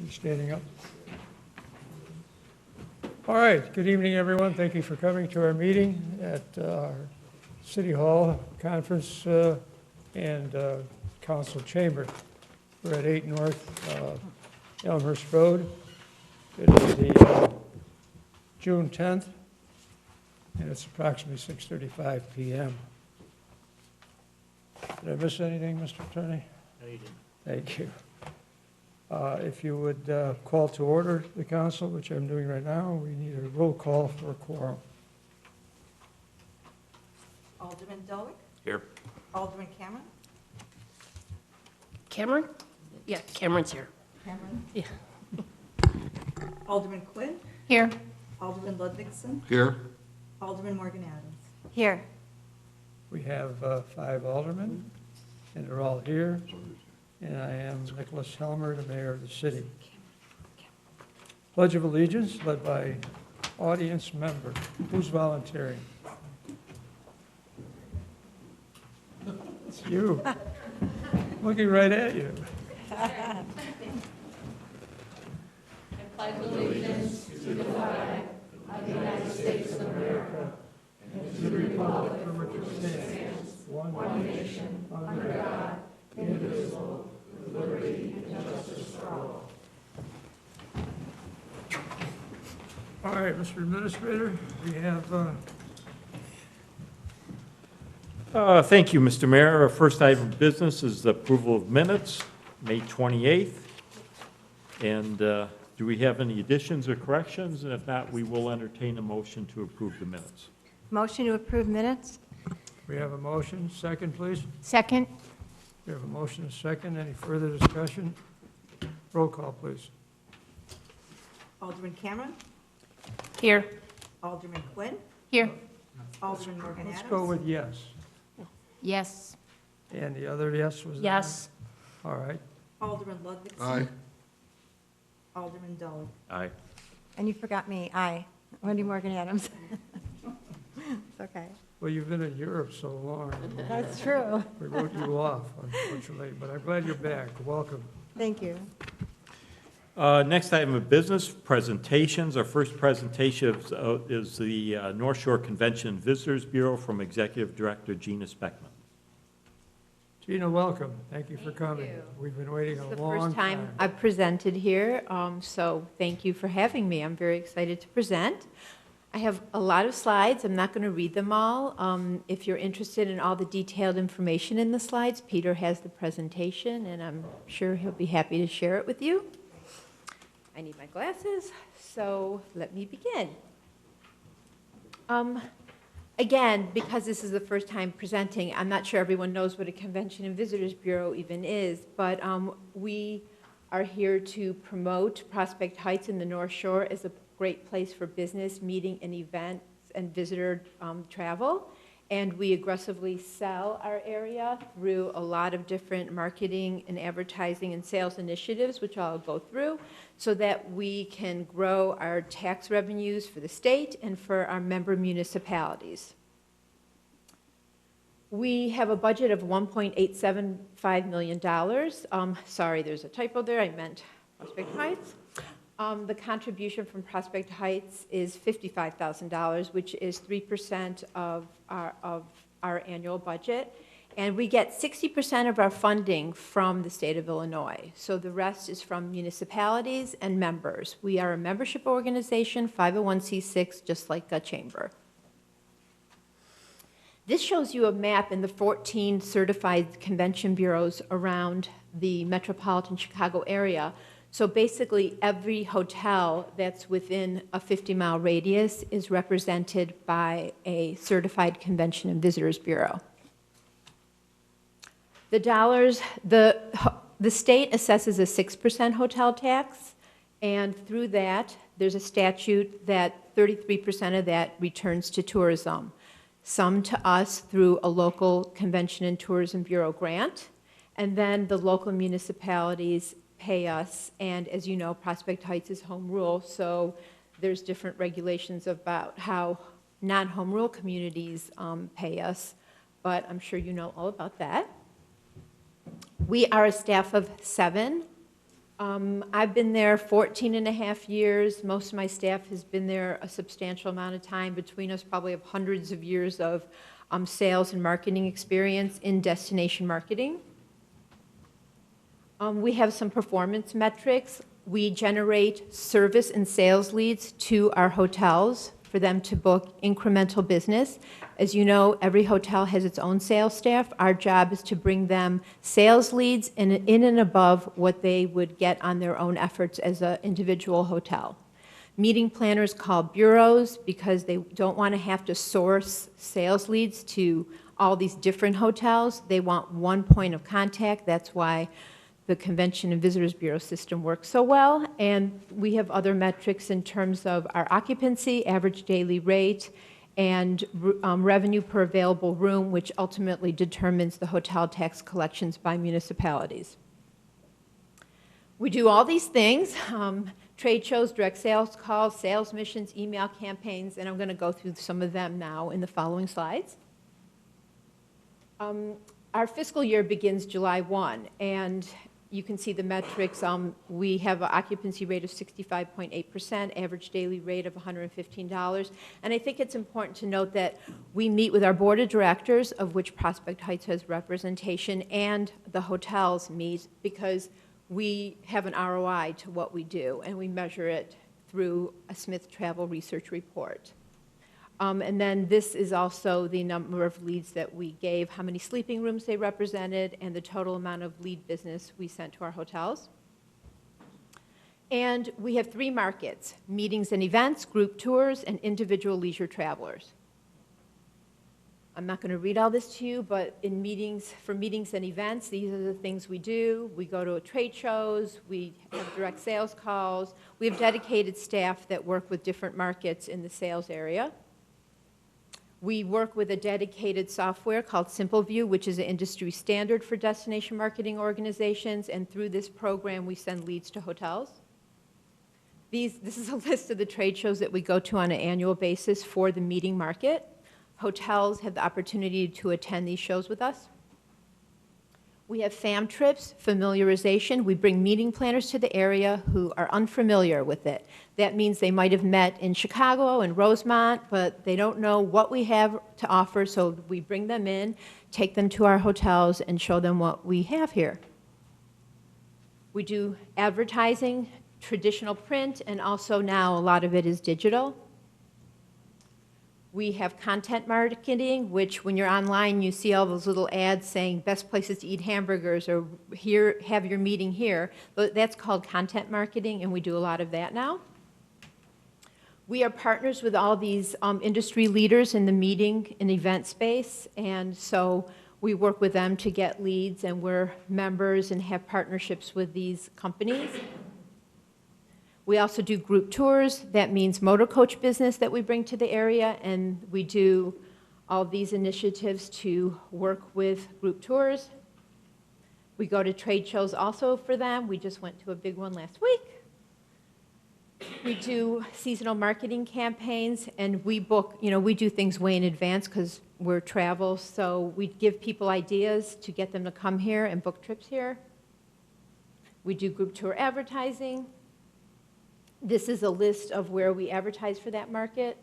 You standing up? All right, good evening, everyone. Thank you for coming to our meeting at our City Hall Conference and Council Chamber. We're at 8 North Elmhurst Road. It is the June 10th, and it's approximately 6:35 p.m. Did I miss anything, Mr. Attorney? No, you didn't. Thank you. If you would call to order the council, which I'm doing right now, we need a roll call for a quorum. Alderman Dolick? Here. Alderman Cameron? Cameron? Yeah, Cameron's here. Cameron? Yeah. Alderman Quinn? Here. Alderman Ludvigson? Here. Alderman Morgan Adams? Here. We have 5 aldermen, and they're all here. And I am Nicholas Helmer, the mayor of the city. Pledge of Allegiance led by audience member. Who's volunteering? It's you. Looking right at you. One nation, under God, indivisible, with liberty and justice for all. All right, Mr. Administrator, we have, Thank you, Mr. Mayor. Our first item of business is the approval of minutes, May 28th. And do we have any additions or corrections? And if not, we will entertain a motion to approve the minutes. Motion to approve minutes? we have a motion. Second, please. Second. We have a motion, a second. Any further discussion? Roll call, please. Alderman Cameron? Here. Alderman Quinn? Here. Alderman Morgan Adams? Let's go with yes. Yes. And the other yes was? Yes. All right. Alderman Ludvigson? Aye. Alderman Dolick? Aye. And you forgot me. Aye. Wendy Morgan Adams. It's okay. Well, you've been in Europe so long. That's true. We wrote you off, unfortunately, but I'm glad you're back. Welcome. Thank you. Next item of business, presentations. Our first presentation is the North Shore Convention and Visitors Bureau from Executive Director Gina Speckman. Gina, welcome. Thank you for coming. you. We've been waiting a It's the long first time time. I've presented here, so thank you for having me. I'm very excited to present. I have a lot of slides. I'm not going to read them all. If you're interested in all the detailed information in the slides, Peter has the presentation, and I'm sure he'll be happy to share it with you. I need my glasses, so let me begin. Again, because this is the first time presenting, I'm not sure everyone knows what a Convention and Visitors Bureau even is, but we are here to promote Prospect Heights in the North Shore as a great place for business, meeting, and events and visitor travel. And we aggressively sell our area through a lot of different marketing and advertising and sales initiatives, which I'll go through, so that we can grow our tax revenues for the state and for our member municipalities. We have a budget of $1.875 million. Sorry, there's a typo there. I meant Prospect Heights. The contribution from Prospect Heights is $55,000, which is 3% of our annual budget. And we get 60% of our funding from the state of Illinois. So the rest is from municipalities and members. We are a membership organization, 501c6, just like a chamber. This shows you a map in the 14 certified convention bureaus around the metropolitan Chicago area. So basically, every hotel that's within a 50-mile radius is represented by a certified Convention and Visitors Bureau. The dollars, the state assesses a 6% hotel tax, and through that, there's a statute that 33% of that returns to tourism. Some to us through a local Convention and Tourism Bureau grant, and then the local municipalities pay us, and as you know, Prospect Heights is home rule, so there's different regulations about how non-home rule communities pay us, but I'm sure you know all about that. We are a staff of 7. I've been there 14 and a half years. Most of my staff has been there a substantial amount of time. Between us, probably have hundreds of years of sales and marketing experience in destination marketing. We have some performance metrics. We generate service and sales leads to our hotels for them to book incremental business. As you know, every hotel has its own sales staff. Our job is to bring them sales leads in and above what they would get on their own efforts as an individual hotel. Meeting planners call bureaus because they don't want to have to source sales leads to all these different hotels. They want one point of contact. That's why the Convention and Visitors Bureau system works so well. And we have other metrics in terms of our occupancy, average daily rate, and revenue per available room, which ultimately determines the hotel tax collections by municipalities. We do all these things, trade shows, direct sales calls, sales missions, email campaigns, and I'm going to go through some of them now in the following slides. Our fiscal year begins July 1, and you can see the metrics. We have an occupancy rate of 65.8%, average daily rate of $115. And I think it's important to note that we meet with our board of directors, of which Prospect Heights has representation, and the hotels meet because we have an ROI to what we do, and we measure it through a Smith Travel Research report. And then this is also the number of leads that we gave, how many sleeping rooms they represented, and the total amount of lead business we sent to our hotels. And we have 3 markets: meetings and events, group tours, and individual leisure travelers. I'm not going to read all this to you, but for meetings and events, these are the things we do. We go to trade shows, we have direct sales calls, we have dedicated staff that work with different markets in the sales area. We work with a dedicated software called SimpleView, which is an industry standard for destination marketing organizations, and through this program, we send leads to hotels. This is a list of the trade shows that we go to on an annual basis for the meeting market. Hotels have the opportunity to attend these shows with us. We have fam trips, familiarization. We bring meeting planners to the area who are unfamiliar with it. That means they might have met in Chicago and Rosemont, but they don't know what we have to offer, so we bring them in, take them to our hotels, and show them what we have here. We do advertising, traditional print, and also now a lot of it is digital. We have content marketing, which when you're online, you see all those little ads saying best places to eat hamburgers or here, have your meeting here. But that's called content marketing, and we do a lot of that now. We are partners with all these industry leaders in the meeting and event space, and so we work with them to get leads, and we're members and have partnerships with these companies. We also do group tours. That means motor coach business that we bring to the area, and we do all these initiatives to work with group tours. We go to trade shows also for them. We just went to a big one last week. We do seasonal marketing campaigns, and we book, we do things way in advance because we're travel, so we give people ideas to get them to come here and book trips here. We do group tour advertising. This is a list of where we advertise for that market.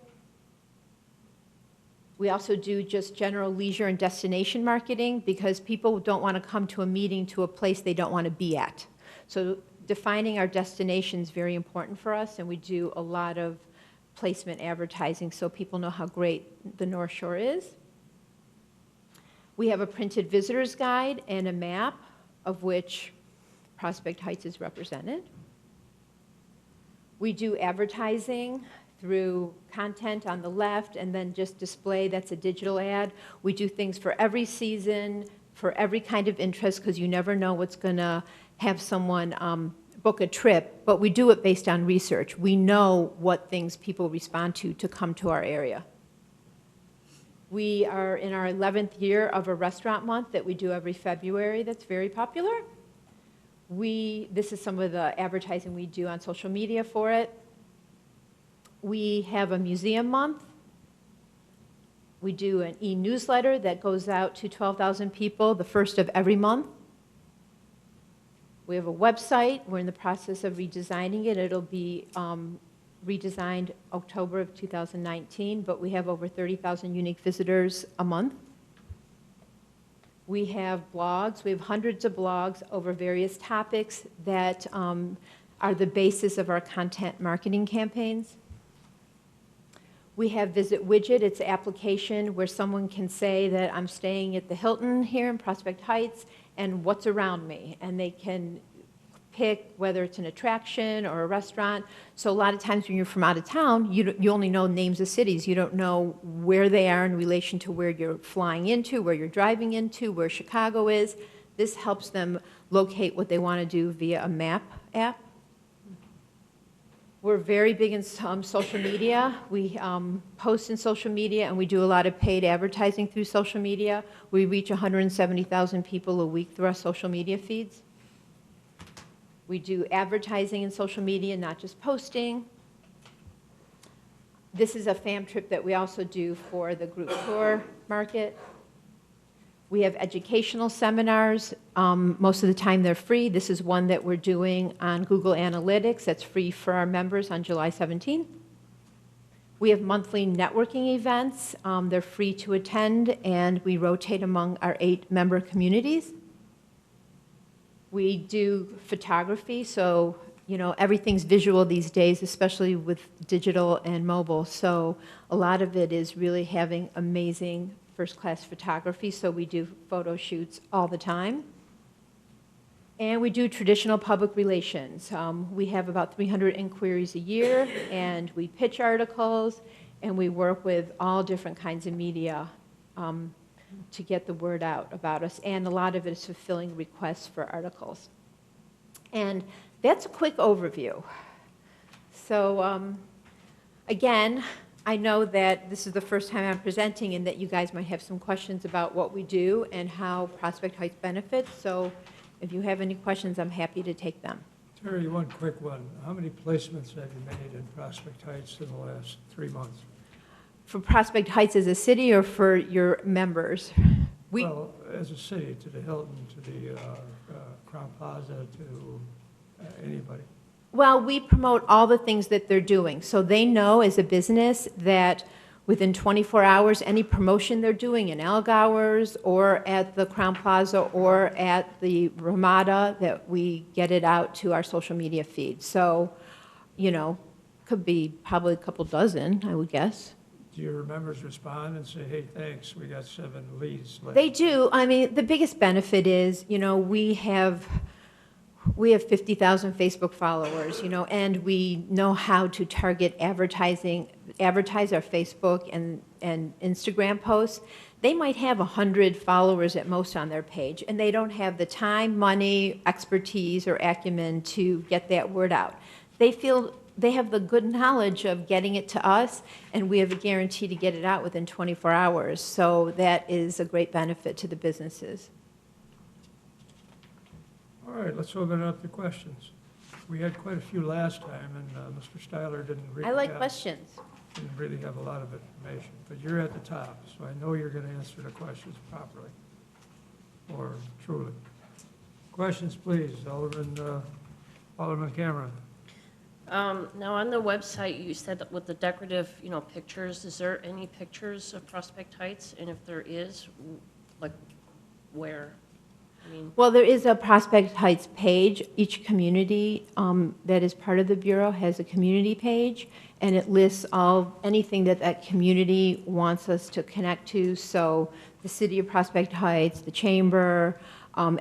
We also do just general leisure and destination marketing because people don't want to come to a meeting to a place they don't want to be at. So defining our destination is very important for us, and we do a lot of placement advertising so people know how great the North Shore is. We have a printed visitor's guide and a map of which Prospect Heights is represented. We do advertising through content on the left and then just display, that's a digital ad. We do things for every season, for every kind of interest, because you never know what's going to have someone book a trip, but we do it based on research. We know what things people respond to come to our area. We are in our 11th year of a restaurant month that we do every February that's very popular. This is some of the advertising we do on social media for it. We have a museum month. We do an e-newsletter that goes out to 12,000 people the first of every month. We have a website. We're in the process of redesigning it. It'll be redesigned October of 2019, but we have over 30,000 unique visitors a month. We have blogs. We have hundreds of blogs over various topics that are the basis of our content marketing campaigns. We have Visit Widget. It's an application where someone can say that I'm staying at the Hilton here in Prospect Heights and what's around me. And they can pick whether it's an attraction or a restaurant. So a lot of times when you're from out of town, you only know names of cities. You don't know where they are in relation to where you're flying into, where you're driving into, where Chicago is. This helps them locate what they want to do via a map app. We're very big in social media. We post in social media, and we do a lot of paid advertising through social media. We reach 170,000 people a week through our social media feeds. We do advertising in social media, not just posting. This is a fam trip that we also do for the group tour market. We have educational seminars. Most of the time they're free. This is one that we're doing on Google Analytics that's free for our members on July 17th. We have monthly networking events. They're free to attend, and we rotate among our 8 member communities. We do photography, so everything's visual these days, especially with digital and mobile. So a lot of it is really having amazing first-class photography, so we do photo shoots all the time. And we do traditional public relations. We have about 300 inquiries a year, and we pitch articles, and we work with all different kinds of media to get the word out about us, and a lot of it is fulfilling requests for articles. And that's a quick overview. So again, I know that this is the first time I'm presenting and that you guys might have some questions about what we do and how Prospect Heights benefits. So if you have any questions, I'm happy to take them. Terry, one quick one. How many placements have you made in Prospect Heights in the last 3 months? For Prospect Heights as a city or for your members? Well, as a city, to the Hilton, to the Crown Plaza, to anybody. Well, we promote all the things that they're doing. So they know as a business that within 24 hours, any promotion they're doing in Algowers or at the Crown Plaza or at the Ramada, that we get it out to our social media feed. So, could be probably a couple dozen, I would guess. Do your members respond and say, hey, thanks, we got 7 leads left? They do. I mean, the biggest benefit is, we have 50,000 Facebook followers, and we know how to target advertise our Facebook and Instagram posts. They might have 100 followers at most on their page, and they don't have the time, money, expertise, or acumen to get that word out. They feel they have the good knowledge of getting it to us, and we have a guarantee to get it out within 24 hours. So that is a great benefit to the businesses. All right, let's open it up to questions. We had quite a few last time, and Mr. Styler didn't really I like questions. didn't really have a lot of information, but you're at the top, so I know you're going to answer the questions properly, or truly. Questions, please, Alderman Cameron. Now, on the website, you said that with the decorative, pictures, is there any pictures of Prospect Heights? And if there is, like, where? Well, there is a Prospect Heights page. Each community that is part of the Bureau has a community page, and it lists anything that community wants us to connect to. So the City of Prospect Heights, the Chamber,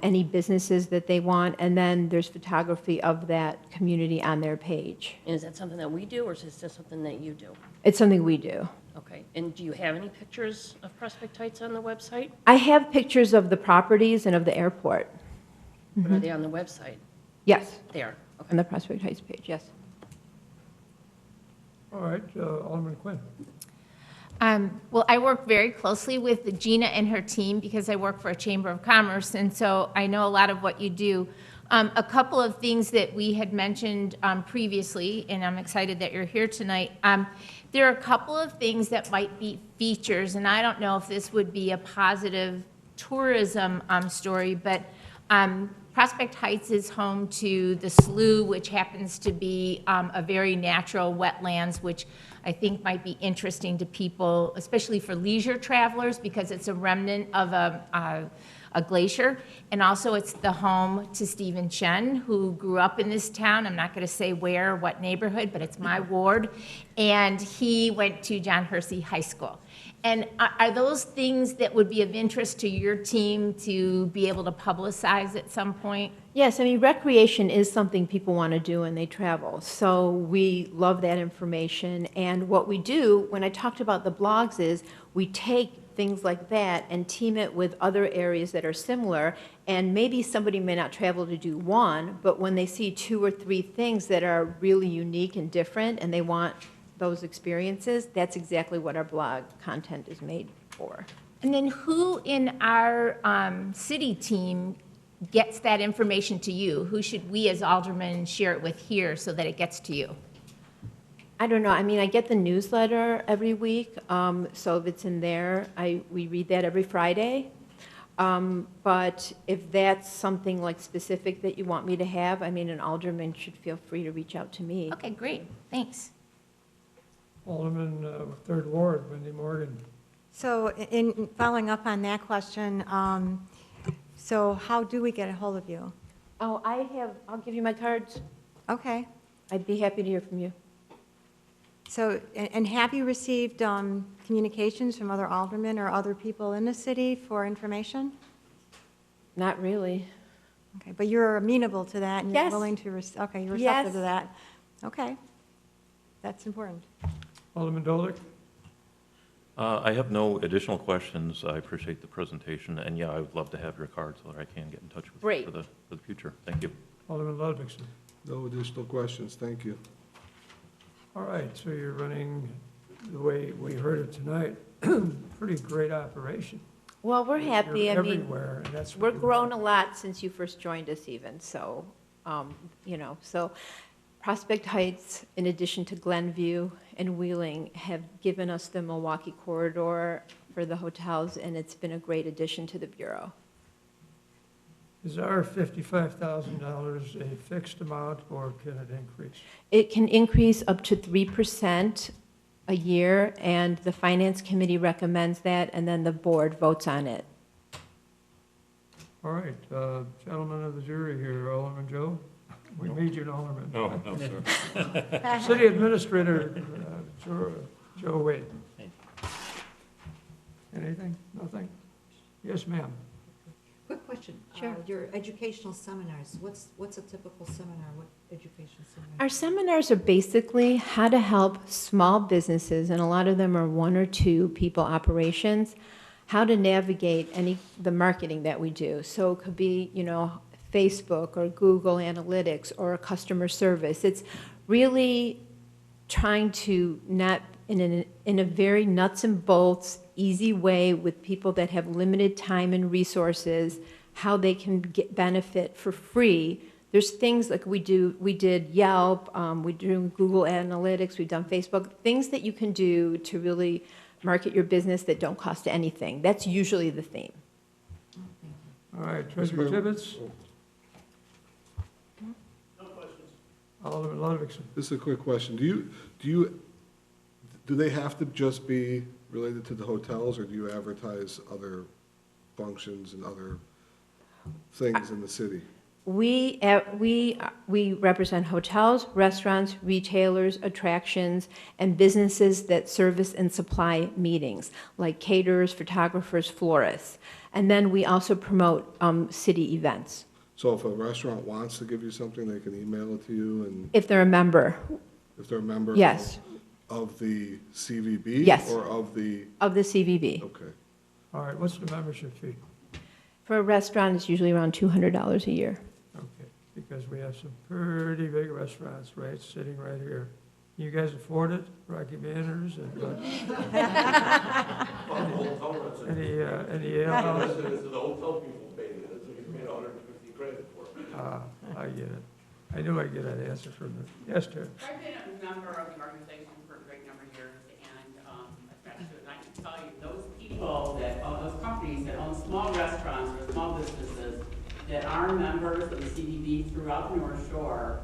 any businesses that they want, and then there's photography of that community on their page. And is that something that we do, or is this just something that you do? It's something we do. Okay, and do you have any pictures of Prospect Heights on the website? I have pictures of the properties and of the airport. Or are they on the website? Yes, They are, okay. on the Prospect Heights page, yes. All right, Alderman Quinn. Well, I work very closely with Gina and her team because I work for a Chamber of Commerce, and so I know a lot of what you do. A couple of things that we had mentioned previously, and I'm excited that you're here tonight. There are a couple of things that might be features, and I don't know if this would be a positive tourism story, but Prospect Heights is home to the slough, which happens to be a very natural wetlands, which I think might be interesting to people, especially for leisure travelers, because it's a remnant of a glacier. And also, it's the home to Stephen Chen, who grew up in this town. I'm not going to say where, what neighborhood, but it's my ward. And he went to John Hersey High School. And are those things that would be of interest to your team to be able to publicize at some point? Yes, I mean, recreation is something people want to do when they travel. So we love that information. And what we do, when I talked about the blogs, is we take things like that and team it with other areas that are similar. And maybe somebody may not travel to do one, but when they see 2 or 3 things that are really unique and different and they want those experiences, that's exactly what our blog content is made for. And then who in our city team gets that information to you? Who should we as aldermen share it with here so that it gets to you? I don't know. I mean, I get the newsletter every week, so if it's in there, we read that every Friday. But if that's something like specific that you want me to have, I mean, an alderman should feel free to reach out to me. Okay, great, thanks. Alderman, Third Ward, Wendy Morgan. So in following up on that question, so how do we get a hold of you? Oh, I'll give you my cards. Okay. I'd be happy to hear from you. So, and have you received communications from other aldermen or other people in the city for information? Not really. Okay, but you're amenable to that and you're Yes. willing to, okay, you're Yes. receptive to that. Okay, that's important. Alderman Dolick? I have no additional questions. I appreciate the presentation, and yeah, I would love to have your card so that I can get in touch with Great. you for the future. Thank you. Alderman Ludwigson? No additional questions, thank you. All right, so you're running the way we heard it tonight. Pretty great operation. Well, we're happy. You're I mean, everywhere, and that's what we're you grown want. a lot since you first joined us even, so, so Prospect Heights, in addition to Glenview and Wheeling, have given us the Milwaukee corridor for the hotels, and it's been a great addition to the Bureau. Is our $55,000 a fixed amount, or can it increase? It can increase up to 3% a year, and the Finance Committee recommends that, and then the board votes on it. All right, gentlemen of the jury here, Alderman Joe? We made you an alderman. No, no, sir. City Administrator, Joe Wade. Anything? Nothing? Yes, ma'am. Quick question. Sure. Your educational seminars, what's a typical seminar? What education seminar? Our seminars are basically how to help small businesses, and a lot of them are 1 or 2 people operations, how to navigate the marketing that we do. So it could be, Facebook or Google Analytics or customer service. It's really trying to not, in a very nuts and bolts, easy way with people that have limited time and resources, how they can get benefit for free. There's things like we did Yelp, we do Google Analytics, we've done Facebook, things that you can do to really market your business that don't cost anything. That's usually the theme. All right, Treasurer Tibbetts? No questions. Alderman Ludwigson? This is a quick question. Do they have to just be related to the hotels, or do you advertise other functions and other things in the city? We represent hotels, restaurants, retailers, attractions, and businesses that service and supply meetings, like caterers, photographers, florists. And then we also promote city events. So if a restaurant wants to give you something, they can email it to you, and If they're a member, if they're a member yes, of the CVB? Yes. Or of the, of the CVB. okay. All right, what's the membership fee? For a restaurant, it's usually around $200 a year. Okay, because we have some pretty big restaurants, right, sitting right here. You guys afford it, Rocky Manners and any ale houses? The hotel people pay it, so you pay $150 for it. I get it. I knew I'd get that answer from them. Yes, Terry? I've been a member of the organization for a great number of years, and attached to it, and I can tell you, those people that own, those companies that own small restaurants or small businesses that our members of the CDB throughout the North Shore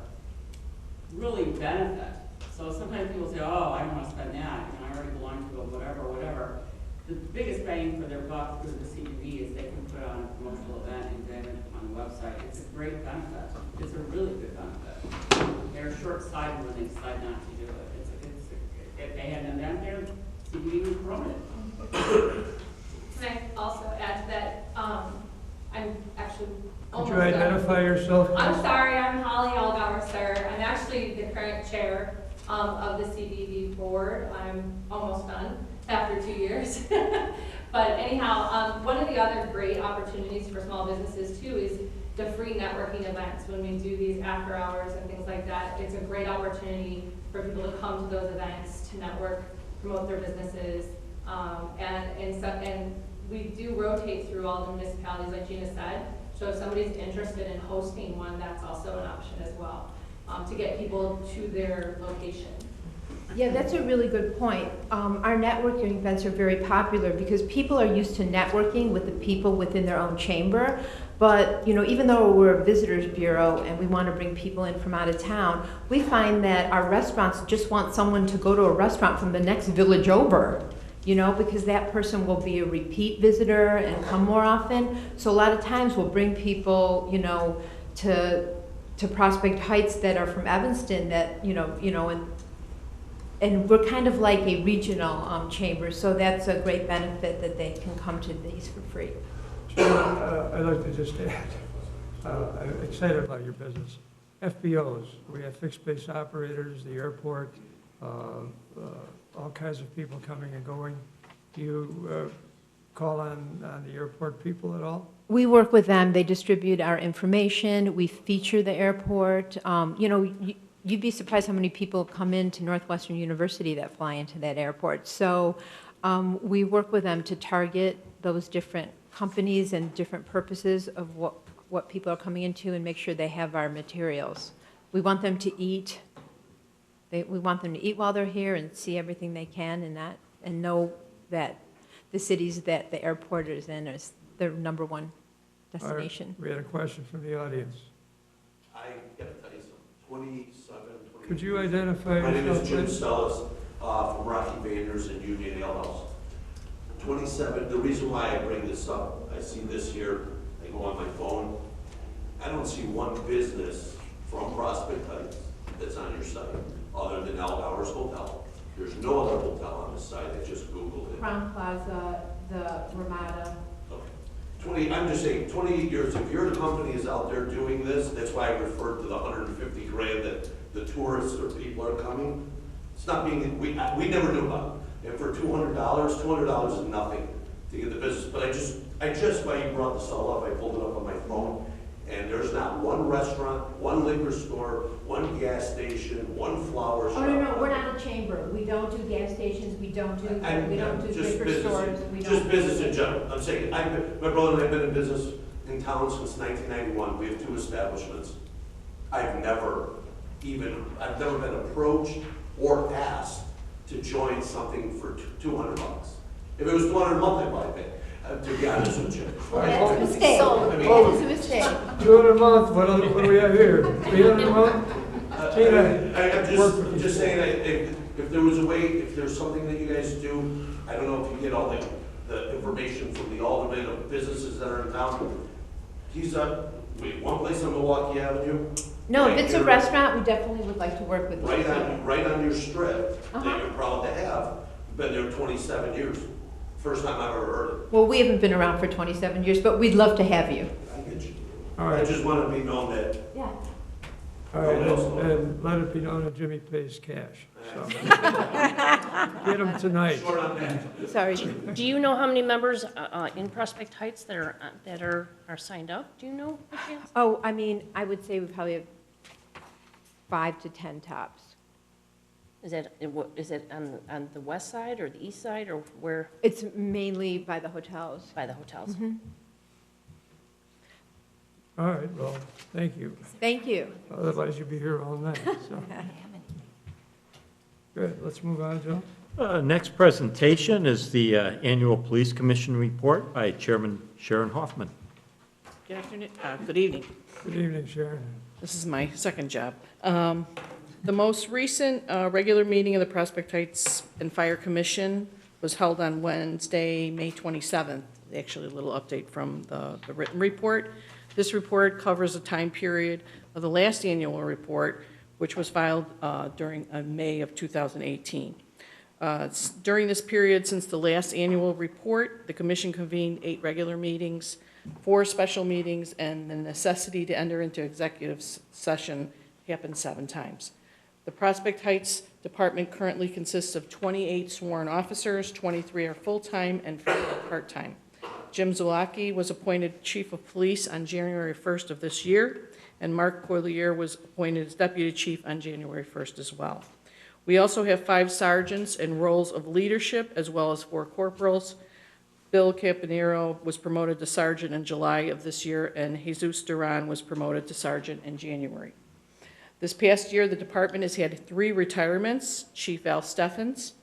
really benefit. So sometimes people say, oh, I don't want to spend that, I already belong to a whatever. The biggest bang for their buck through the CDB is they can put on a promotional event and get it on the website. It's a great benefit. It's a really good benefit. They're short-sighted when they decide not to do it. If they had an event there, CDB would promote it. Can I also add to that? I'm actually Could almost you done. identify yourself? I'm please? sorry, I'm Holly Allgauer, sir. I'm actually the current chair of the CDB board. I'm almost done after 2 years. But anyhow, one of the other great opportunities for small businesses too is the free networking events. When we do these after hours and things like that, it's a great opportunity for people to come to those events, to network, promote their businesses. And we do rotate through all the municipalities, like Gina said. So if somebody's interested in hosting one, that's also an option as well, to get people to their location. Yeah, that's a really good point. Our networking events are very popular because people are used to networking with the people within their own chamber. But, you know, even though we're a visitors bureau and we want to bring people in from out of town, we find that our restaurants just want someone to go to a restaurant from the next village over, you know, because that person will be a repeat visitor and come more often. So a lot of times we'll bring people, you know, to Prospect Heights that are from Evanston that, and we're kind of like a regional chamber, so that's a great benefit that they can come to these for free. I'd like to just add, I'm excited about your business. FBOs, we have fixed base operators, the airport, all kinds of people coming and going. Do you call on the airport people at all? We work with them. They distribute our information. We feature the airport. You'd be surprised how many people come into Northwestern University that fly into that airport. So we work with them to target those different companies and different purposes of what people are coming into and make sure they have our materials. We want them to eat. We want them to eat while they're here and see everything they can and know that the cities that the airport is in is their number one destination. We had a question from the audience. I gotta tell you something, 27, 28. Could you identify My name yourself? is Jim please? Sellis, from Rocky Vanders and Union Ale House. 27, the reason why I bring this up, I see this here, I go on my phone, I don't see one business from Prospect Heights that's on your site, other than Allgauer's Hotel. There's no other hotel on the site, I just Googled it. Crown Plaza, the Ramada. I'm just saying, 28 years, if your company is out there doing this, that's why I referred to the 150 grand that the tourists or people are coming. It's not being, we never knew about it. And for $200 is nothing to get the business. But I just, while you brought this all up, I pulled it up on my phone, and there's not one restaurant, one liquor store, one gas station, one flower shop. Oh, no, we're not a chamber. We don't do gas stations, we don't do Just liquor business, stores. just business in general. I'm saying, my brother and I have been in business in town since 1991. We have 2 establishments. I've never been approached or asked to join something for $200. If it was $200 a month, I'd probably pay. To be honest with you. That's a mistake. I mean, That's a mistake. 200 a month, what do we have here? 300 a month? I'm just saying, if there was a way, if there's something that you guys do, I don't know if you get all the information from the alderman of businesses that are in town. One place on Milwaukee Avenue. No, right if it's a here, restaurant, we definitely would like to work with you. Right on your strip, Uh-huh. that you're proud to have, been there 27 years. First time I've ever heard it. Well, we haven't been around for 27 years, but we'd love to have you. I get you. All I right, just want to be known that. Yeah. all right, and let it be known that Jimmy pays cash, so. Get him tonight. Short on that. Sorry. Do you know how many members in Prospect Heights that are signed up? Do you know by chance? Oh, I mean, I would say we probably have 5 to 10 tops. Is it on the west side or the east side or where, It's mainly by the hotels. by the hotels? All right, well, thank you. Thank you. Otherwise, you'd be here all night, so. Good, let's move on, Joe. Next presentation is the Annual Police Commission Report by Chairman Sharon Hoffman. Good afternoon, good evening. Good evening, Sharon. This is my second job. The most recent regular meeting of the Prospect Heights and Fire Commission was held on Wednesday, May 27th. Actually, a little update from the written report. This report covers a time period of the last annual report, which was filed during May of 2018. During this period, since the last annual report, the commission convened 8 regular meetings, 4 special meetings, and the necessity to enter into executive session happened 7 times. The Prospect Heights Department currently consists of 28 sworn officers, 23 are full-time and 5 are part-time. Jim Zulaki was appointed Chief of Police on January 1st of this year, and Mark Corlier was appointed as Deputy Chief on January 1st as well. We also have 5 sergeants in roles of leadership, as well as 4 corporals. Bill Campanero was promoted to sergeant in July of this year, and Jesus Duran was promoted to sergeant in January. This past year, the department has had 3 retirements: Chief Al Steffens,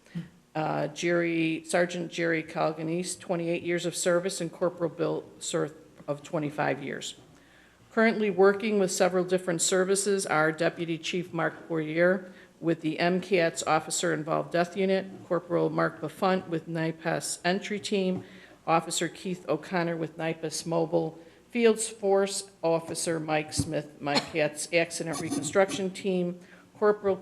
Sergeant Jerry Calganese, 28 years of service, and Corporal Bill Surth of 25 years. Currently working with several different services are Deputy Chief Mark Poirier with the MCATS Officer Involved Death Unit, Corporal Mark Buffont with NIPAS Entry Team, Officer Keith O'Connor with NIPAS Mobile Fields Force, Officer Mike Smith, MCATS Accident Reconstruction Team, Corporal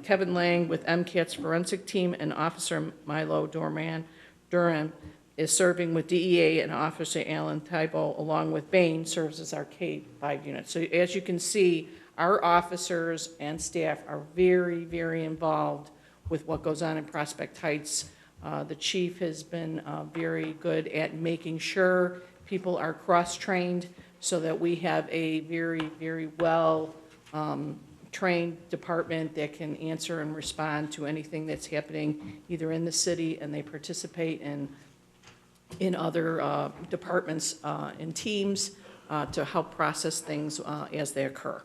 Kevin Lang with MCATS Forensic Team, and Officer Milo Durham is serving with DEA, and Officer Alan Thibault, along with Bain, serves as our K-5 unit. So as you can see, our officers and staff are very, very involved with what goes on in Prospect Heights. The chief has been very good at making sure people are cross-trained so that we have a very, very well trained department that can answer and respond to anything that's happening either in the city, and they participate in other departments and teams to help process things as they occur.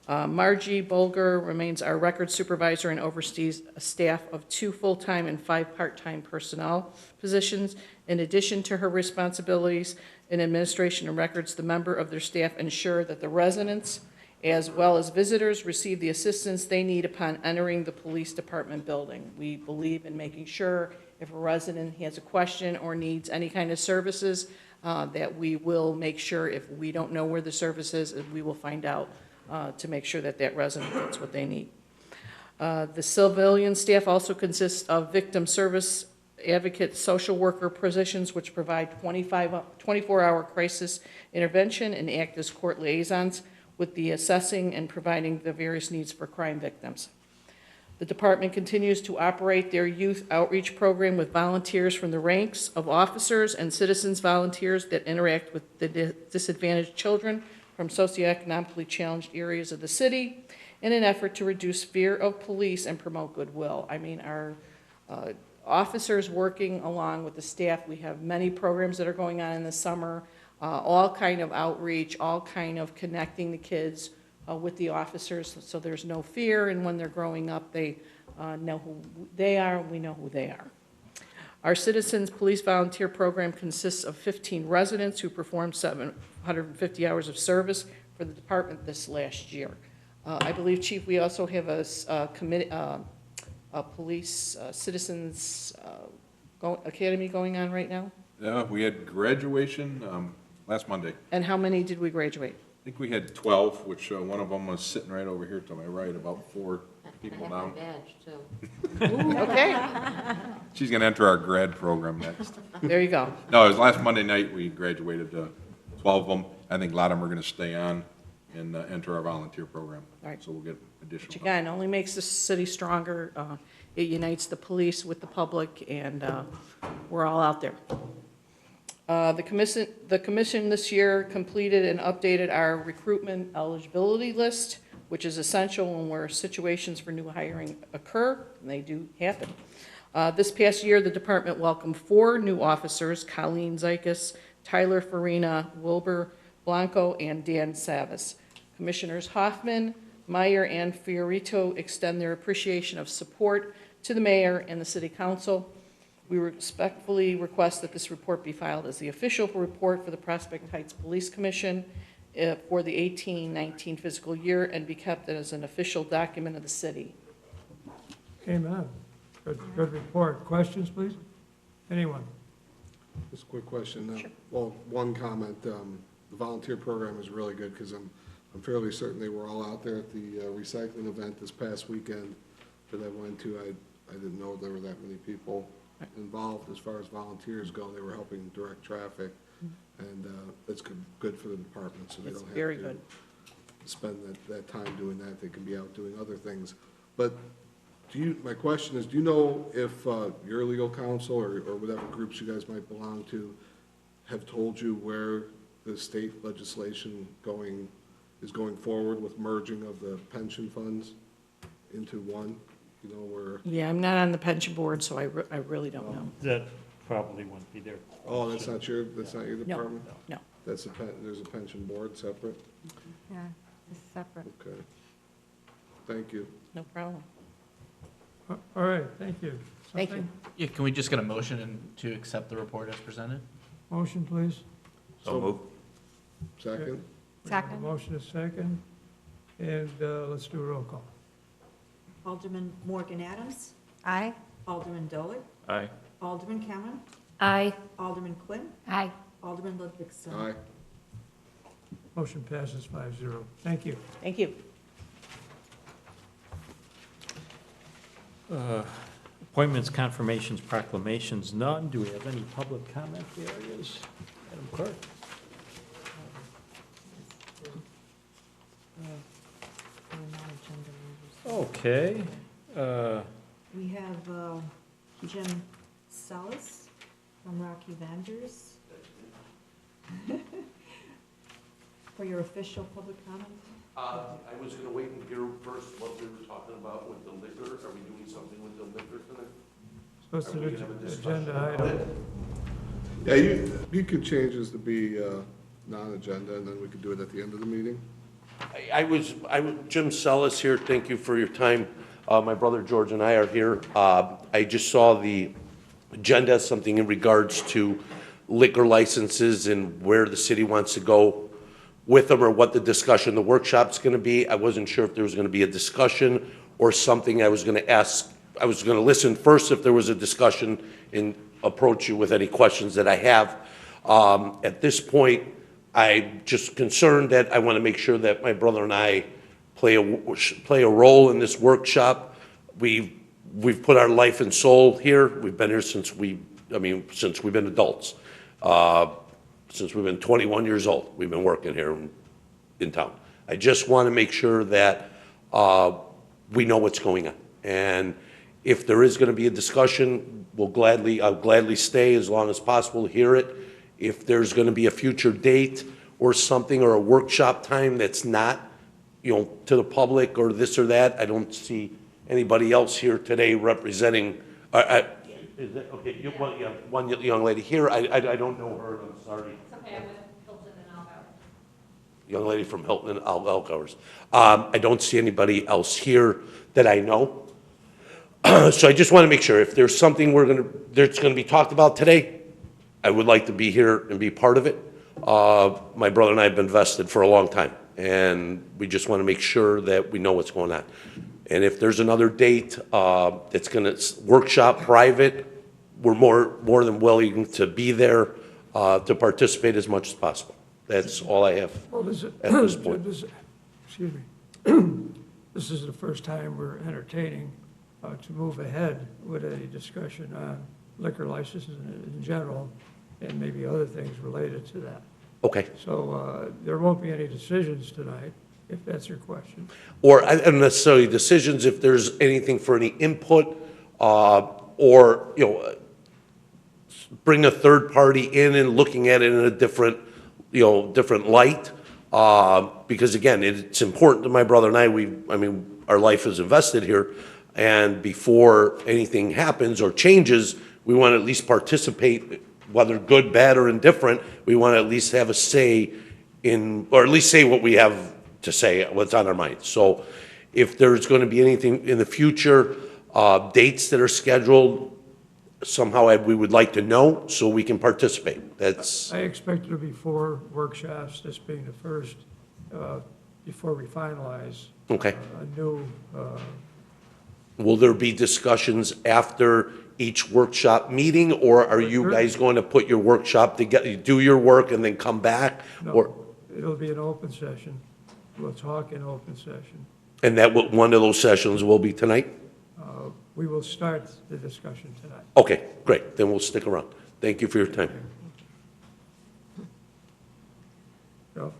Margie Bulger remains our record supervisor and oversees a staff of 2 full-time and 5 part-time personnel positions. In addition to her responsibilities in administration and records, the member of their staff ensure that the residents as well as visitors receive the assistance they need upon entering the police department building. We believe in making sure if a resident has a question or needs any kind of services, that we will make sure, if we don't know where the service is, we will find out to make sure that that resident gets what they need. The civilian staff also consists of victim service advocate social worker positions, which provide 24-hour crisis intervention and act as court liaisons with the assessing and providing the various needs for crime victims. The department continues to operate their youth outreach program with volunteers from the ranks of officers and citizens volunteers that interact with the disadvantaged children from socioeconomically challenged areas of the city in an effort to reduce fear of police and promote goodwill. I mean, our officers working along with the staff, we have many programs that are going on in the summer, all kind of outreach, all kind of connecting the kids with the officers, so there's no fear, and when they're growing up, they know who they are, and we know who they are. Our Citizens Police Volunteer Program consists of 15 residents who performed 750 hours of service for the department this last year. I believe, Chief, we also have a committee, a police citizens academy going on right now? Yeah, we had graduation last Monday. And how many did we graduate? I think we had 12, which one of them was sitting right over here to my right, about 4 people down. I have my badge, too. Okay, She's going to enter our grad program next. there you go. No, it was last Monday night, we graduated 12 of them. I think a lot of them are going to stay on and enter our volunteer program. All right. So we'll get additional. Which again, only makes the city stronger. It unites the police with the public, and we're all out there. The commission this year completed and updated our recruitment eligibility list, which is essential when where situations for new hiring occur, and they do happen. This past year, the department welcomed 4 new officers: Colleen Zykas, Tyler Farina, Wilbur Blanco, and Dan Savas. Commissioners Hoffman, Meyer, and Fiorito extend their appreciation of support to the mayor and the city council. We respectfully request that this report be filed as the official report for the Prospect Heights Police Commission for the 18-19 fiscal year and be kept as an official document of the city. Amen. Good report. Questions, please? Anyone? Just a quick question. Well, one comment, the volunteer program is really good because I'm fairly certain they were all out there at the recycling event this past weekend that I went to. I didn't know there were that many people involved as far as volunteers go. They were helping direct traffic, and that's good for the department, so they It's don't have very to good. spend that time doing that. They can be out doing other things. But my question is, do you know if your legal counsel or whatever groups you guys might belong to have told you where the state legislation is going forward with merging of the pension funds into one? You know, where, Yeah, I'm not on the pension board, so I really don't know. That probably wouldn't be there. oh, that's not your department? No. There's a pension board separate? Yeah, it's separate. Okay. Thank you. No problem. All right, thank you. Thank you. Something? Yeah, can we just get a motion to accept the report as presented? Motion, please. So move. Second? We have a Second. motion is second, and let's do a roll call. Alderman Morgan Adams, Aye. Alderman Dolig, Aye. Alderman Cameron, Aye. Alderman Quinn, Aye. Alderman Ludwigson. Aye. Motion passes 5-0. Thank you. Thank you. Appointments, confirmations, proclamations, none. Do we have any public comment areas? Madam Clerk? Okay. We have Jim Salas from Rocky Vanders for your official public comment. I was gonna wait and hear first what we were talking about with the liquor. Are we doing something with the liquor tonight? Supposed Are to we be gonna have a discussion agenda about item. it? Yeah, you could change this to be non-agenda, and then we could do it at the end of the meeting. Jim Sellis here, thank you for your time. My brother George and I are here. I just saw the agenda, something in regards to liquor licenses and where the city wants to go with them, or what the discussion, the workshop's gonna be. I wasn't sure if there was gonna be a discussion or something. I was gonna ask, I was gonna listen first if there was a discussion and approach you with any questions that I have. At this point, I'm just concerned that I want to make sure that my brother and I play a role in this workshop. We've put our life and soul here. We've been here since we've been adults. Since we've been 21 years old, we've been working here in town. I just want to make sure that we know what's going on. And if there is going to be a discussion, I'll gladly stay as long as possible to hear it. If there's going to be a future date or something, or a workshop time that's not, to the public or this or that, I don't see anybody else here today representing, is that, okay, one young lady here, I don't know her, I'm sorry. It's okay, I'm with Hilton and Algar. Young lady from Hilton and Algar's. I don't see anybody else here that I know. So I just want to make sure, if there's something that's going to be talked about today, I would like to be here and be part of it. My brother and I have been vested for a long time, and we just want to make sure that we know what's going on. And if there's another date that's going to workshop private, we're more than willing to be there to participate as much as possible. That's all I have Well, at this point. Excuse me. This is the first time we're entertaining to move ahead with a discussion on liquor licenses in general, and maybe other things related to that. Okay. So there won't be any decisions tonight, if that's your question. Or not necessarily decisions, if there's anything for any input, or, bring a third party in and looking at it in a different light. Because again, it's important to my brother and I, our life is invested here, and before anything happens or changes, we want to at least participate, whether good, bad, or indifferent. We want to at least have a say or at least say what we have to say, what's on our minds. So if there's going to be anything in the future, dates that are scheduled, somehow we would like to know so we can participate. That's, I expect there'll be 4 workshops, this being the first, before we finalize okay. a new, Will there be discussions after each workshop meeting, or are you guys going to put your workshop together, do your work and then come back? Or, no, it'll be an open session. We'll talk in open session. and that, one of those sessions will be tonight? We will start the discussion tonight. Okay, great, then we'll stick around. Thank you for your time. Bill?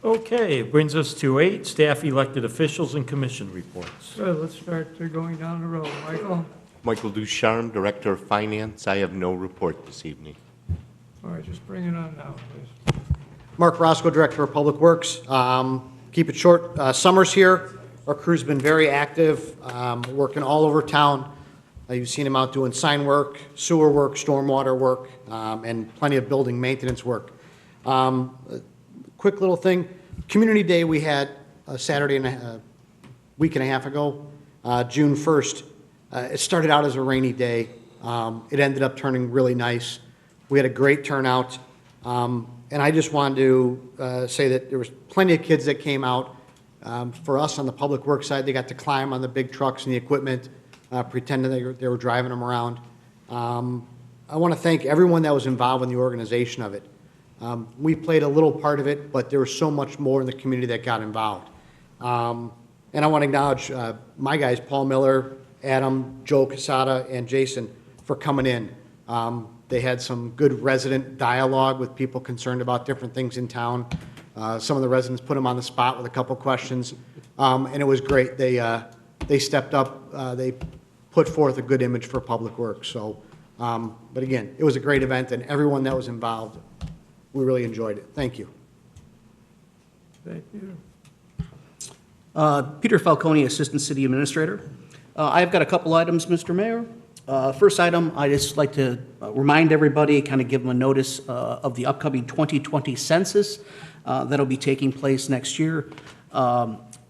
Okay, it brings us to 8, staff elected officials and commission reports. So let's start going down the road. Michael? Michael Ducharme, Director of Finance. I have no report this evening. All right, just bring it on now, please. Mark Roscoe, Director of Public Works. Keep it short. Summer's here. Our crew's been very active, working all over town. You've seen them out doing sign work, sewer work, stormwater work, and plenty of building maintenance work. Quick little thing, Community Day we had a Saturday and a week and a half ago, June 1st. It started out as a rainy day. It ended up turning really nice. We had a great turnout. And I just wanted to say that there was plenty of kids that came out. For us on the public works side, they got to climb on the big trucks and the equipment, pretending they were driving them around. I want to thank everyone that was involved in the organization of it. We played a little part of it, but there was so much more in the community that got involved. And I want to acknowledge my guys, Paul Miller, Adam, Joe Casada, and Jason, for coming in. They had some good resident dialogue with people concerned about different things in town. Some of the residents put them on the spot with a couple questions, and it was great. They stepped up. They put forth a good image for Public Works. So, but again, it was a great event, and everyone that was involved, we really enjoyed it. Thank you. Thank you. Peter Falcone, Assistant City Administrator. I've got a couple items, Mr. Mayor. First item, I just like to remind everybody, kind of give them a notice of the upcoming 2020 census that'll be taking place next year.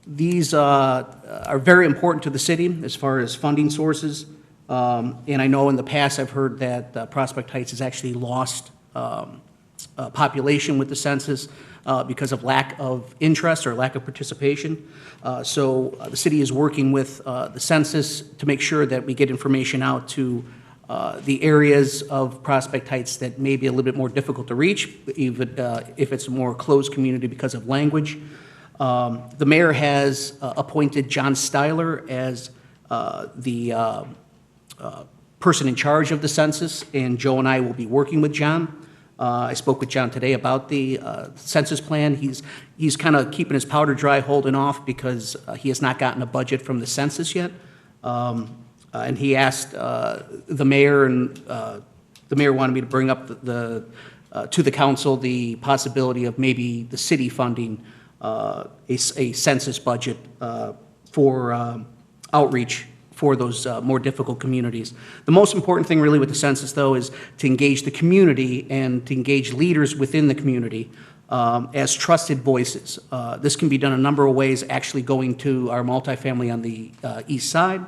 These are very important to the city as far as funding sources. And I know in the past I've heard that Prospect Heights has actually lost population with the census because of lack of interest or lack of participation. So the city is working with the census to make sure that we get information out to the areas of Prospect Heights that may be a little bit more difficult to reach, even if it's a more closed community because of language. The mayor has appointed John Styler as the person in charge of the census, and Joe and I will be working with John. I spoke with John today about the census plan. He's kind of keeping his powder dry, holding off because he has not gotten a budget from the census yet. And he asked the mayor, and the mayor wanted me to bring up to the council the possibility of maybe the city funding a census budget for outreach for those more difficult communities. The most important thing really with the census, though, is to engage the community and to engage leaders within the community as trusted voices. This can be done a number of ways, actually going to our multifamily on the east side,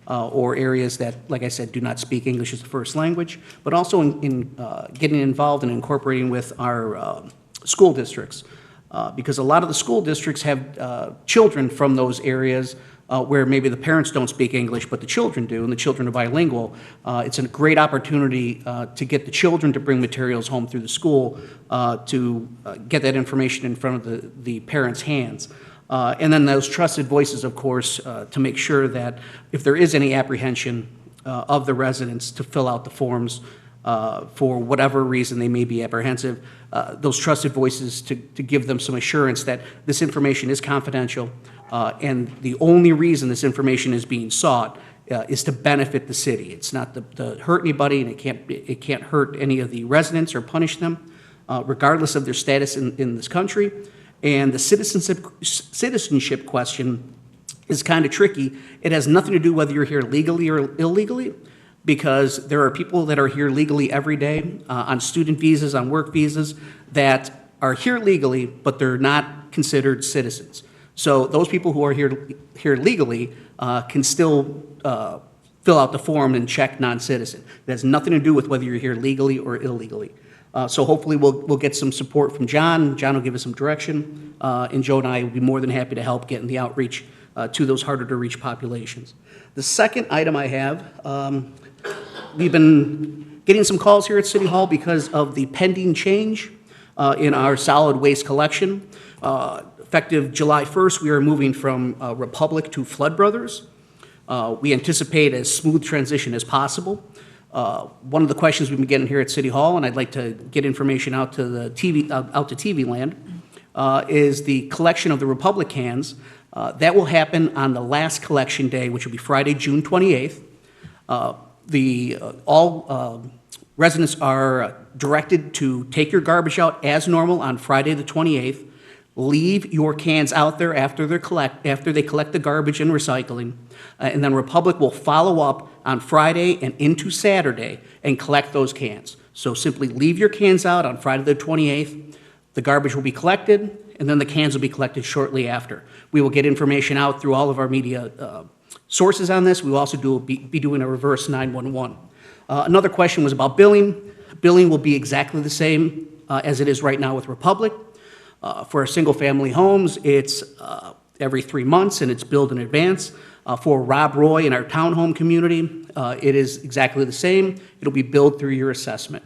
or areas that, like I said, do not speak English as a first language, but also in getting involved and incorporating with our school districts. Because a lot of the school districts have children from those areas where maybe the parents don't speak English, but the children do, and the children are bilingual. It's a great opportunity to get the children to bring materials home through the school to get that information in front of the parents' hands. And then those trusted voices, of course, to make sure that if there is any apprehension of the residents to fill out the forms for whatever reason they may be apprehensive, those trusted voices to give them some assurance that this information is confidential, and the only reason this information is being sought is to benefit the city. It's not to hurt anybody, and it can't hurt any of the residents or punish them, regardless of their status in this country. And the citizenship question is kind of tricky. It has nothing to do whether you're here legally or illegally, because there are people that are here legally every day on student visas, on work visas, that are here legally, but they're not considered citizens. So those people who are here legally can still fill out the form and check non-citizen. It has nothing to do with whether you're here legally or illegally. So hopefully we'll get some support from John. John will give us some direction, and Joe and I will be more than happy to help get in the outreach to those harder-to-reach populations. The second item I have, we've been getting some calls here at City Hall because of the pending change in our solid waste collection. Effective July 1st, we are moving from Republic to Flood Brothers. We anticipate as smooth transition as possible. One of the questions we've been getting here at City Hall, and I'd like to get information out to the TV land, is the collection of the Republic cans. That will happen on the last collection day, which will be Friday, June 28th. All residents are directed to take your garbage out as normal on Friday, the 28th. Leave your cans out there after they collect the garbage and recycling, and then Republic will follow up on Friday and into Saturday and collect those cans. So simply leave your cans out on Friday the 28th. The garbage will be collected, and then the cans will be collected shortly after. We will get information out through all of our media sources on this. We will also be doing a reverse 911. Another question was about billing. Billing will be exactly the same as it is right now with Republic. For our single-family homes, it's every 3 months, and it's billed in advance. For Rob Roy in our townhome community, it is exactly the same. It'll be billed through your assessment.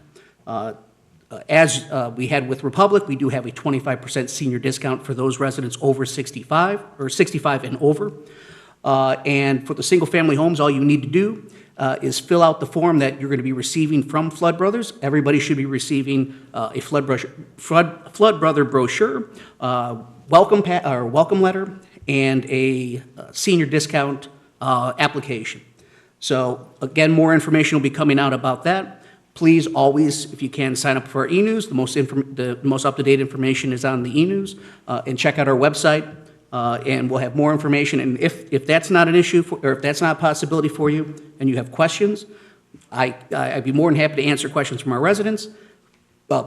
As we had with Republic, we do have a 25% senior discount for those residents over 65, or 65 and over. And for the single-family homes, all you need to do is fill out the form that you're going to be receiving from Flood Brothers. Everybody should be receiving a Flood Brother brochure, welcome letter, and a senior discount application. So again, more information will be coming out about that. Please always, if you can, sign up for our e-news. The most up-to-date information is on the e-news, and check out our website. And we'll have more information. And if that's not an issue, or if that's not a possibility for you, and you have questions, I'd be more than happy to answer questions from our residents.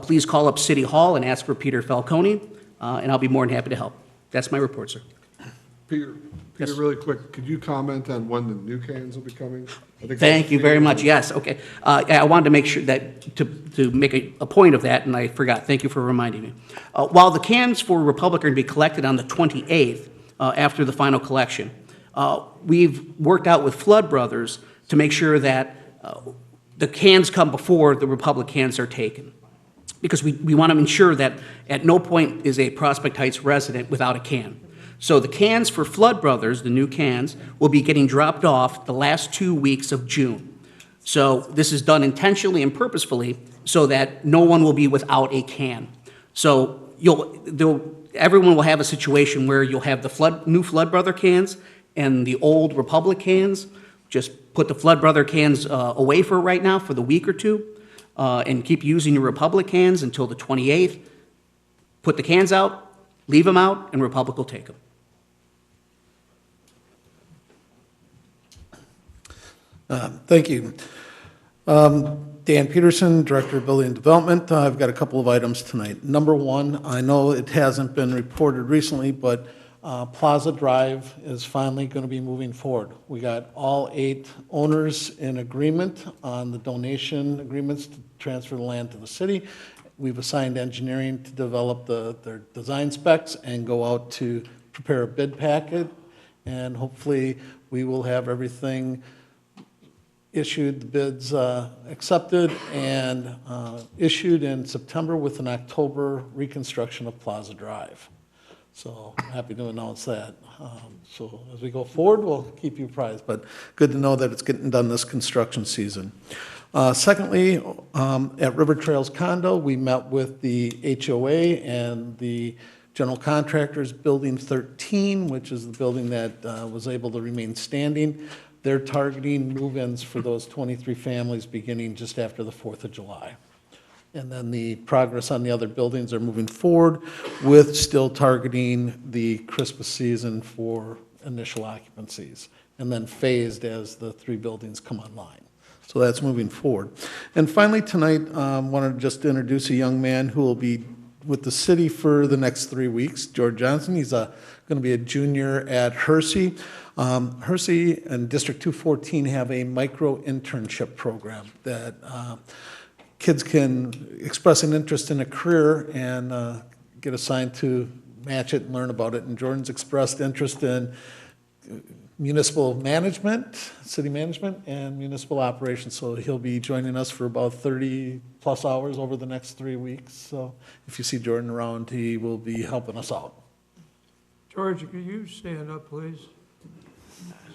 Please call up City Hall and ask for Peter Falcone, and I'll be more than happy to help. That's my report, sir. Peter, really quick, could you comment on when the new cans will be coming? Thank you very much. Yes, okay. I wanted to make sure that, to make a point of that, and I forgot. Thank you for reminding me. While the cans for Republic are going to be collected on the 28th, after the final collection, we've worked out with Flood Brothers to make sure that the cans come before the Republic cans are taken. Because we want to ensure that at no point is a Prospect Heights resident without a can. So the cans for Flood Brothers, the new cans, will be getting dropped off the last 2 weeks of June. So this is done intentionally and purposefully so that no one will be without a can. So everyone will have a situation where you'll have the new Flood Brother cans and the old Republic cans. Just put the Flood Brother cans away for right now for the week or two, and keep using your Republic cans until the 28th. Put the cans out, leave them out, and Republic will take them. Thank you. Dan Peterson, Director of Building and Development. I've got a couple of items tonight. Number one, I know it hasn't been reported recently, but Plaza Drive is finally going to be moving forward. We got all 8 owners in agreement on the donation agreements to transfer the land to the city. We've assigned engineering to develop their design specs and go out to prepare a bid packet, and hopefully we will have everything issued, the bids accepted, and issued in September with an October reconstruction of Plaza Drive. So I'm happy to announce that. So as we go forward, we'll keep you apprised, but good to know that it's getting done this construction season. Secondly, at River Trails Condo, we met with the HOA and the general contractors, Building 13, which is the building that was able to remain standing. They're targeting move-ins for those 23 families beginning just after the 4th of July. And then the progress on the other buildings are moving forward with still targeting the Christmas season for initial occupancies, and then phased as the 3 buildings come online. So that's moving forward. And finally tonight, I wanted just to introduce a young man who will be with the city for the next 3 weeks. George Johnson, he's going to be a junior at Hersey. Hersey and District 214 have a micro internship program that kids can express an interest in a career and get assigned to match it and learn about it. And Jordan's expressed interest in municipal management, city management, and municipal operations. So he'll be joining us for about 30-plus hours over the next 3 weeks. So if you see Jordan around, he will be helping us out. George, could you stand up, please?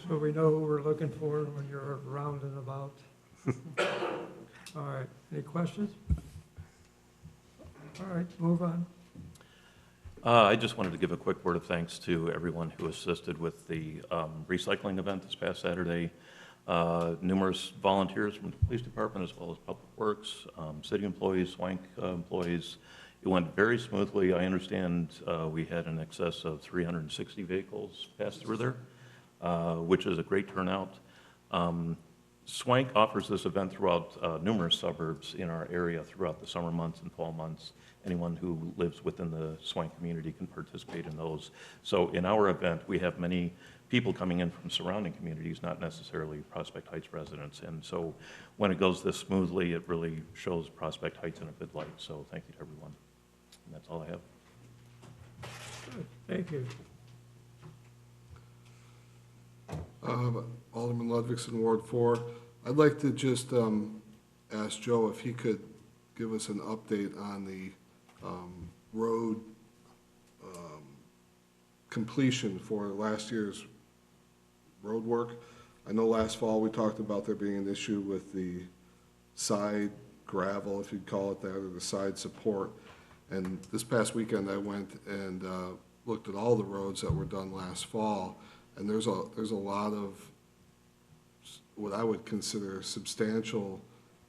So we know who we're looking for when you're around and about. All right, any questions? All right, move on. I just wanted to give a quick word of thanks to everyone who assisted with the recycling event this past Saturday. Numerous volunteers from the police department as well as Public Works, city employees, Swank employees. It went very smoothly. I understand we had in excess of 360 vehicles pass through there, which is a great turnout. Swank offers this event throughout numerous suburbs in our area throughout the summer months and fall months. Anyone who lives within the Swank community can participate in those. So in our event, we have many people coming in from surrounding communities, not necessarily Prospect Heights residents. And so when it goes this smoothly, it really shows Prospect Heights in a good light. So thank you to everyone. And that's all I have. Good. Thank you. Alderman Ludwigson, Ward 4. I'd like to just ask Joe if he could give us an update on the road completion for last year's road work. I know last fall we talked about there being an issue with the side gravel, if you'd call it that, or the side support. And this past weekend I went and looked at all the roads that were done last fall, and there's a lot of what I would consider substantial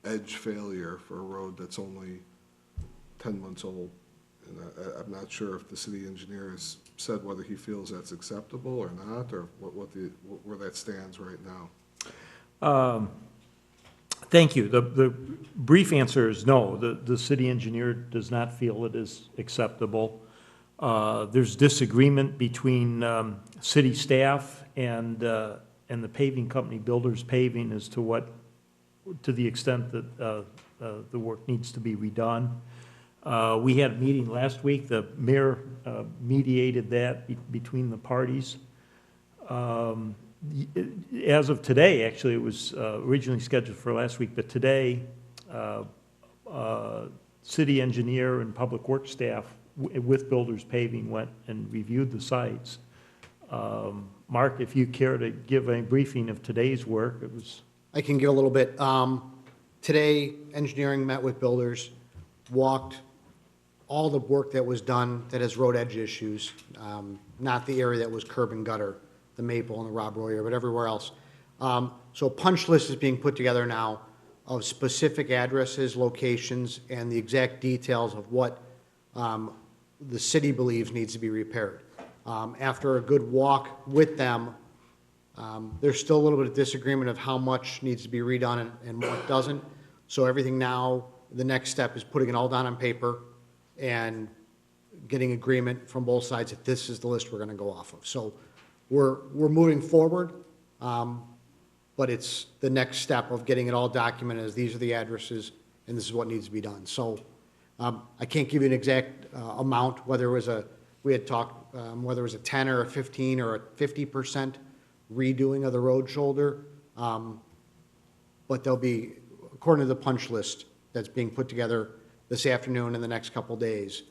edge failure for a road that's only 10 months old. And I'm not sure if the city engineer has said whether he feels that's acceptable or not, or where that stands right now. Thank you. The brief answer is no. The city engineer does not feel it is acceptable. There's disagreement between city staff and the paving company, Builders Paving, as to the extent that the work needs to be redone. We had a meeting last week. The mayor mediated that between the parties. As of today, actually, it was originally scheduled for last week, but today, city engineer and public works staff with Builders Paving went and reviewed the sites. Mark, if you care to give a briefing of today's work, it was... I can give a little bit. Today, engineering met with builders, walked all the work that was done that has road edge issues, not the area that was curb and gutter, the Maple and the Rob Roy, but everywhere else. So a punch list is being put together now of specific addresses, locations, and the exact details of what the city believes needs to be repaired. After a good walk with them, there's still a little bit of disagreement of how much needs to be redone and what doesn't. So everything now, the next step is putting it all down on paper and getting agreement from both sides that this is the list we're going to go off of. So we're moving forward, but it's the next step of getting it all documented as these are the addresses and this is what needs to be done. So I can't give you an exact amount, whether it was we had talked, whether it was a 10 or a 15 or a 50% redoing of the road shoulder, but there'll be, according to the punch list that's being put together this afternoon and the next couple days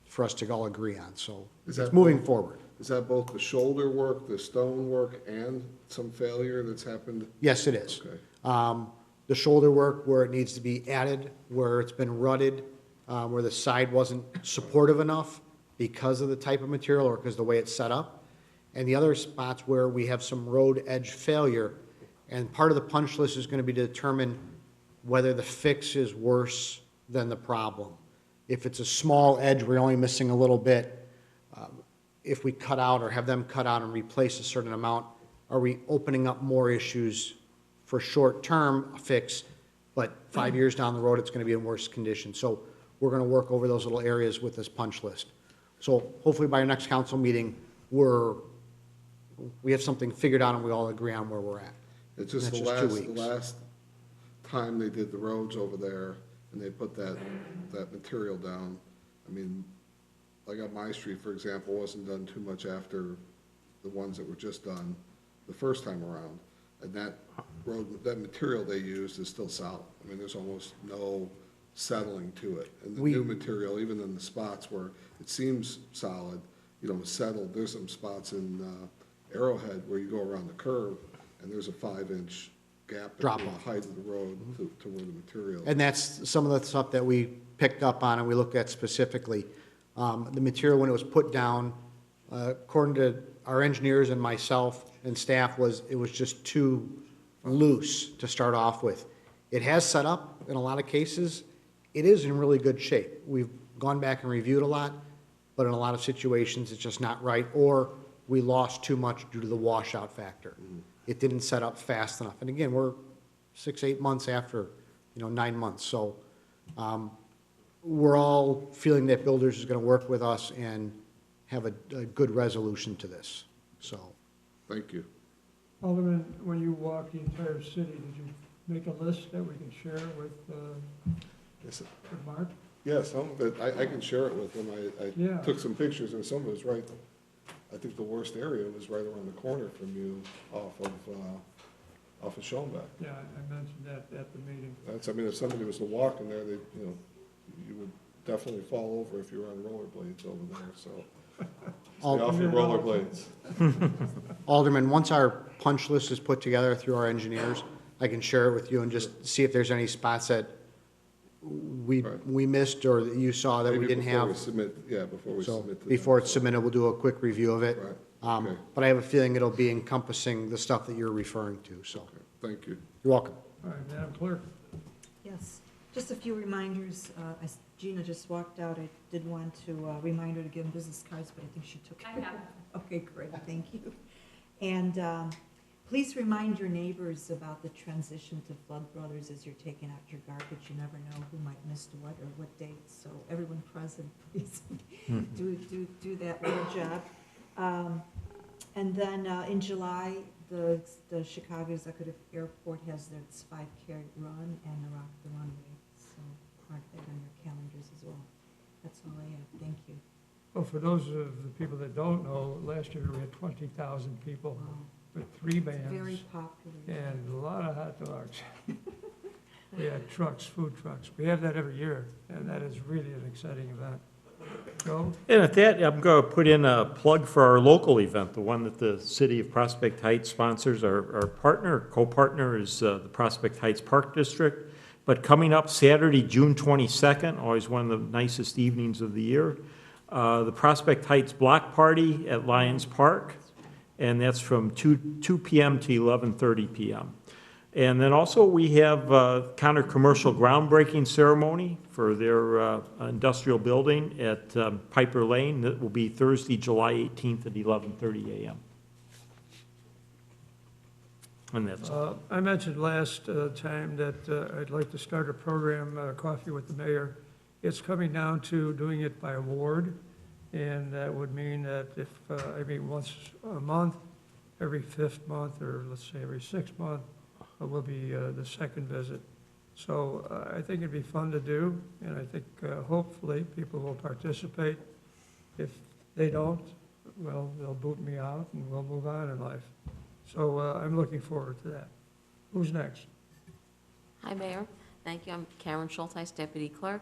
for us to all agree on. So it's moving forward. Is that both the shoulder work, the stone work, and some failure that's happened? Yes, it is. Okay. The shoulder work where it needs to be added, where it's been rutted, where the side wasn't supportive enough because of the type of material or because of the way it's set up. And the other spots where we have some road edge failure. And part of the punch list is going to be to determine whether the fix is worse than the problem. If it's a small edge, we're only missing a little bit. If we cut out or have them cut out and replace a certain amount, are we opening up more issues for short-term fix, but 5 years down the road, it's going to be in worse condition? So we're going to work over those little areas with this punch list. So hopefully by our next council meeting, we have something figured out and we all agree on where we're at. It's just And the that's 2 last, the weeks. last time they did the roads over there, and they put that material down, I mean, like on my street, for example, wasn't done too much after the ones that were just done the first time around. And that road, that material they used is still solid. I mean, there's almost no settling to it. And the new material, even in the spots where it seems solid, settled, there's some spots in Arrowhead where you go around the curve, and there's a 5-inch gap Drop between the off. height of the road to where the material. And that's some of the stuff that we picked up on and we looked at specifically. The material, when it was put down, according to our engineers and myself and staff, it was just too loose to start off with. It has set up in a lot of cases. It is in really good shape. We've gone back and reviewed a lot, but in a lot of situations, it's just not right, or we lost too much due to the washout factor. It didn't set up fast enough. And again, we're 6-8 months after, 9 months. So we're all feeling that Builders is going to work with us and have a good resolution to this, so. Thank you. Alderman, when you walked the entire city, did you make a list that we can share with Mark? Yeah, some of it, I can share it with them. Yeah. I took some pictures, and some of it's right, I think the worst area was right around the corner from you off of Schoenbeck. Yeah, I mentioned that at the meeting. That's, I mean, if somebody was to walk in there, you would definitely fall over if you were on rollerblades over there, so. Stay off your rollerblades. Alderman, once our punch list is put together through our engineers, I can share it with you and just see if there's any spots that we missed or that you saw that we Maybe didn't before we have. submit, before we So submit to them. before it's submitted, we'll do a quick review of it. Right, okay. But I have a feeling it'll be encompassing the stuff that you're referring to, so. Okay, thank you. You're welcome. All right, Madam Clerk. Yes, just a few reminders. As Gina just walked out, I did want to remind her to give them business cards, but I think she took it. I have. Okay, great, thank you. And please remind your neighbors about the transition to Flood Brothers as you're taking out your garbage. You never know who might miss what or what dates, so everyone present, please do that little job. And then in July, the Chicago Executive Airport has its 5K run and the Rock the Runway, so mark that on your calendars as well. That's all I have, thank you. Well, for those of the people that don't know, last year we had 20,000 people with 3 bands. Very popular. And a lot of hot dogs. We had trucks, food trucks. We have that every year, and that is really an exciting event. Joe? And at that, I'm going to put in a plug for our local event, the one that the city of Prospect Heights sponsors. Our partner, co-partner is the Prospect Heights Park District. But coming up Saturday, June 22nd, always one of the nicest evenings of the year, the Prospect Heights Block Party at Lions Park, and that's from 2 p.m. to 11:30 p.m. And then also we have Connor Commercial groundbreaking ceremony for their industrial building at Piper Lane. That will be Thursday, July 18th at 11:30 a.m. And that's all. I mentioned last time that I'd like to start a program, Coffee with the Mayor. It's coming down to doing it by award, and that would mean that if I meet once a month, every 5th month, or let's say every 6th month, will be the second visit. So I think it'd be fun to do, and I think hopefully people will participate. If they don't, well, they'll boot me out and we'll move on in life. So I'm looking forward to that. Who's next? Hi, Mayor. Thank you. I'm Karen Schulteis, Deputy Clerk.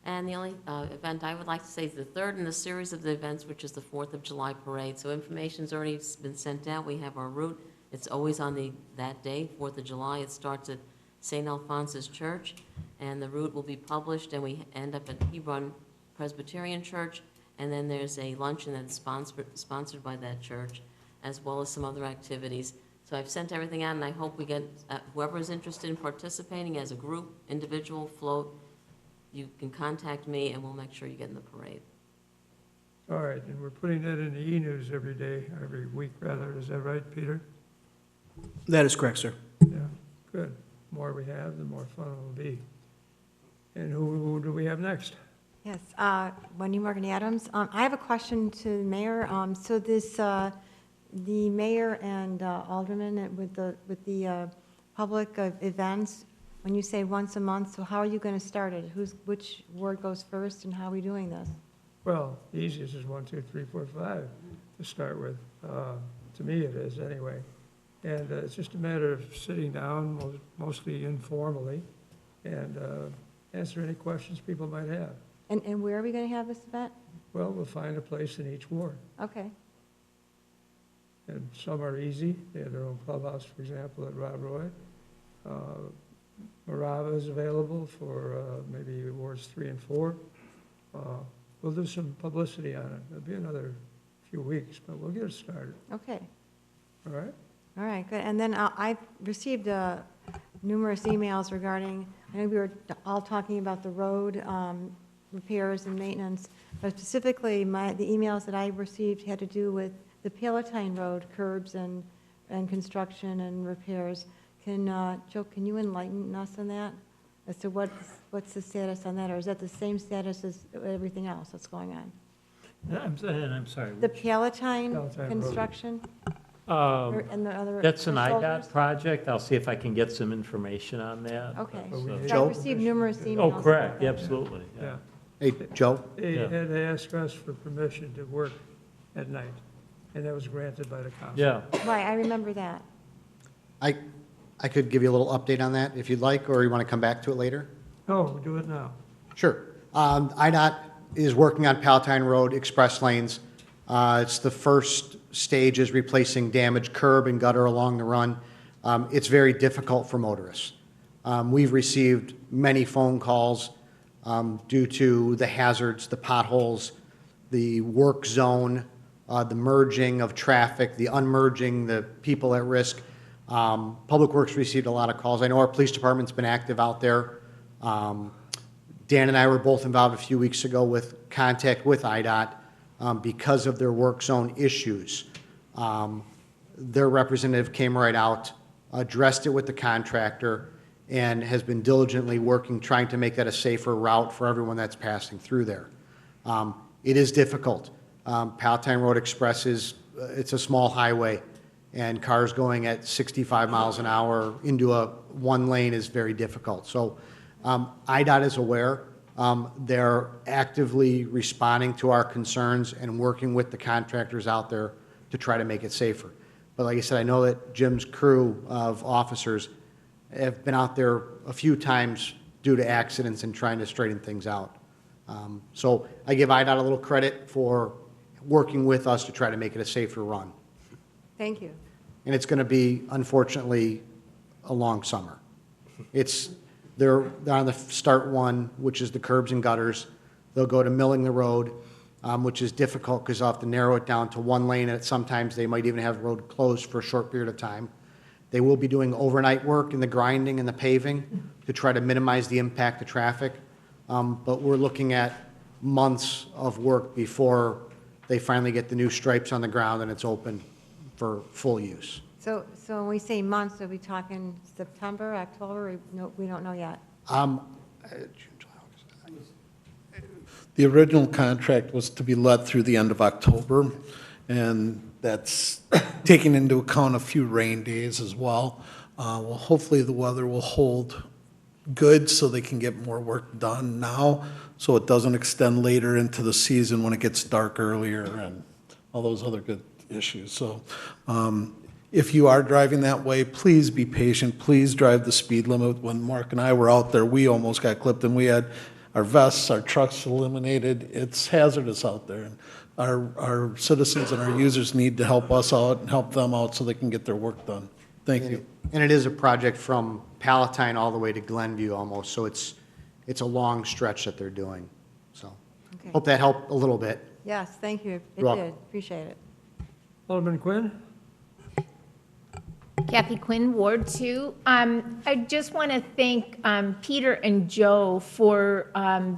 And the only event I would like to say is the third in the series of the events, which is the 4th of July Parade. So information's already been sent out. We have our route. It's always on that day, 4th of July. It starts at St. Alphonsus Church, and the route will be published, and we end up at Hebron Presbyterian Church, and then there's a luncheon that's sponsored by that church, as well as some other activities. So I've sent everything out, and I hope we get, whoever is interested in participating as a group, individual, float, you can contact me, and we'll make sure you get in the parade. All right, and we're putting that in the e-news every day, every week rather. Is that right, Peter? That is correct, sir. Yeah, good. The more we have, the more fun it will be. And who do we have next? Yes, Wendy Morgan Adams. I have a question to the mayor. So this, the mayor and aldermen with the public events, when you say once a month, so how are you going to start it? Which ward goes first, and how are we doing this? Well, the easiest is 1, 2, 3, 4, 5 to start with. To me, it is anyway. And it's just a matter of sitting down, mostly informally, and answer any questions people might have. And where are we going to have this event? Well, we'll find a place in each ward. Okay. And some are easy. They have their own clubhouse, for example, at Rob Roy. Morava is available for maybe wards 3 and 4. We'll do some publicity on it. It'll be another few weeks, but we'll get it started. Okay. All right? All right, good. And then I've received numerous emails regarding, I know we were all talking about the road repairs and maintenance, but specifically the emails that I received had to do with the Palatine Road curbs and construction and repairs. Joe, can you enlighten us on that? As to what's the status on that, or is that the same status as everything else that's going on? I'm sorry. The Palatine Palatine Road. construction? And the other That's an shoulders? IDOT project. I'll see if I can get some information on that. Okay. So- So I received numerous emails. Oh, about correct, that. absolutely, yeah. Yeah. Hey, Joe? They had asked us for permission to work at night, and that was granted by the council. Yeah. Right, I remember that. I could give you a little update on that if you'd like, or you want to come back to it later? No, we'll do it now. Sure. IDOT is working on Palatine Road express lanes. It's the first stage is replacing damaged curb and gutter along the run. It's very difficult for motorists. We've received many phone calls due to the hazards, the potholes, the work zone, the merging of traffic, the unmerging, the people at risk. Public Works received a lot of calls. I know our police department's been active out there. Dan and I were both involved a few weeks ago with contact with IDOT because of their work zone issues. Their representative came right out, addressed it with the contractor, and has been diligently working, trying to make that a safer route for everyone that's passing through there. It is difficult. Palatine Road Express it's a small highway, and cars going at 65 miles an hour into one lane is very difficult. So IDOT is aware. They're actively responding to our concerns and working with the contractors out there to try to make it safer. But like I said, I know that Jim's crew of officers have been out there a few times due to accidents and trying to straighten things out. So I give IDOT a little credit for working with us to try to make it a safer run. Thank you. And it's going to be, unfortunately, a long summer. They're on the start one, which is the curbs and gutters. They'll go to milling the road, which is difficult because they'll have to narrow it down to one lane, and sometimes they might even have the road closed for a short period of time. They will be doing overnight work in the grinding and the paving to try to minimize the impact of traffic. But we're looking at months of work before they finally get the new stripes on the ground and it's open for full use. So when we say months, are we talking September, October, or no, we don't know yet? The original contract was to be let through the end of October, and that's taking into account a few rain days as well. Well, hopefully the weather will hold good so they can get more work done now, so it doesn't extend later into the season when it gets dark earlier and all those other good issues. So if you are driving that way, please be patient. Please drive the speed limit. When Mark and I were out there, we almost got clipped, and we had our vests, our trucks eliminated. It's hazardous out there. And our citizens and our users need to help us out and help them out so they can get their work done. Thank you. And it is a project from Palatine all the way to Glenview almost, so it's a long stretch that they're doing. So Okay. hope that helped a little bit. Yes, thank you. It You're welcome. did. Appreciate it. Alderman Quinn? Kathy Quinn, Ward 2. I just want to thank Peter and Joe for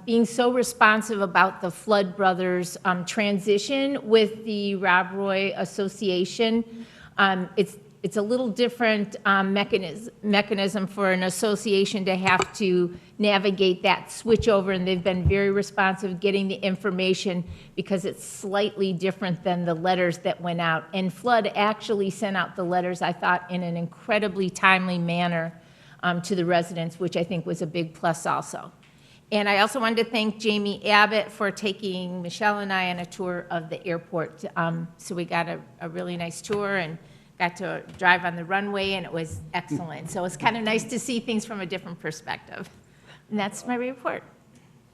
being so responsive about the Flood Brothers transition with the Rob Roy Association. it's a little different mechanism for an association to have to navigate that switch over, and they've been very responsive getting the information because it's slightly different than the letters that went out. And Flood actually sent out the letters, I thought, in an incredibly timely manner to the residents, which I think was a big plus also. And I also wanted to thank Jamie Abbott for taking Michelle and I on a tour of the airport. So we got a really nice tour and got to drive on the runway, and it was excellent. So it's kind of nice to see things from a different perspective. And that's my report.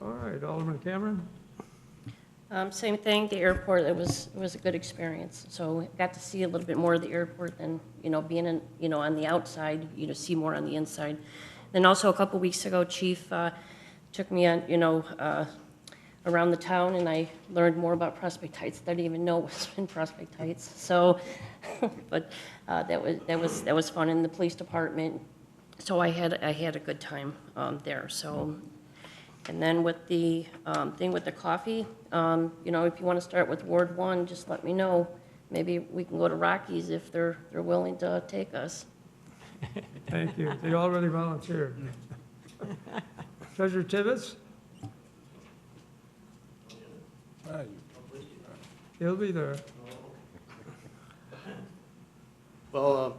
All right, Alderman Cameron? Same thing, the airport, it was a good experience. So got to see a little bit more of the airport than, being in, on the outside, see more on the inside. Then also a couple weeks ago, Chief took me on, around the town, and I learned more about Prospect Heights that I didn't even know was in Prospect Heights. So, but that was fun in the police department. So I had a good time there. So, and then with the thing with the coffee, if you want to start with Ward 1, just let me know. Maybe we can go to Rockies if they're willing to take us. Thank you. They already volunteered. Treasurer Tibbetts? He'll be there. Well,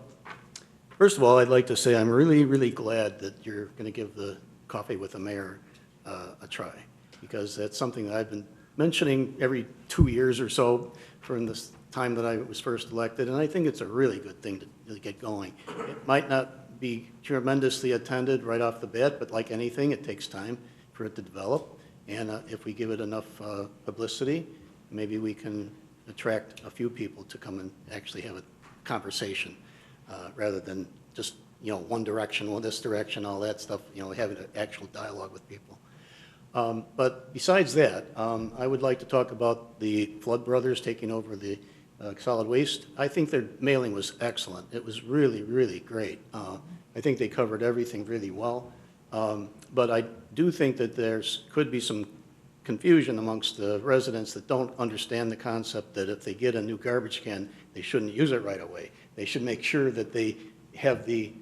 first of all, I'd like to say I'm really, really glad that you're going to give the Coffee with the Mayor a try, because that's something that I've been mentioning every 2 years or so from this time that I was first elected, and I think it's a really good thing to get going. It might not be tremendously attended right off the bat, but like anything, it takes time for it to develop, and if we give it enough publicity, maybe we can attract a few people to come and actually have a conversation rather than just, one direction, well, this direction, all that stuff, having an actual dialogue with people. But besides that, I would like to talk about the Flood Brothers taking over the solid waste. I think their mailing was excellent. It was really, really great. I think they covered everything really well. But I do think that could be some confusion amongst the residents that don't understand the concept that if they get a new garbage can, they shouldn't use it right away. They should make sure that they have the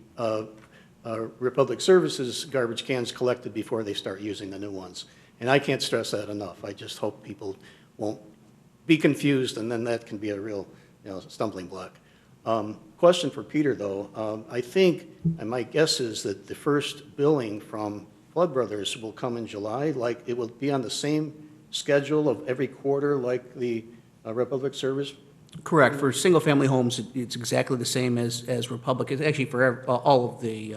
Republic Services garbage cans collected before they start using the new ones. And I can't stress that enough. I just hope people won't be confused, and then that can be a real stumbling block. Question for Peter, though. I think, and my guess is that the first billing from Flood Brothers will come in July, like it will be on the same schedule of every quarter like the Republic Service? Correct. For single-family homes, it's exactly the same as Republic. It's actually for all of the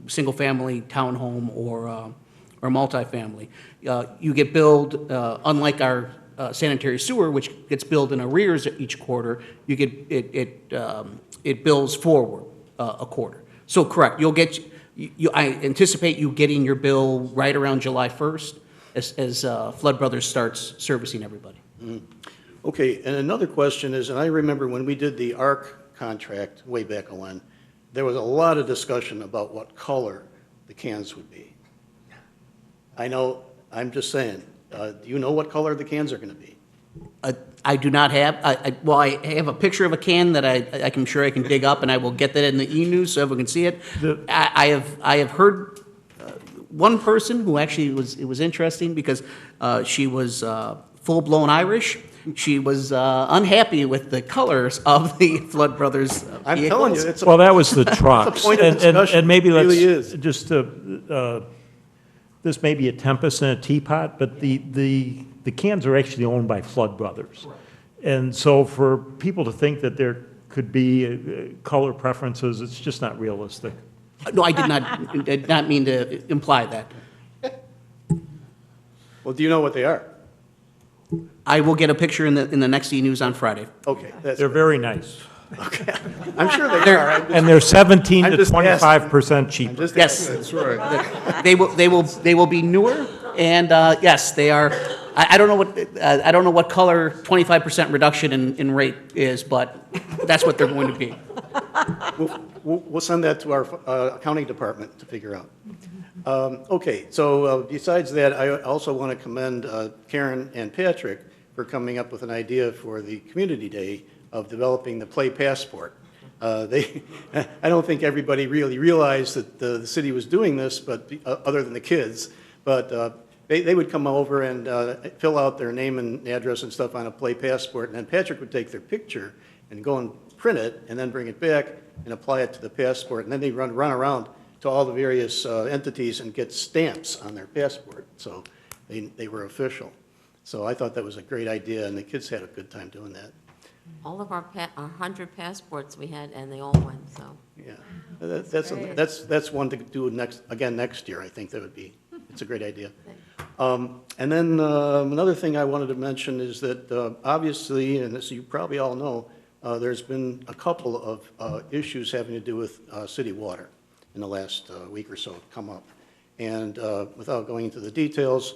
single-family, townhome, or multifamily. You get billed, unlike our sanitary sewer, which gets billed in arrears each quarter, you get it bills forward a quarter. So correct. You'll get. I anticipate you getting your bill right around July 1st as Flood Brothers starts servicing everybody. Mm. Okay, and another question is, and I remember when we did the ARC contract way back when, there was a lot of discussion about what color the cans would be. I know, I'm just saying, do you know what color the cans are going to be? I do not have, well, I have a picture of a can that I'm sure I can dig up, and I will get that in the e-news so everyone can see it. I have heard one person who actually it was interesting because she was full-blown Irish. She was unhappy with the colors of the Flood Brothers I'm telling you, it's well, that was the trucks. point of discussion. And maybe It let's really is. just, this may be a tempest in a teapot, but the cans are actually owned by Flood Brothers. And so for people to think that there could be color preferences, it's just not realistic. No, I did not mean to imply that. Well, do you know what they are? I will get a picture in the next e-news on Friday. Okay. They're very nice. Okay. I'm sure they are. And they're 17 I'm to just 25% cheaper. Yes. That's right. They will be newer, and yes, they are. I don't know what color 25% reduction in rate is, but that's what they're going to be. We'll send that to our accounting department to figure out. Okay, so besides that, I also want to commend Karen and Patrick for coming up with an idea for the Community Day of developing the Play Passport. I don't think everybody really realized that the city was doing this, but, other than the kids, but they would come over and fill out their name and address and stuff on a play passport, and then Patrick would take their picture and go and print it, and then bring it back and apply it to the passport, and then they'd run around to all the various entities and get stamps on their passport, so they were official. So I thought that was a great idea, and the kids had a good time doing that. All of our 100 passports we had, and they all went, so. Yeah, that's one to do next year. I think that would be, it's a great idea. And then another thing I wanted to mention is that obviously, and this you probably all know, there's been a couple of issues having to do with city water in the last week or so come up. And without going into the details,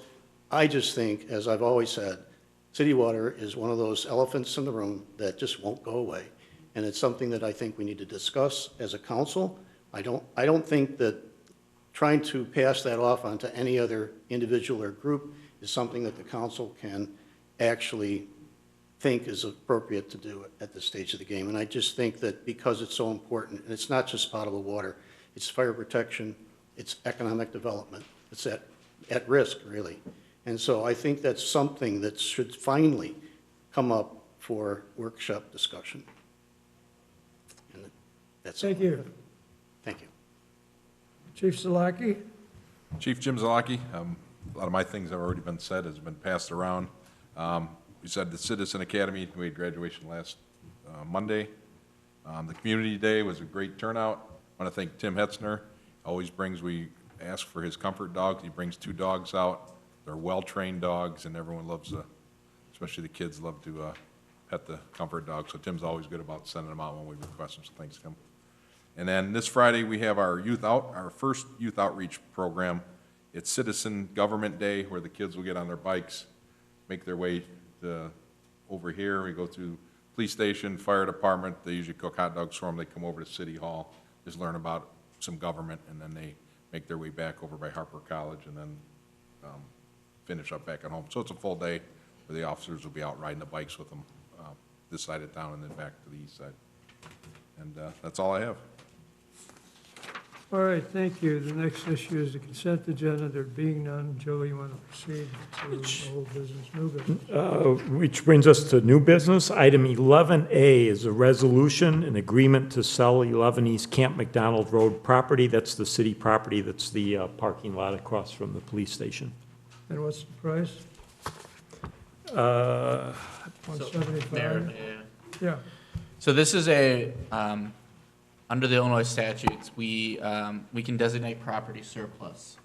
I just think, as I've always said, city water is one of those elephants in the room that just won't go away. And it's something that I think we need to discuss as a council. I don't think that trying to pass that off onto any other individual or group is something that the council can actually think is appropriate to do at this stage of the game. And I just think that because it's so important, and it's not just potable water, it's fire protection, it's economic development, it's at risk, really. And so I think that's something that should finally come up for workshop discussion. And that's Thank you. Thank you. Chief Zalaki? Chief Jim Zalaki, a lot of my things have already been said, has been passed around. We said the Citizen Academy, we had graduation last Monday. The Community Day was a great turnout. I want to thank Tim Hetzner. Always brings, we ask for his comfort dogs. He brings 2 dogs out. They're well-trained dogs, and everyone loves, especially the kids, love to pet the comfort dog. So Tim's always good about sending them out when we request them, so thanks, Tim. And then this Friday, we have our first youth outreach program. It's Citizen Government Day, where the kids will get on their bikes, make their way over here. We go through police station, fire department. They usually cook hot dogs for them. They come over to City Hall, just learn about some government, and then they make their way back over by Harper College, and then finish up back at home. So it's a full day where the officers will be out riding the bikes with them this side of town and then back to the east side. And that's all I have. All right, thank you. The next issue is the consent agenda. There being none, Joe, you want to proceed to old business, new business? Which brings us to new business. Item 11A is a resolution, an agreement to sell 11 East Camp McDonald Road property. That's the city property. That's the parking lot across from the police station. And what's the price? 175? Mayor, Yeah. So this is under the Illinois statutes, we can designate property surplus.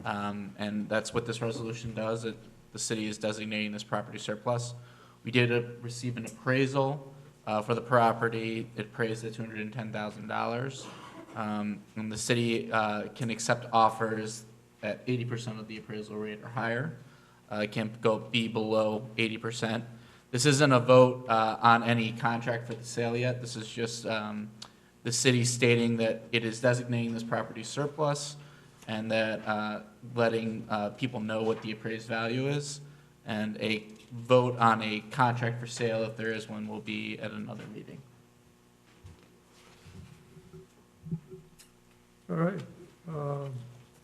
And that's what this resolution does. The city is designating this property surplus. We did receive an appraisal for the property. It appraised at $210,000. And the city can accept offers at 80% of the appraisal rate or higher. It can't be below 80%. This isn't a vote on any contract for the sale yet. This is just the city stating that it is designating this property surplus and that letting people know what the appraised value is. And a vote on a contract for sale, if there is one, will be at another meeting. All right.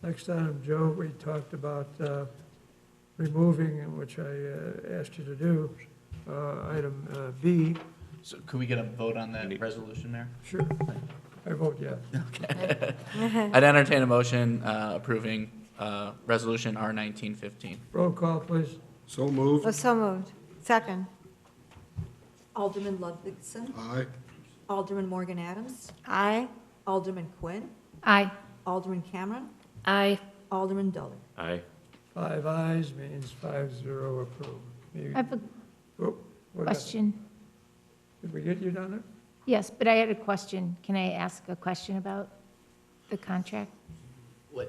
Next item, Joe, we talked about removing, which I asked you to do, item B. So could we get a vote on that resolution, Mayor? Sure. I vote yes. Okay. I'd entertain a motion approving Resolution R-1915. Roll call, please. So moved. Oh, so moved. Second. Alderman Ludwigson. Aye. Alderman Morgan Adams. Aye. Alderman Quinn. Aye. Alderman Cameron. Aye. Alderman Dillon. Aye. 5 ayes means 5-0 approved. I have a Oh, what happened? question. Did we get you down there? Yes, but I had a question. Can I ask a question about the contract?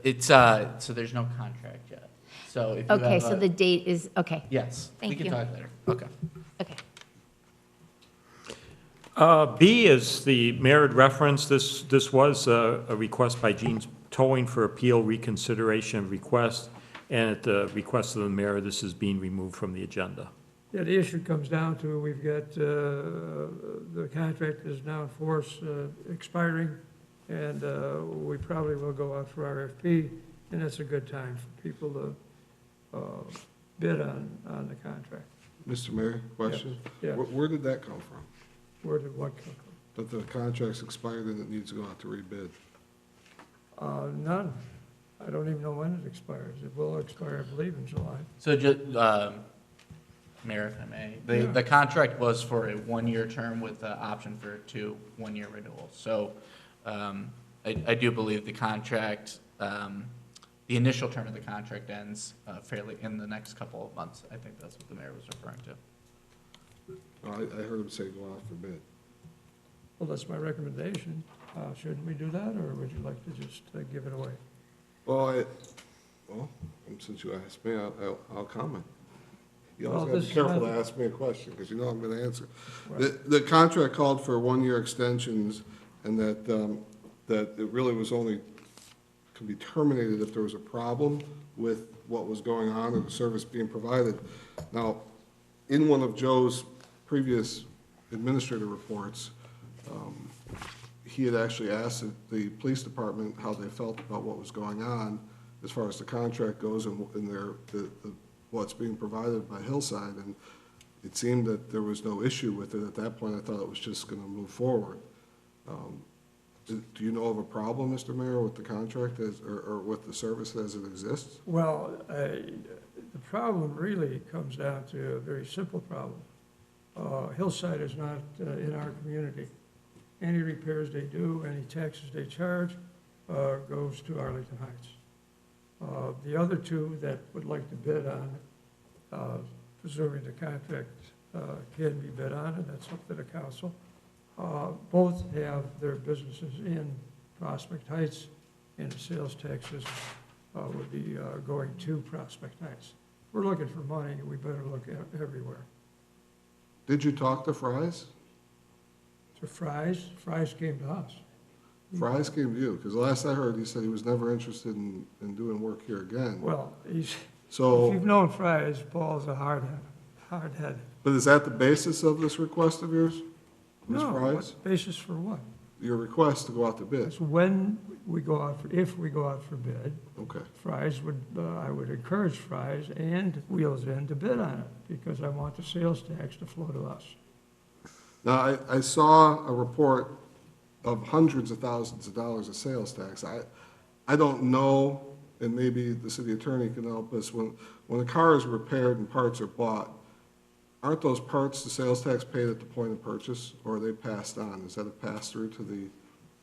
It's, so there's no contract yet. So if you have Okay, so a- the date is, okay. Yes, we Thank can you. talk later. Okay. Okay. B is the mayor had referenced. This was a request by Gene's Towing for appeal reconsideration of request, and at the request of the mayor, this is being removed from the agenda. Yeah, the issue comes down to, we've got, the contract is now in force, expiring, and we probably will go out for RFP, and that's a good time for people to bid on the contract. Mr. Mayor, question? Yes. Where did that come from? Where did what come from? That the contract's expired and it needs to go out to rebid? None. I don't even know when it expires. It will expire, I believe, in July. So just, Mayor, if I may, the contract was for a 1-year term with the option for 2 one-year renewals. So I do believe the contract, the initial term of the contract ends fairly in the next couple of months. I think that's what the mayor was referring to. I heard him say go out for bid. Well, that's my recommendation. Shouldn't we do that, or would you like to just give it away? Well, since you asked me, I'll comment. You Well, always gotta this be is careful not- to ask me a question, because you know I'm gonna answer. Right. The contract called for 1-year extensions, and that it really was only, could be terminated if there was a problem with what was going on or the service being provided. Now, in one of Joe's previous administrator reports, he had actually asked the police department how they felt about what was going on as far as the contract goes and what's being provided by Hillside, and it seemed that there was no issue with it. At that point, I thought it was just gonna move forward. Do you know of a problem, Mr. Mayor, with the contract or with the service as it exists? Well, the problem really comes down to a very simple problem. Hillside is not in our community. Any repairs they do, any taxes they charge, goes to Arlington Heights. The other two that would like to bid on, presuming the contract can be bid on, and that's up to the council, both have their businesses in Prospect Heights, and the sales taxes would be going to Prospect Heights. We're looking for money, we better look everywhere. Did you talk to Fry's? To Fry's came to us. Fry's came to you, because the last I heard, he said he was never interested in doing work here again. Well, if So, you've known Fry's, Paul's a hard head. but is that the basis of this request of yours, Ms. No, Fry's? what basis for what? Your request to go out to bid? It's when we go out, if we go out for bid, Okay. Fry's would, I would encourage Fry's and Wheels End to bid on it, because I want the sales tax to flow to us. Now, I saw a report of hundreds of thousands of dollars of sales tax. I don't know, and maybe the city attorney can help us, when a car is repaired and parts are bought, aren't those parts, the sales tax paid at the point of purchase, or are they passed on? Is that a pass-through to the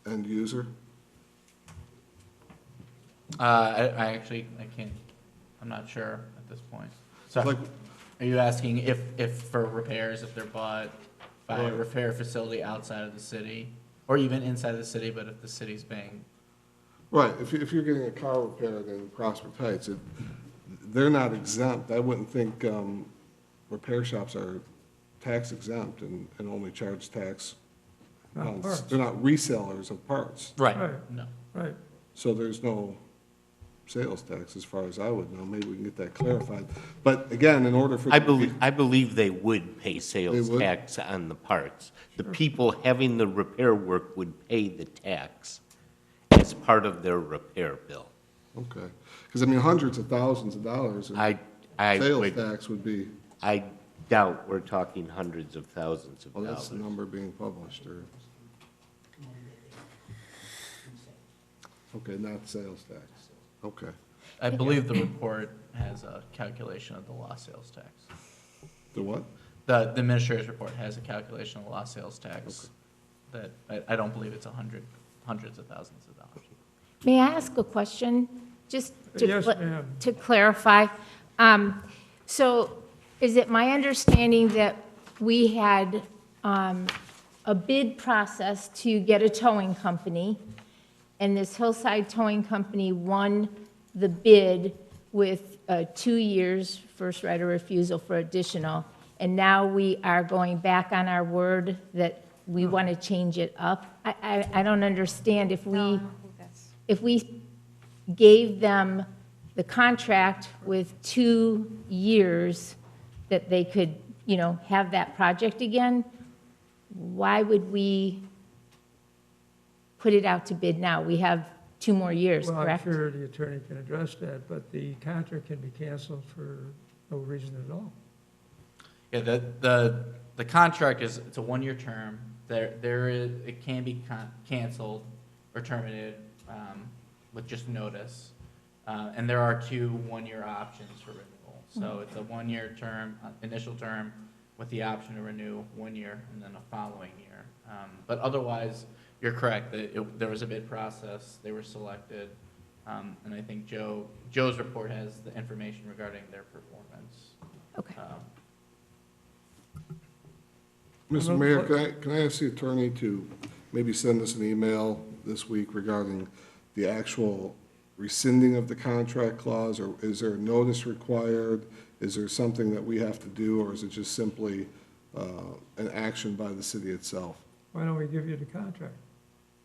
end user? I can't, I'm not sure at this point. So Like- are you asking if for repairs, if they're bought by a Right. repair facility outside of the city, or even inside the city, but if the city's paying? Right, if you're getting a car repaired in Prospect Heights, they're not exempt. I wouldn't think repair shops are tax exempt and only charge tax. Not parts. They're not resellers of parts. Right. No. Right. So there's no sales tax as far as I would know. Maybe we can get that clarified. But again, in order for. I believe they would pay sales They would? tax on the parts. The people having the repair work would pay the tax as part of their repair bill. Okay, because I mean, hundreds of thousands of dollars in I sales would- tax would be, I doubt we're talking hundreds of thousands of well, that's dollars. the number being published, or. Okay, not sales tax. Okay. I believe the report has a calculation of the lost sales tax. The what? The administrator's report has a calculation of the lost sales tax that I don't believe it's hundreds of thousands of dollars. May I ask a question? Just to Yes, ma'am. to clarify. So is it my understanding that we had a bid process to get a towing company, and this Hillside Towing Company won the bid with 2 years first right of refusal for additional, and now we are going back on our word that we want to change it up? I don't understand if we gave them the contract with 2 years that they could you know, have that project again, why would we put it out to bid now? We have 2 more years, Well, I'm correct? sure the attorney can address that, but the contract can be canceled for no reason at all. Yeah, the contract is, it's a 1-year term. It can be canceled or terminated with just notice. And there are 2 1-year options for renewal. So it's a 1-year term, initial term, with the option to renew 1 year and then a following year. But otherwise, you're correct, that there was a bid process, they were selected, and I think Joe's report has the information regarding their performance. Okay. Mr. Mayor, can I ask the attorney to maybe send us an email this week regarding the actual rescinding of the contract clause, or is there a notice required? Is there something that we have to do, or is it just simply an action by the city itself? Why don't we give you the contract?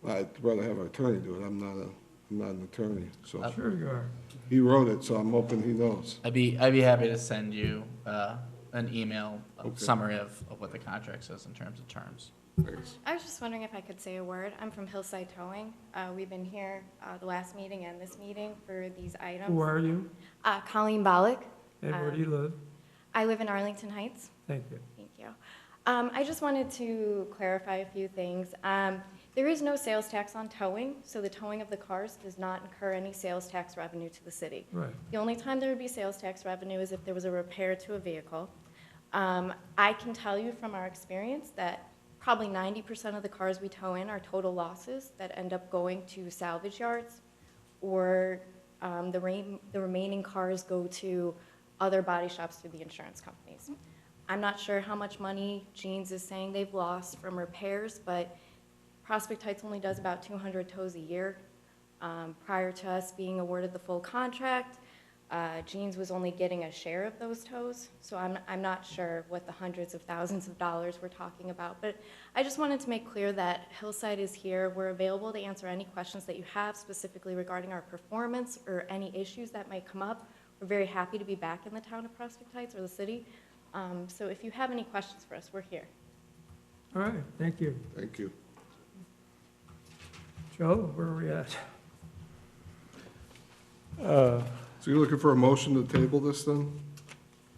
I'd rather have our attorney do it. I'm not an attorney, so. Sure you are. He wrote it, so I'm hoping he knows. I'd be happy to send you an email Okay. summary of what the contract says in terms of terms. Thanks. I was just wondering if I could say a word. I'm from Hillside Towing. We've been here the last meeting and this meeting for these items. Who are you? Colleen Bollock. And where do you live? I live in Arlington Heights. Thank you. Thank you. I just wanted to clarify a few things. There is no sales tax on towing, so the towing of the cars does not incur any sales tax revenue to the city. Right. The only time there would be sales tax revenue is if there was a repair to a vehicle. I can tell you from our experience that probably 90% of the cars we tow in are total losses that end up going to salvage yards, or the remaining cars go to other body shops through the insurance companies. I'm not sure how much money Jeans is saying they've lost from repairs, but Prospect Heights only does about 200 tows a year. Prior to us being awarded the full contract, Jeans was only getting a share of those tows, so I'm not sure what the hundreds of thousands of dollars we're talking about. But I just wanted to make clear that Hillside is here. We're available to answer any questions that you have specifically regarding our performance or any issues that might come up. We're very happy to be back in the town of Prospect Heights or the city. So if you have any questions for us, we're here. All right, thank you. Thank you. Joe, where are we at? So you're looking for a motion to table this then?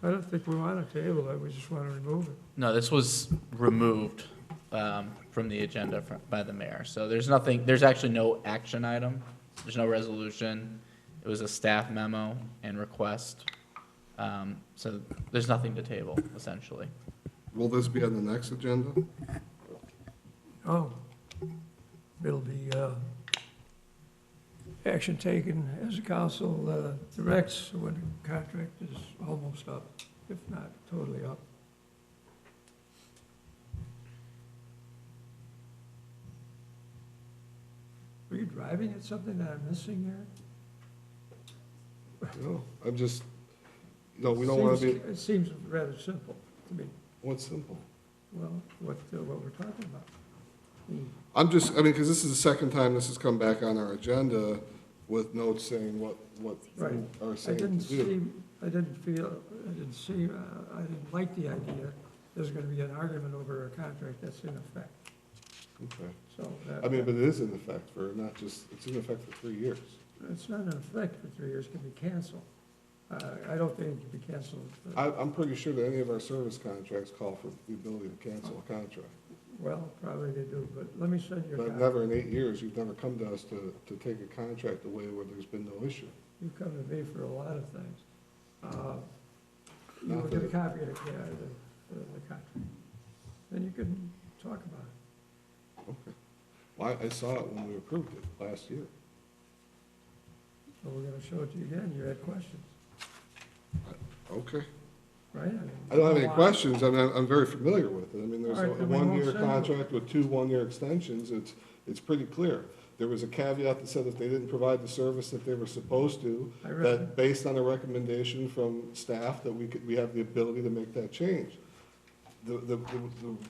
I don't think we want to table it, we just want to remove it. No, this was removed from the agenda by the mayor. So there's actually no action item. There's no resolution. It was a staff memo and request. So there's nothing to table, essentially. Will this be on the next agenda? Oh, it'll be action taken as the council directs when the contract is almost up, if not totally up. Are you driving at something that I'm missing here? No, I'm just, no, we don't want to be, It seems rather simple to me. what's simple? Well, what we're talking about. I'm just, I mean, because this is the second time this has come back on our agenda with notes saying what Right. we are I saying didn't to do. see, I didn't like the idea there's going to be an argument over a contract that's in effect. Okay. So I mean, but it is in effect for not just, it's in effect for 3 years. It's not in effect for 3 years, it can be canceled. I don't think it can be canceled. I'm pretty sure that any of our service contracts call for the ability to cancel a contract. Well, probably they do, but let me send you a But copy. never in 8 years, you've never come to us to take a contract away where there's been no issue. You come to me for a lot of things. You Not will get a that- copy of the contract. Then you can talk about it. Okay. Well, I saw it when we approved it last year. So we're going to show it to you again, you had questions, Okay. right? mean, I don't have any why? questions, I mean, I'm very familiar with it. I mean, there's All a right, then we won't one-year send it. contract with 2 one-year extensions, it's pretty clear. There was a caveat that said if they didn't provide the service that they were supposed to, I read that based on a recommendation from staff, that we have the ability to make that change. The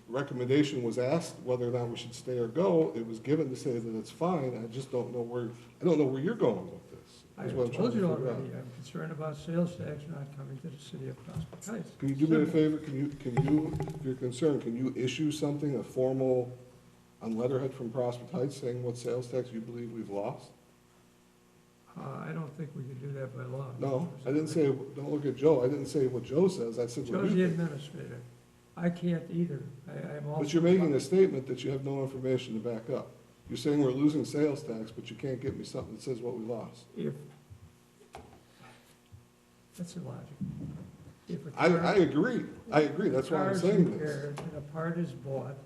recommendation was asked whether or not we should stay or go, it was given to say that it's fine, I just don't know where you're going with this. I That's what I'm told trying you to figure out. already, I'm concerned about sales tax not coming to the city of Prospect Heights. Can you do me a favor? Can you, if you're concerned, can you issue something, a formal, on letterhead from Prospect Heights saying what sales tax you believe we've lost? I don't think we can do that by law. No, I didn't say, don't look at Joe. I didn't say what Joe says. I said what Joe's the you think. administrator. I can't either. I'm also. But you're making a statement that you have no information to back up. You're saying we're losing sales tax, but you can't get me something that says what we lost. If, that's illogical. If a I car- agree. I agree. That's why I'm car's saying this. repaired and a part is bought,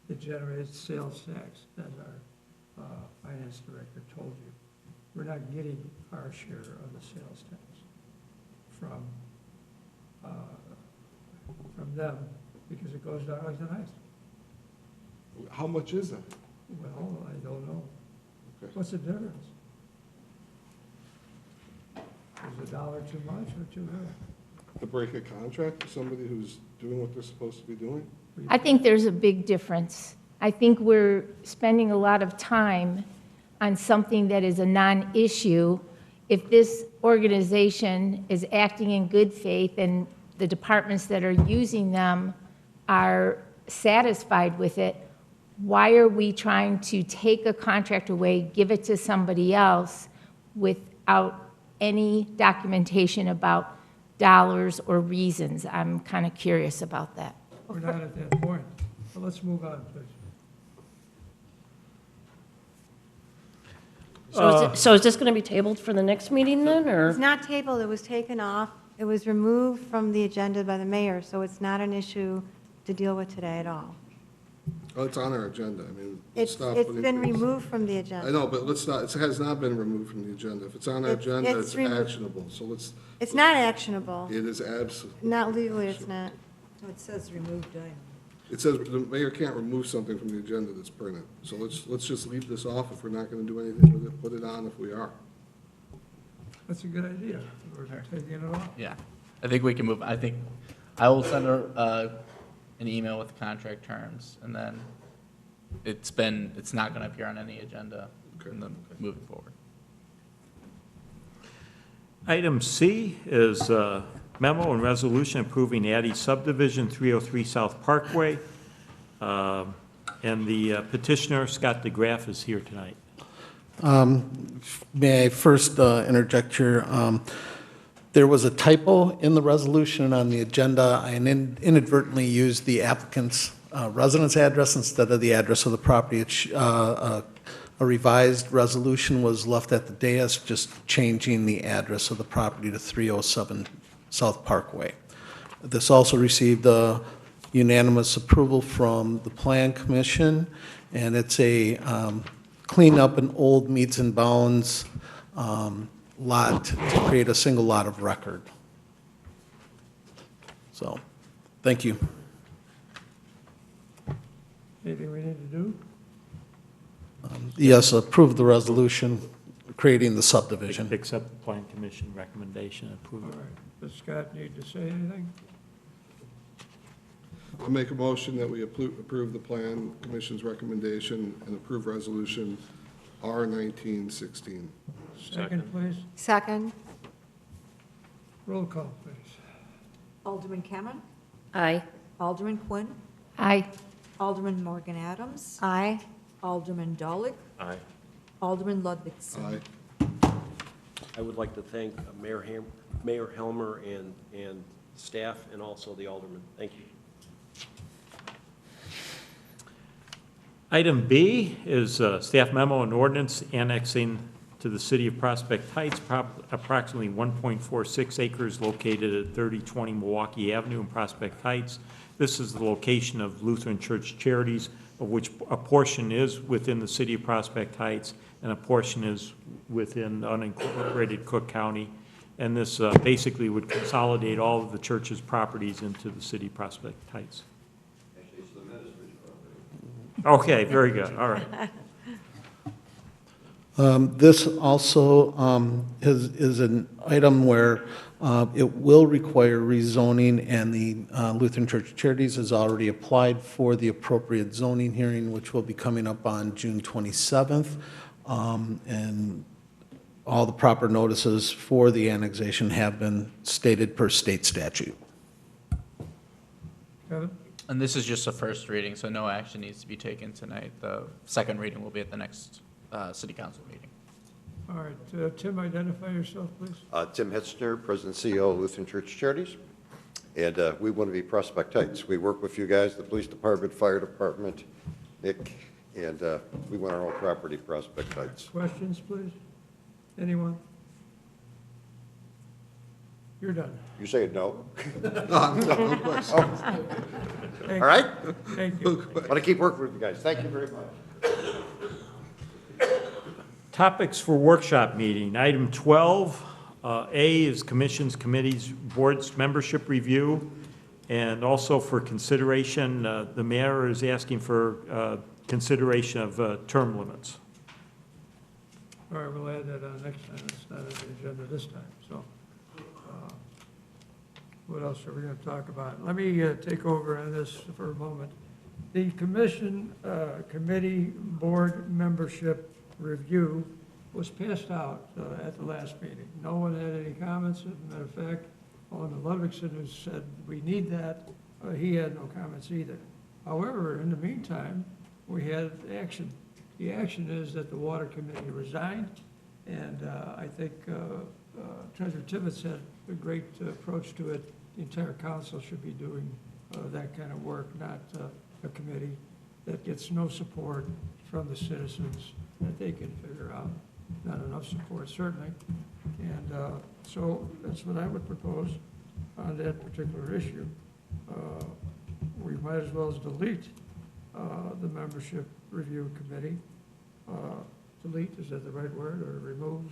it generates sales tax, as our finance director told you. We're not getting our share of the sales tax from them, because it goes to Arlington Heights. How much is that? Well, I don't know. Okay. What's the difference? Is $1 too much or too little? To break a contract with somebody who's doing what they're supposed to be doing? I think there's a big difference. I think we're spending a lot of time on something that is a non-issue. If this organization is acting in good faith and the departments that are using them are satisfied with it, why are we trying to take a contract away, give it to somebody else without any documentation about dollars or reasons? I'm kind of curious about that. We're not at that point. Well, let's move on, please. So is this going to be tabled for the next meeting then, or? It's not tabled, it was taken off. It was removed from the agenda by the mayor, so it's not an issue to deal with today at all. Oh, it's on our agenda. I mean, let's It's stop it's putting been things- removed from the I agenda. know, but let's not, it has not been removed from the agenda. If it's on our It's- agenda, it's it's removed. actionable. So let's, It's not actionable. it is absolutely. Not legally, it's not. No, it says removed item. It says the mayor can't remove something from the agenda that's printed. So let's just leave this off if we're not going to do anything with it. Put it on if we are. That's a good idea. We're taking it off. Yeah, I think we can move, I think, I will send an email with contract terms, and then it's not gonna appear on any agenda moving forward. Item C is memo and resolution approving Addy subdivision, 303 South Parkway. And the petitioner, Scott DeGraff, is here tonight. May I first interject here? There was a typo in the resolution on the agenda. I inadvertently used the applicant's residence address instead of the address of the property. A revised resolution was left at the dais, just changing the address of the property to 307 South Parkway. This also received unanimous approval from the Plan Commission, and it's a clean up an old meets and bounds lot to create a single lot of record. So, thank you. Anything we need to do? Yes, approve the resolution creating the subdivision. Accept the Plan Commission recommendation, approve All it. right. Does Scott need to say anything? I'll make a motion that we approve the Plan Commission's recommendation and approve resolution R-1916. Second, please. Second. Roll call, please. Alderman Cameron, Aye. Alderman Quinn, Aye. Alderman Morgan Adams, Aye. Alderman Dolly, Aye. Alderman Ludwigson. Aye. I would like to thank Mayor Helmer and staff, and also the alderman. Thank you. Item B is staff memo and ordinance annexing to the city of Prospect Heights, approximately 1.46 acres located at 3020 Milwaukee Avenue in Prospect Heights. This is the location of Lutheran Church Charities, of which a portion is within the city of Prospect Heights and a portion is within unincorporated Cook County. And this basically would consolidate all of the church's properties into the city of Prospect Heights. Okay, very good, all right. This also is an item where it will require rezoning, and the Lutheran Church Charities has already applied for the appropriate zoning hearing, which will be coming up on June 27th. And all the proper notices for the annexation have been stated per state statute. Kevin? And this is just a first reading, so no action needs to be taken tonight. The second reading will be at the next city council meeting. All right, Tim, identify yourself, please. Tim Hitzner, President and CEO of Lutheran Church Charities. And we want to be Prospect Heights. We work with you guys, the police department, fire department, Nick, and we want our own property, Prospect Heights. Questions, please? Anyone? You're done. You say no? No question. All right? Thank you. Want to keep working with you guys. Thank you very much. Topics for workshop meeting. Item 12, A is commissions, committees, boards membership review, and also for consideration, the mayor is asking for consideration of term limits. All right, we'll add that on next time. It's not on the agenda this time, so. What else are we going to talk about? Let me take over on this for a moment. The commission, committee, board membership review was passed out at the last meeting. No one had any comments. As a matter of fact, Alderman Ludwigson, who said we need that, he had no comments either. However, in the meantime, we had action. The action is that the water committee resigned, and I think Treasurer Tibbetts had a great approach to it. The entire council should be doing that kind of work, not a committee that gets no support from the citizens that they can figure out. Not enough support, certainly. And so that's what I would propose on that particular issue. We might as well as delete the membership review committee. Delete, is that the right word, or remove?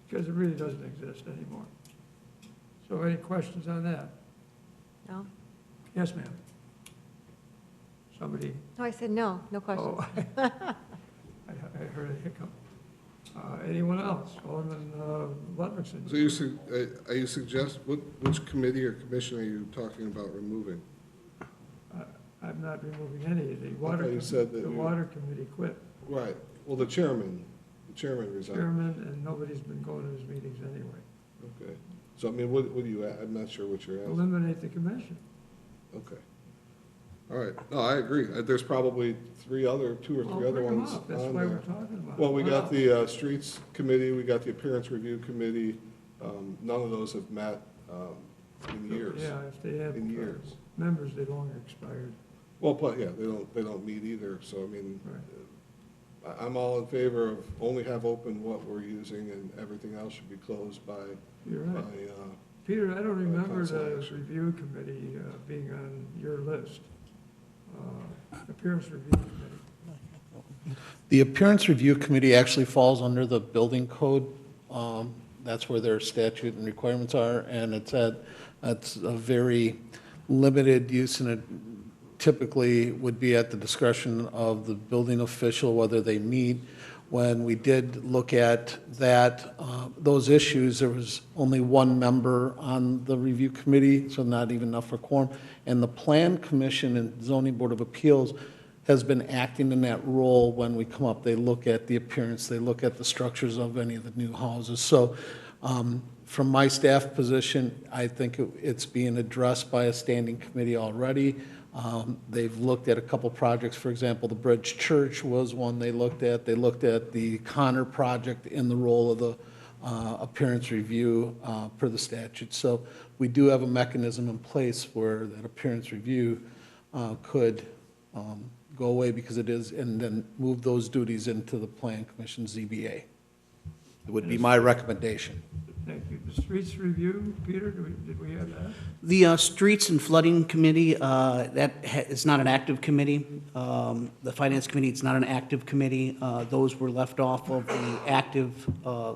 Because it really doesn't exist anymore. So any questions on that? No? Yes, ma'am. Somebody? No, I said no, no questions. Oh, I heard a hiccup. Anyone else? Alderman Ludwigson? So you suggest, which committee or commission are you talking about removing? I'm not removing any. The water, you said that the water committee quit. Right. Well, the chairman resigned. Chairman, and nobody's been going to his meetings anyway. Okay. So, I mean, what do you, I'm not sure what you're asking. Eliminate the commission. Okay. All right. No, I agree. There's probably two or three other bring 'em ones up. That's on why there. we're talking about it. Well, we got the streets committee, we got the appearance review committee. None of those have met in years. Yeah, if they have In years. members, they've long expired. Well, but, yeah, they don't meet either, so, I mean, I'm all in favor of only have open what we're using, and everything else should be closed by. You're right. Peter, I don't remember the review committee being on your list. Appearance review committee. The Appearance Review Committee actually falls under the building code. That's where their statute and requirements are, and it's a very limited use, and it typically would be at the discretion of the building official whether they meet. When we did look at that, those issues, there was only one member on the review committee, so not even enough for quorum. And the Plan Commission and Zoning Board of Appeals has been acting in that role when we come up. They look at the appearance, they look at the structures of any of the new houses. So from my staff position, I think it's being addressed by a standing committee already. They've looked at a couple projects. For example, the Bridge Church was one they looked at. They looked at the Connor project in the role of the appearance review per the statute. So we do have a mechanism in place where that appearance review could go away because it is, and then move those duties into the Plan Commission ZBA. It would be my recommendation. Thank you. The streets review, Peter, did we have that? The Streets and Flooding Committee, is not an active committee. The Finance Committee, it's not an active committee. Those were left off of the active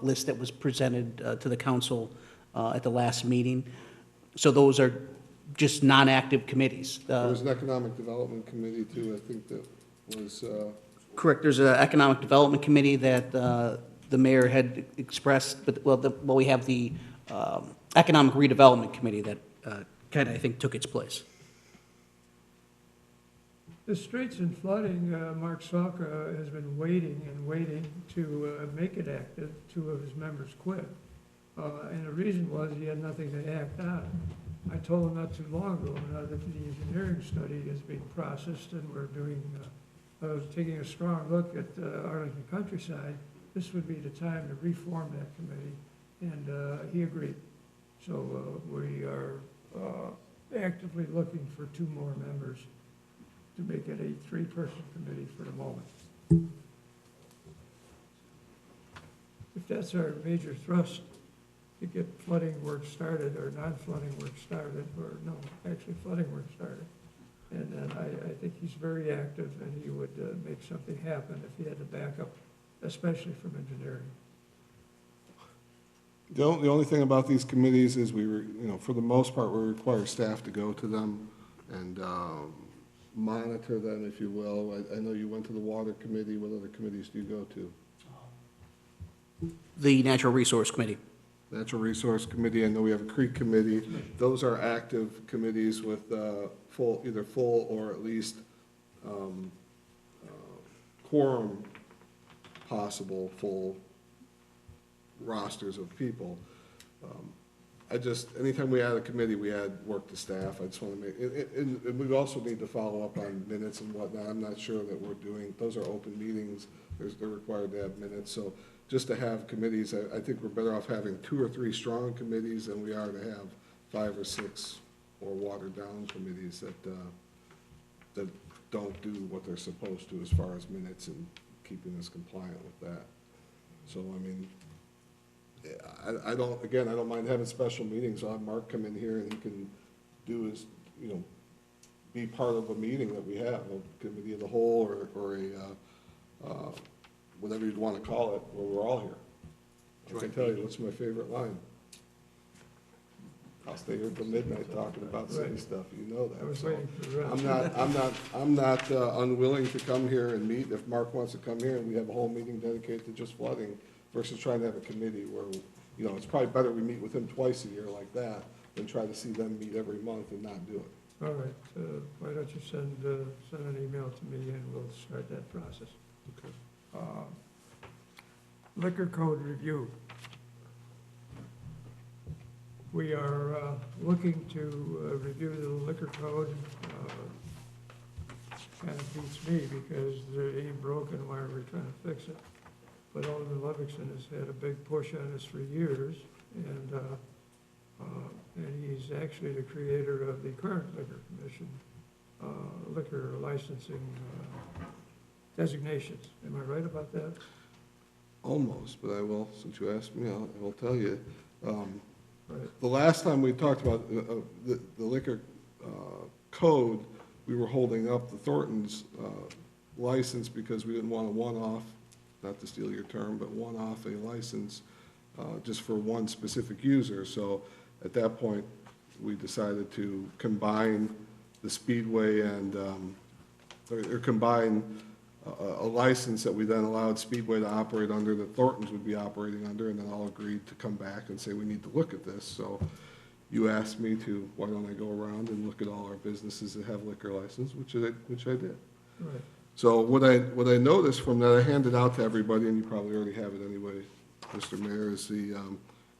list that was presented to the council at the last meeting. So those are just non-active committees. There was an economic development committee too, I think that was. Correct. There's an Economic Development Committee that the mayor had expressed, but, well, we have the Economic Redevelopment Committee that kind of, I think, took its place. The streets and flooding, Mark Salka has been waiting and waiting to make it active. 2 of his members quit. And the reason was he had nothing to act on. I told him not too long ago that the engineering study is being processed and we're doing, taking a strong look at Arlington countryside. This would be the time to reform that committee, and he agreed. So we are actively looking for 2 more members to make it a 3-person committee for the moment. If that's our major thrust, to get flooding work started, or non-flooding work started, or no, actually flooding work started. And then I think he's very active, and he would make something happen if he had to back up, especially from engineering. The only thing about these committees is for the most part, we require staff to go to them and monitor them, if you will. I know you went to the water committee. What other committees do you go to? The Natural Resource Committee. Natural Resource Committee. I know we have a creek committee. Those are active committees with either full or at least quorum possible, full rosters of people. Anytime we add a committee, we add work to staff. I just want to make, and we also need to follow up on minutes and whatnot. I'm not sure that we're doing, those are open meetings. They're required to have minutes. So just to have committees, I think we're better off having 2 or 3 strong committees than we are to have 5 or 6 or watered down committees that don't do what they're supposed to as far as minutes and keeping us compliant with that. So, I mean, I don't mind having special meetings. I'll have Mark come in here and he can do his, be part of a meeting that we have, a committee of the whole or a, whatever you'd want to call it, where we're all here. I can tell you, what's my favorite line? I'll stay here till midnight talking about city stuff, you know that. I was So waiting for I'm not unwilling to come here and meet. If Mark wants to come here and we have a whole meeting dedicated to just flooding versus trying to have a committee where, it's probably better we meet with him twice a year like that than try to see them meet every month and not do it. All right, why don't you send an email to me and we'll start that process. Okay. Liquor code review. We are looking to review the liquor code. Kind of beats me because it ain't broken, why are we trying to fix it? But Alderman Ludwigson has had a big push on this for years, and he's actually the creator of the current liquor commission, liquor licensing designations. Am I right about that? Almost, but I will, since you asked me, I will tell you. The last time we talked about the liquor code, we were holding up the Thornton's license because we didn't want a one-off, not to steal your term, but one-off a license just for one specific user. So at that point, we decided to combine the Speedway and, or combine a license that we then allowed Speedway to operate under, that Thornton's would be operating under, and then all agreed to come back and say, we need to look at this. So you asked me to, why don't I go around and look at all our businesses that have liquor license, which I did. Right. So what I noticed from that, I handed out to everybody, and you probably already have it anyway, Mr. Mayor, is the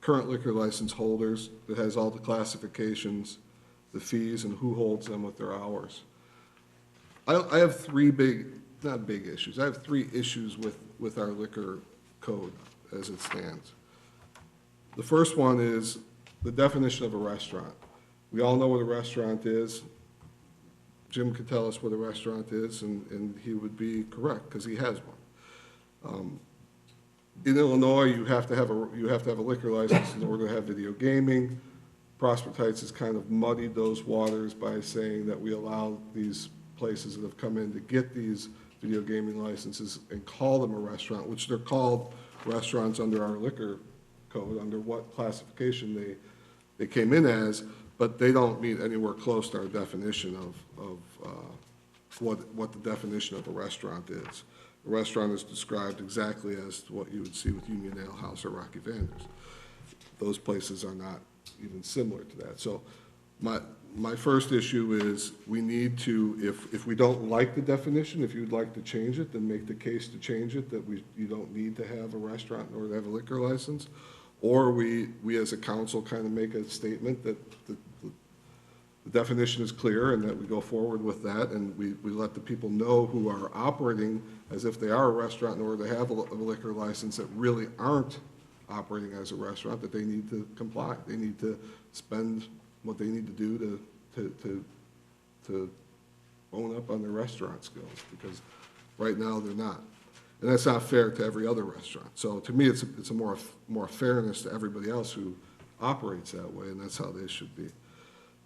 current liquor license holders that has all the classifications, the fees, and who holds them with their hours. I have 3 not big issues. I have 3 issues with our liquor code as it stands. The first one is the definition of a restaurant. We all know what a restaurant is. Jim could tell us what a restaurant is, and he would be correct, because he has one. In Illinois, you have to have a liquor license in order to have video gaming. Prospect Heights has kind of muddied those waters by saying that we allow these places that have come in to get these video gaming licenses and call them a restaurant, which they're called restaurants under our liquor code, under what classification they came in as, but they don't meet anywhere close to our definition of what the definition of a restaurant is. A restaurant is described exactly as what you would see with Union Ale House or Rocky Vander's. Those places are not even similar to that. So my first issue is we need to, if we don't like the definition, if you'd like to change it, then make the case to change it, that you don't need to have a restaurant or to have a liquor license. Or we as a council kind of make a statement that the definition is clear and that we go forward with that, and we let the people know who are operating as if they are a restaurant in order to have a liquor license that really aren't operating as a restaurant, that they need to comply. They need to spend what they need to do to own up on their restaurant skills, because right now they're not. And that's not fair to every other restaurant. So to me, it's a more fairness to everybody else who operates that way, and that's how they should be.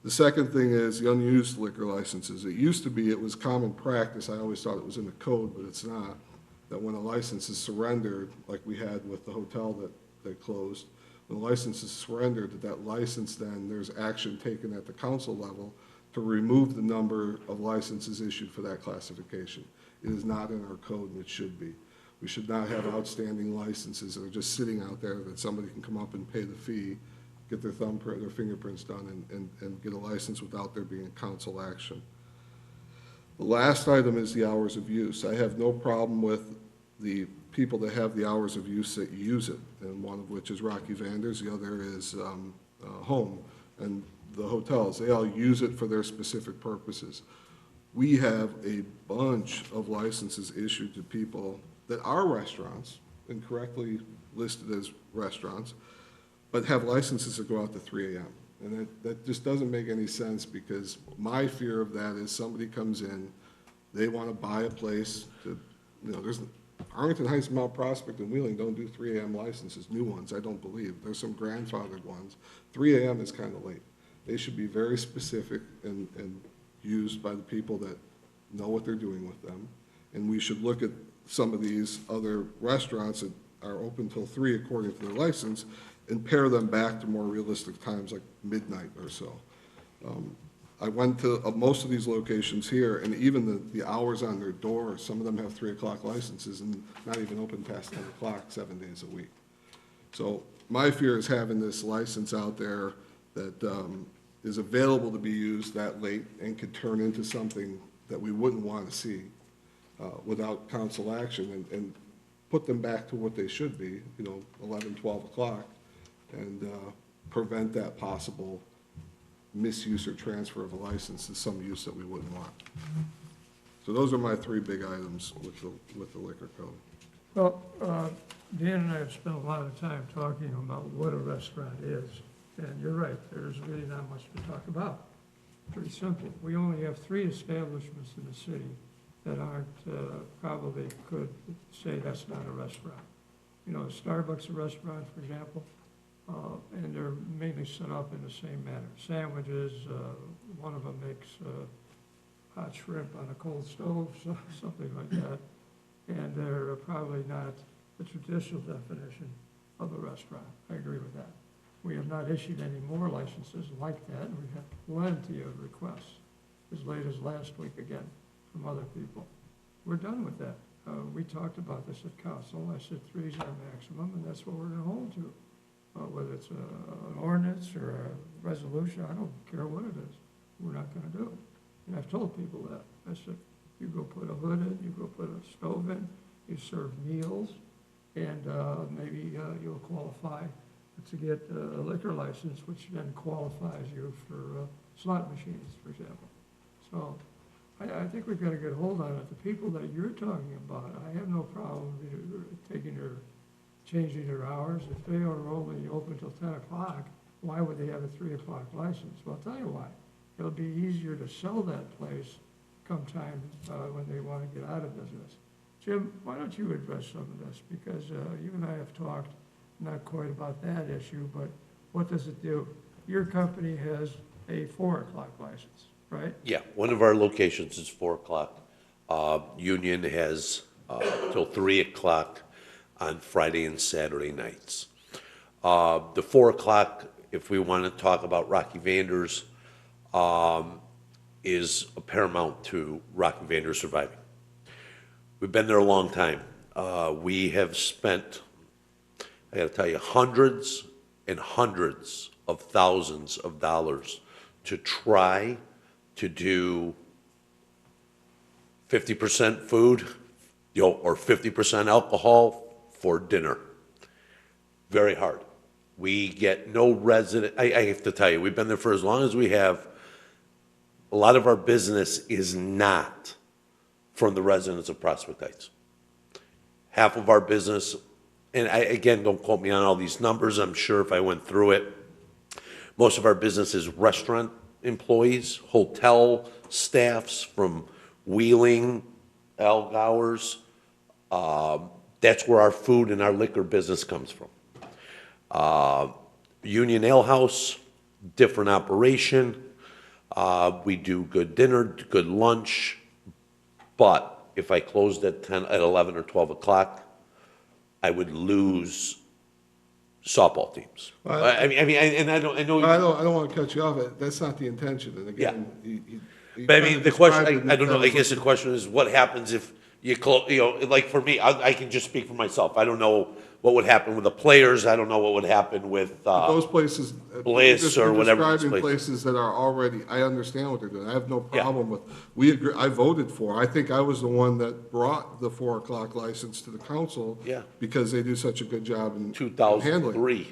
The second thing is the unused liquor licenses. It used to be, it was common practice, I always thought it was in the code, but it's not, that when a license is surrendered, like we had with the hotel that closed, when the license is surrendered, that license then, there's action taken at the council level to remove the number of licenses issued for that classification. It is not in our code, and it should be. We should not have outstanding licenses that are just sitting out there that somebody can come up and pay the fee, get their thumbprint, their fingerprints done, and get a license without there being a council action. The last item is the hours of use. I have no problem with the people that have the hours of use that use it, and one of which is Rocky Vander's, the other is Home, and the hotels. They all use it for their specific purposes. We have a bunch of licenses issued to people that are restaurants, and correctly listed as restaurants, but have licenses that go out to 3 a.m. And that just doesn't make any sense, because my fear of that is somebody comes in, they want to buy a place to, there's Arlington Heights, Mount Prospect, and Wheeling don't do 3 a.m. licenses, new ones, I don't believe. There's some grandfathered ones. 3 a.m. is kind of late. They should be very specific and used by the people that know what they're doing with them. And we should look at some of these other restaurants that are open till 3 according to their license and pair them back to more realistic times like midnight or so. I went to most of these locations here, and even the hours on their door, some of them have 3 o'clock licenses and not even open past 10 o'clock 7 days a week. So my fear is having this license out there that is available to be used that late and could turn into something that we wouldn't want to see without council action, and put them back to what they should be, 11, 12 o'clock, and prevent that possible misuse or transfer of a license to some use that we wouldn't want. So those are my 3 big items with the liquor code. Well, Dan and I have spent a lot of time talking about what a restaurant is, and you're right, there's really not much to talk about. Pretty simple. We only have 3 establishments in the city that aren't, probably could say that's not a restaurant. Starbucks a restaurant, for example, and they're mainly set up in the same manner. Sandwiches, one of them makes hot shrimp on a cold stove, something like that. And they're probably not the traditional definition of a restaurant. I agree with that. We have not issued any more licenses like that, and we've had plenty of requests, as late as last week again, from other people. We're done with that. We talked about this at council. I said 3 is our maximum, and that's what we're going to hold to. Whether it's an ordinance or a resolution, I don't care what it is. We're not going to do it. And I've told people that. I said, you go put a hood in, you go put a stove in, you serve meals, and maybe you'll qualify to get a liquor license, which then qualifies you for slot machines, for example. So I think we've got a good hold on it. The people that you're talking about, I have no problem changing their hours. If they are only open till 10 o'clock, why would they have a 3 o'clock license? Well, I'll tell you why. It'll be easier to sell that place come time when they want to get out of business. Jim, why don't you address some of this? Because you and I have talked not quite about that issue, but what does it do? Your company has a 4 o'clock license, right? Yeah, one of our locations is 4 o'clock. Union has till 3 o'clock on Friday and Saturday nights. The 4 o'clock, if we want to talk about Rocky Vander's, is paramount to Rocky Vander surviving. We've been there a long time. We have spent, I got to tell you, hundreds and hundreds of thousands of dollars to try to do 50% food, or 50% alcohol for dinner. Very hard. We get no resident, I have to tell you, we've been there for as long as we have. A lot of our business is not from the residents of Prospect Heights. Half of our business, and again, don't quote me on all these numbers, I'm sure if I went through it, most of our business is restaurant employees, hotel staffs from Wheeling, Al Gowers. That's where our food and our liquor business comes from. Union Ale House, different operation. We do good dinner, good lunch, but if I closed at 11 or 12 o'clock, I would lose softball teams. I don't want to cut you off. That's not the intention. And again, but I mean, the question, I don't know, I guess the question is, what happens if you close, like for me, I can just speak for myself. I don't know what would happen with the players. I don't know what would happen with those places, Bliss or whatever. Describing places that are already, I understand what they're doing. I have no problem with, we agree, I voted for, I think I was the one that brought the 4 o'clock license to the council. Yeah. Because they do such a good job in 2003.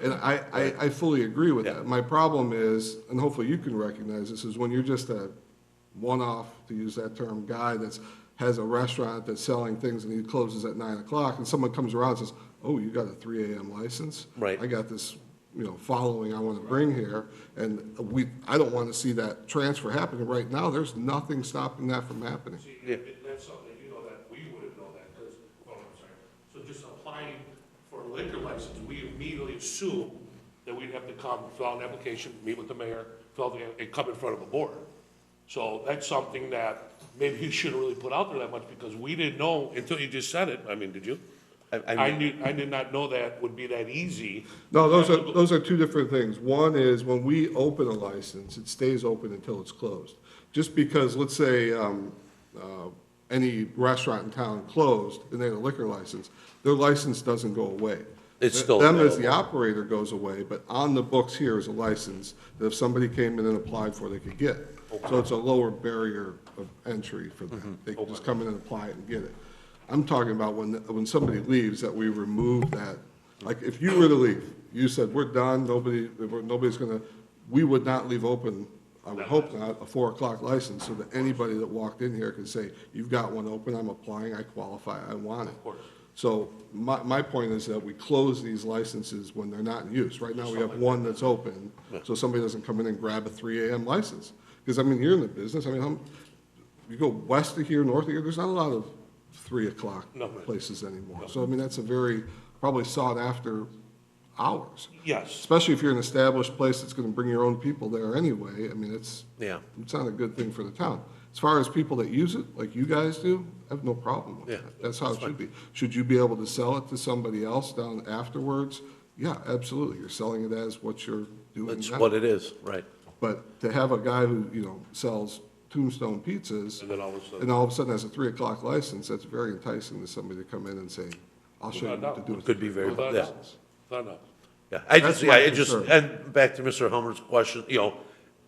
And I fully agree with that. My problem is, and hopefully you can recognize this, is when you're just a one-off, to use that term, guy has a restaurant that's selling things and he closes at 9 o'clock, and someone comes around and says, oh, you got a 3 a.m. license? Right. I got this, following I want to bring here, and I don't want to see that transfer happening right now. There's nothing stopping that from happening. That's something, that we wouldn't know that, because, I'm sorry. So just applying for a liquor license, we immediately assume that we'd have to come, fill out an application, meet with the mayor, and come in front of a board. So that's something that maybe you shouldn't really put out there that much, because we didn't know until you just said it. I mean, did you? I did not know that would be that easy. No, those are two different things. One is when we open a license, it stays open until it's closed. Just because, let's say, any restaurant in town closed and they had a liquor license, their license doesn't go away. It's still Them as the available. operator goes away, but on the books here is a license that if somebody came in and applied for, they could get. So it's a lower barrier of entry for them. They can just come in and apply it and get it. I'm talking about when somebody leaves, that we remove that. Like, if you were to leave, you said, we're done, nobody's gonna, we would not leave open, I would hope not, a 4 o'clock license, so that anybody that walked in here could say, you've got one open, I'm applying, I qualify, I want it. So my point is that we close these licenses when they're not in use. Right now, we have one that's open, so somebody doesn't come in and grab a 3 a.m. license. Because, I mean, you're in the business, you go west of here, north of here, there's not a lot of 3 o'clock places anymore. So, I mean, that's a very, probably sought after hours. Yes. Especially if you're an established place that's gonna bring your own people there anyway. I mean, it's not a good thing for the town. As far as people that use it, like you guys do, I have no problem with that. That's how it should be. Should you be able to sell it to somebody else down afterwards? Yeah, absolutely. You're selling it as what you're doing That's now. what it is, right. But to have a guy who, sells Tombstone pizzas, And then all of a sudden- and all of a sudden has a 3 o'clock license, that's very enticing to somebody to come in and say, I'll show you what to do. with Could be very, Without yeah. doubt. Without doubt. Yeah, I That's just, my yeah, it just, concern. and back to Mr. Hummer's question,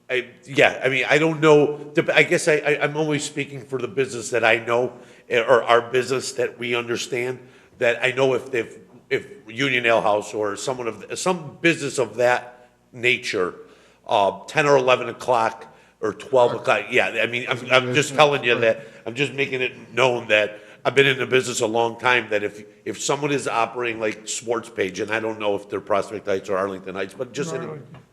I mean, I don't know, I guess I'm always speaking for the business that I know, or our business that we understand, that I know if Union Ale House or some business of that nature, 10 or 11 o'clock or 12 o'clock, yeah, I mean, I'm just telling you that, I'm just making it known that I've been in the business a long time, that if someone is operating like Sports Page, and I don't know if they're Prospect Heights or Arlington Heights, but just,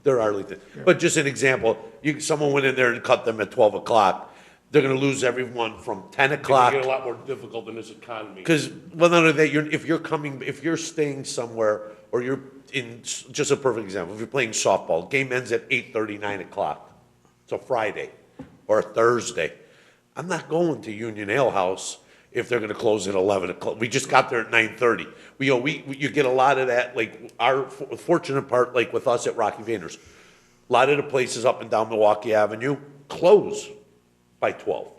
they're Arlington. But just an example, someone went in there and cut them at 12 o'clock, they're gonna lose everyone from 10 o'clock. It's gonna get a lot more difficult in this economy. Because, well, none of that, if you're staying somewhere, or you're in, just a perfect example, if you're playing softball, game ends at 8:30, 9 o'clock. It's a Friday or a Thursday. I'm not going to Union Ale House if they're gonna close at 11 o'clock. We just got there at 9:30. You get a lot of that, like, our fortunate part, like with us at Rocky Vanders. A lot of the places up and down Milwaukee Avenue close by 12.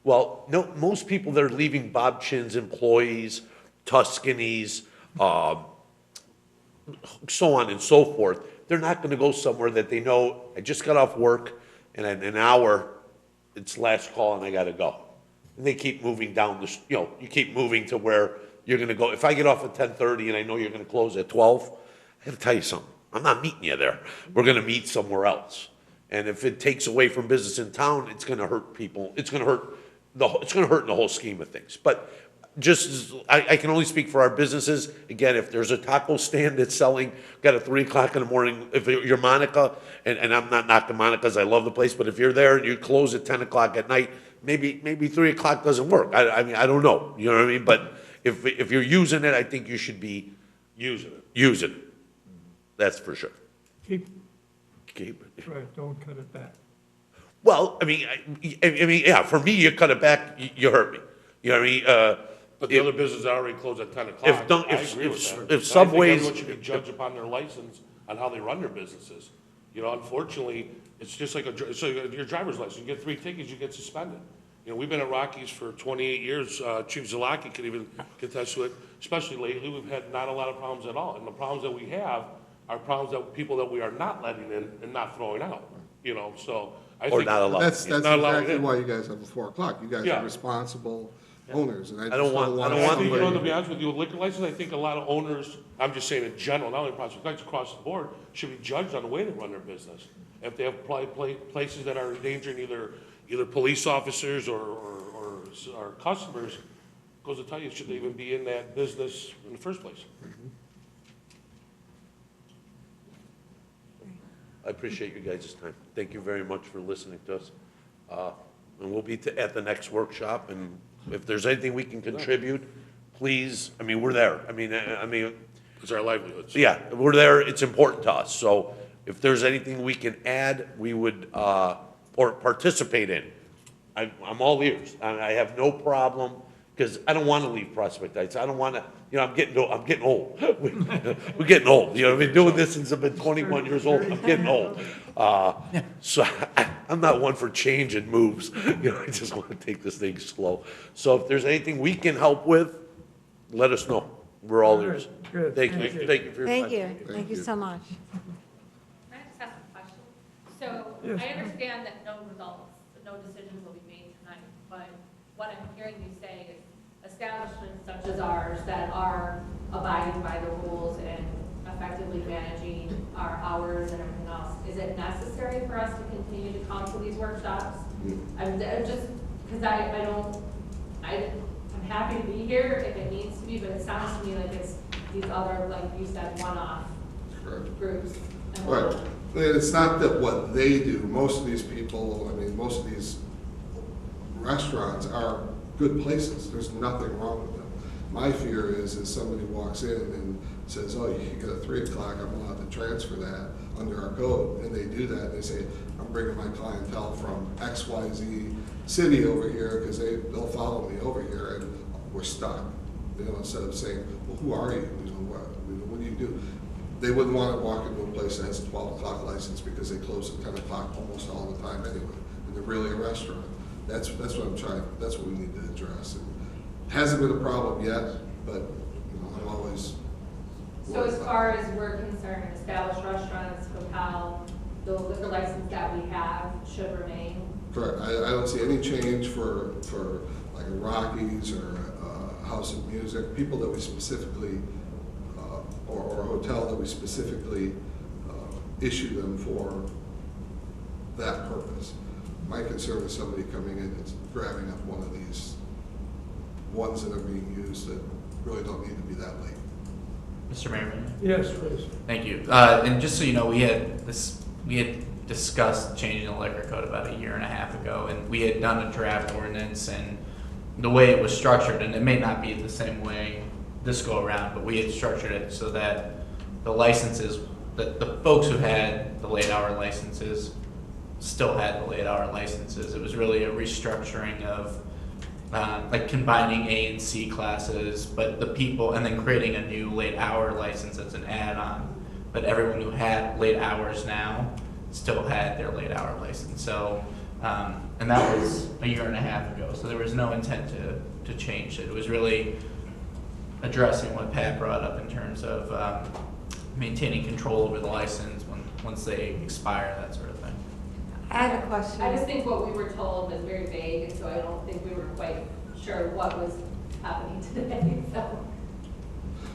Well, no, most people that are leaving, Bob Chin's employees, Tuscany's, so on and so forth, they're not gonna go somewhere that they know, I just got off work, and in an hour, it's last call and I gotta go. And they keep moving down you keep moving to where you're gonna go. If I get off at 10:30 and I know you're gonna close at 12, I gotta tell you something, I'm not meeting you there. We're gonna meet somewhere else. And if it takes away from business in town, it's gonna hurt people, it's gonna hurt in the whole scheme of things. But I can only speak for our businesses. Again, if there's a taco stand that's selling, got at 3 o'clock in the morning, if you're Monica, and I'm not knocking Monica's, I love the place, but if you're there and you close at 10 o'clock at night, maybe 3 o'clock doesn't work. I mean, I don't know, you know what I mean? But if you're using it, I think you should be using it. That's for sure. Keep, Keep it. right, don't cut it back. Well, I mean, yeah, for me, you cut it back, you hurt me. You know what I mean? But the other businesses already close at 10 o'clock. I agree with that. if Subways- I think everyone should be judged upon their license on how they run their businesses. You know, unfortunately, it's just like so your driver's license, you get 3 tickets, you get suspended. You know, we've been at Rockies for 28 years, Chief Zalaki could even contest to it, especially lately, we've had not a lot of problems at all. And the problems that we have are problems that people that we are not letting in and not throwing out, you know, so. I think not allowed. That's not allowed exactly in. why you guys have a 4 o'clock. You guys Yeah. are responsible owners, and I just don't don't want- want I think, you know, to somebody. be honest with you, with liquor license, I think a lot of owners, I'm just saying in general, not only Prospect Heights, across the board, should be judged on the way they run their business. If they have places that are endangering either police officers or customers, goes to tell you, should they even be in that business in the first place? I appreciate you guys' time. Thank you very much for listening to us. And we'll be at the next workshop, and if there's anything we can contribute, please, I mean, we're there. I mean, It's our livelihoods. yeah, we're there, it's important to us. So if there's anything we can add, we would, or participate in, I'm all ears. I have no problem, because I don't want to leave Prospect Heights. I don't want to, you know, I'm getting old. We're getting old. You know, I've been doing this since I've been 21 years old. I'm getting old. So I'm not one for change and moves. You know, I just want to take this thing slow. So if there's anything we can help with, let us know. We're all ears. Good. Thank you. Thank you for your time. Thank you so much. Can I just ask a question? So I understand that no decisions will be made tonight, but what I'm hearing you say is establishments such as ours that are abiding by the rules and effectively managing our hours and everything else, is it necessary for us to continue to come to these workshops? I'm just, because I'm happy to be here if it needs to be, but it sounds to me like it's these other, like you said, one-off groups. And Right. And it's not that what they do, most of these people, I mean, most of these restaurants are good places. There's nothing wrong with them. My fear is somebody walks in and says, oh, you get at 3 o'clock, I'm allowed to transfer that under our code. And they do that, and they say, I'm bringing my clientele from XYZ city over here, because they'll follow me over here, and we're stuck. You know, instead of saying, well, who are you? You know, what do you do? They wouldn't want to walk into a place that has a 12 o'clock license because they close at 10 o'clock almost all the time anyway, and they're really a restaurant. That's what I'm trying, that's what we need to address. It hasn't been a problem yet, but, you know, I'm always. So as far as we're concerned, established restaurants, hotel, the liquor license that we have should remain? Correct. I don't see any change for like a Rockies or a House of Music, people that we specifically, or a hotel that we specifically issue them for that purpose. My concern is somebody coming in and grabbing up one of these ones that are being used that really don't need to be that late. Mr. Mayor? Yes, please. Thank you. And just so you know, we had discussed changing the liquor code about 1.5 years ago, and we had done a draft ordinance, and the way it was structured, and it may not be the same way this go around, but we had structured it so that the licenses, the folks who had the late hour licenses still had the late hour licenses. It was really a restructuring of like combining A and C classes, but the people, and then creating a new late hour license as an add-on. But everyone who had late hours now still had their late hour license. So, and that was 1.5 years ago. So there was no intent to change it. It was really addressing what Pat brought up in terms of maintaining control over the license when once they expire, that sort of thing. I have a question. I just think what we were told was very vague, and so I don't think we were quite sure what was happening today, so.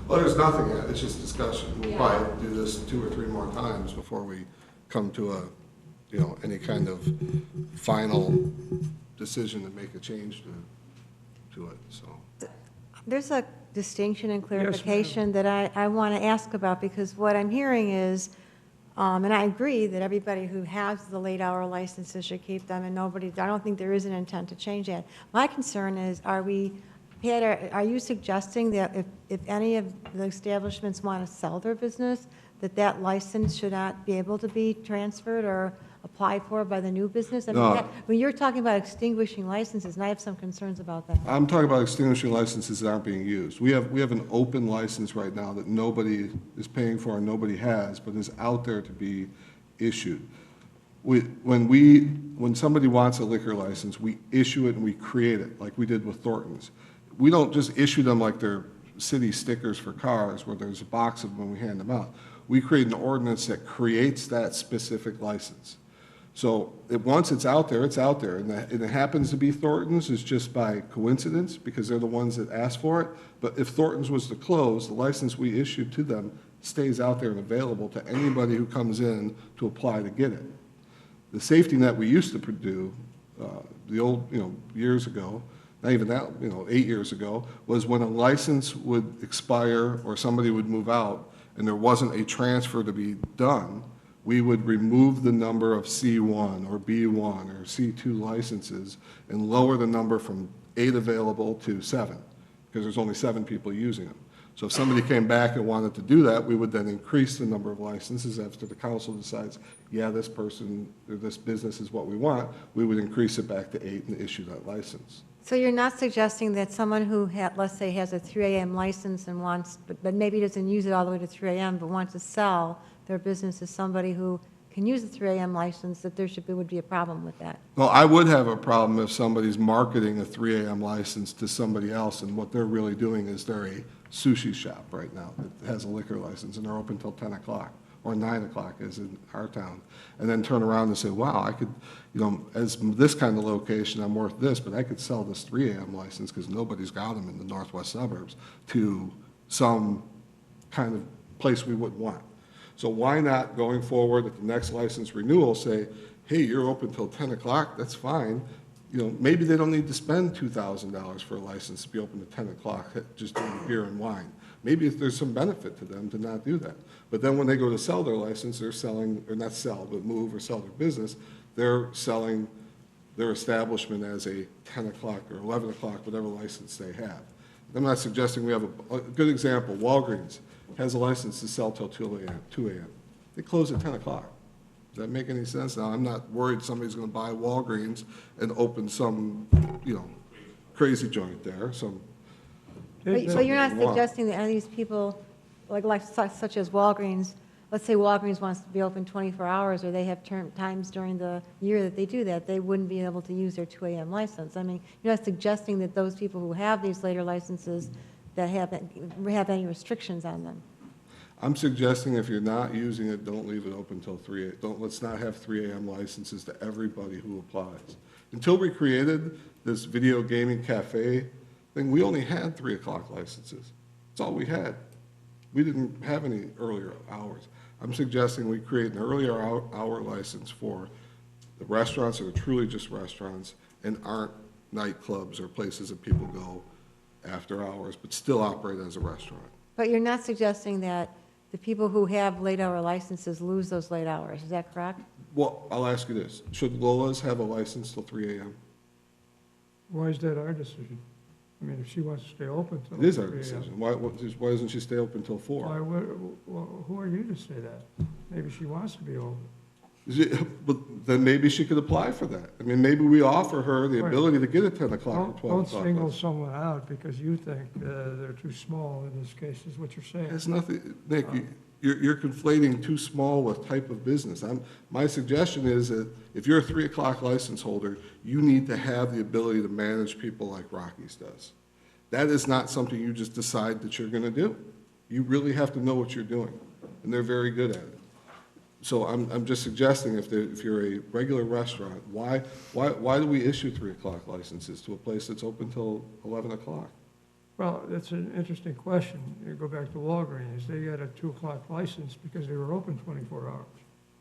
Well, there's nothing yet, it's just discussion. We'll Yeah. probably do this 2 or 3 more times before we come to a, you know, any kind of final decision to make a change to it, so. There's a distinction and ma'am. clarification that I want to ask about, because what I'm hearing is, and I agree that everybody who has the late-hour licenses should keep them, and nobody, I don't think there is an intent to change that. My concern is, Pat, are you suggesting that if any of the establishments want to sell their business, that license should not be able to be transferred or applied for by the new business? I mean, No. when you're talking about extinguishing licenses, and I have some concerns about that. I'm talking about extinguishing licenses that aren't being used. We have an open license right now that nobody is paying for and nobody has, but is out there to be issued. When somebody wants a liquor license, we issue it and we create it, like we did with Thornton's. We don't just issue them like they're city stickers for cars, where there's a box of them and we hand them out. We create an ordinance that creates that specific license. So once it's out there, it's out there. And it happens to be Thornton's, it's just by coincidence, because they're the ones that asked for it. But if Thornton's was to close, the license we issued to them stays out there and available to anybody who comes in to apply to get it. The safety net we used to do, the old, years ago, not even that, 8 years ago, was when a license would expire or somebody would move out and there wasn't a transfer to be done, we would remove the number of C1 or B1 or C2 licenses and lower the number from 8 available to 7, because there's only 7 people using them. So if somebody came back and wanted to do that, we would then increase the number of licenses after the council decides, yeah, this person or this business is what we want, we would increase it back to 8 and issue that license. So you're not suggesting that someone who, let's say, has a 3 a.m. license and wants, but maybe doesn't use it all the way to 3 a.m., but wants to sell their business to somebody who can use a 3 a.m. license, that would be a problem with that? Well, I would have a problem if somebody's marketing a 3 a.m. license to somebody else, and what they're really doing is they're a sushi shop right now that has a liquor license, and they're open till 10 o'clock, or 9 o'clock, as in our town, and then turn around and say, wow, I could, as this kind of location, I'm worth this, but I could sell this 3 a.m. license, because nobody's got them in the northwest suburbs, to some kind of place we wouldn't want. So why not, going forward at the next license renewal, say, hey, you're open till 10 o'clock, that's fine. Maybe they don't need to spend $2,000 for a license to be open to 10 o'clock, just doing beer and wine. Maybe if there's some benefit to them to not do that. But then when they go to sell their license, they're selling, or not sell, but move or sell their business, they're selling their establishment as a 10 o'clock or 11 o'clock, whatever license they have. I'm not suggesting we have a good example. Walgreens has a license to sell till 2 a.m. They close at 10 o'clock. Does that make any sense? Now, I'm not worried somebody's going to buy Walgreens and open some, crazy joint there, some. But you're not suggesting that any of these people, such as Walgreens, let's say Walgreens wants to be open 24 hours, or they have times during the year that they do that, they wouldn't be able to use their 2 a.m. license. I mean, you're not suggesting that those people who have these later licenses that have any restrictions on them. I'm suggesting if you're not using it, don't leave it open till 3 a.m. Let's not have 3 a.m. licenses to everybody who applies. Until we created this video gaming cafe thing, we only had 3 o'clock licenses. That's all we had. We didn't have any earlier hours. I'm suggesting we create an earlier hour license for the restaurants that are truly just restaurants and aren't nightclubs or places that people go after hours, but still operate as a restaurant. But you're not suggesting that the people who have late-hour licenses lose those late hours, is that correct? Well, I'll ask you this. Should Lola's have a license till 3 a.m.? Why is that our decision? I mean, if she wants to stay open till 3 a.m. It is our decision. Why doesn't she stay open till 4? Who are you to say that? Maybe she wants to be open. But then maybe she could apply for that. I mean, maybe we offer her the Right. ability to get a 10 o'clock or 12 Don't o'clock. single someone out because you think they're too small in this case, is what you're saying. It's nothing, Nick, you're conflating too small with type of business. My suggestion is that if you're a 3 o'clock license holder, you need to have the ability to manage people like Rockies does. That is not something you just decide that you're going to do. You really have to know what you're doing, and they're very good at it. So I'm just suggesting if you're a regular restaurant, why do we issue 3 o'clock licenses to a place that's open till 11 o'clock? Well, that's an interesting question. You go back to Walgreens, they got a 2 o'clock license because they were open 24 hours.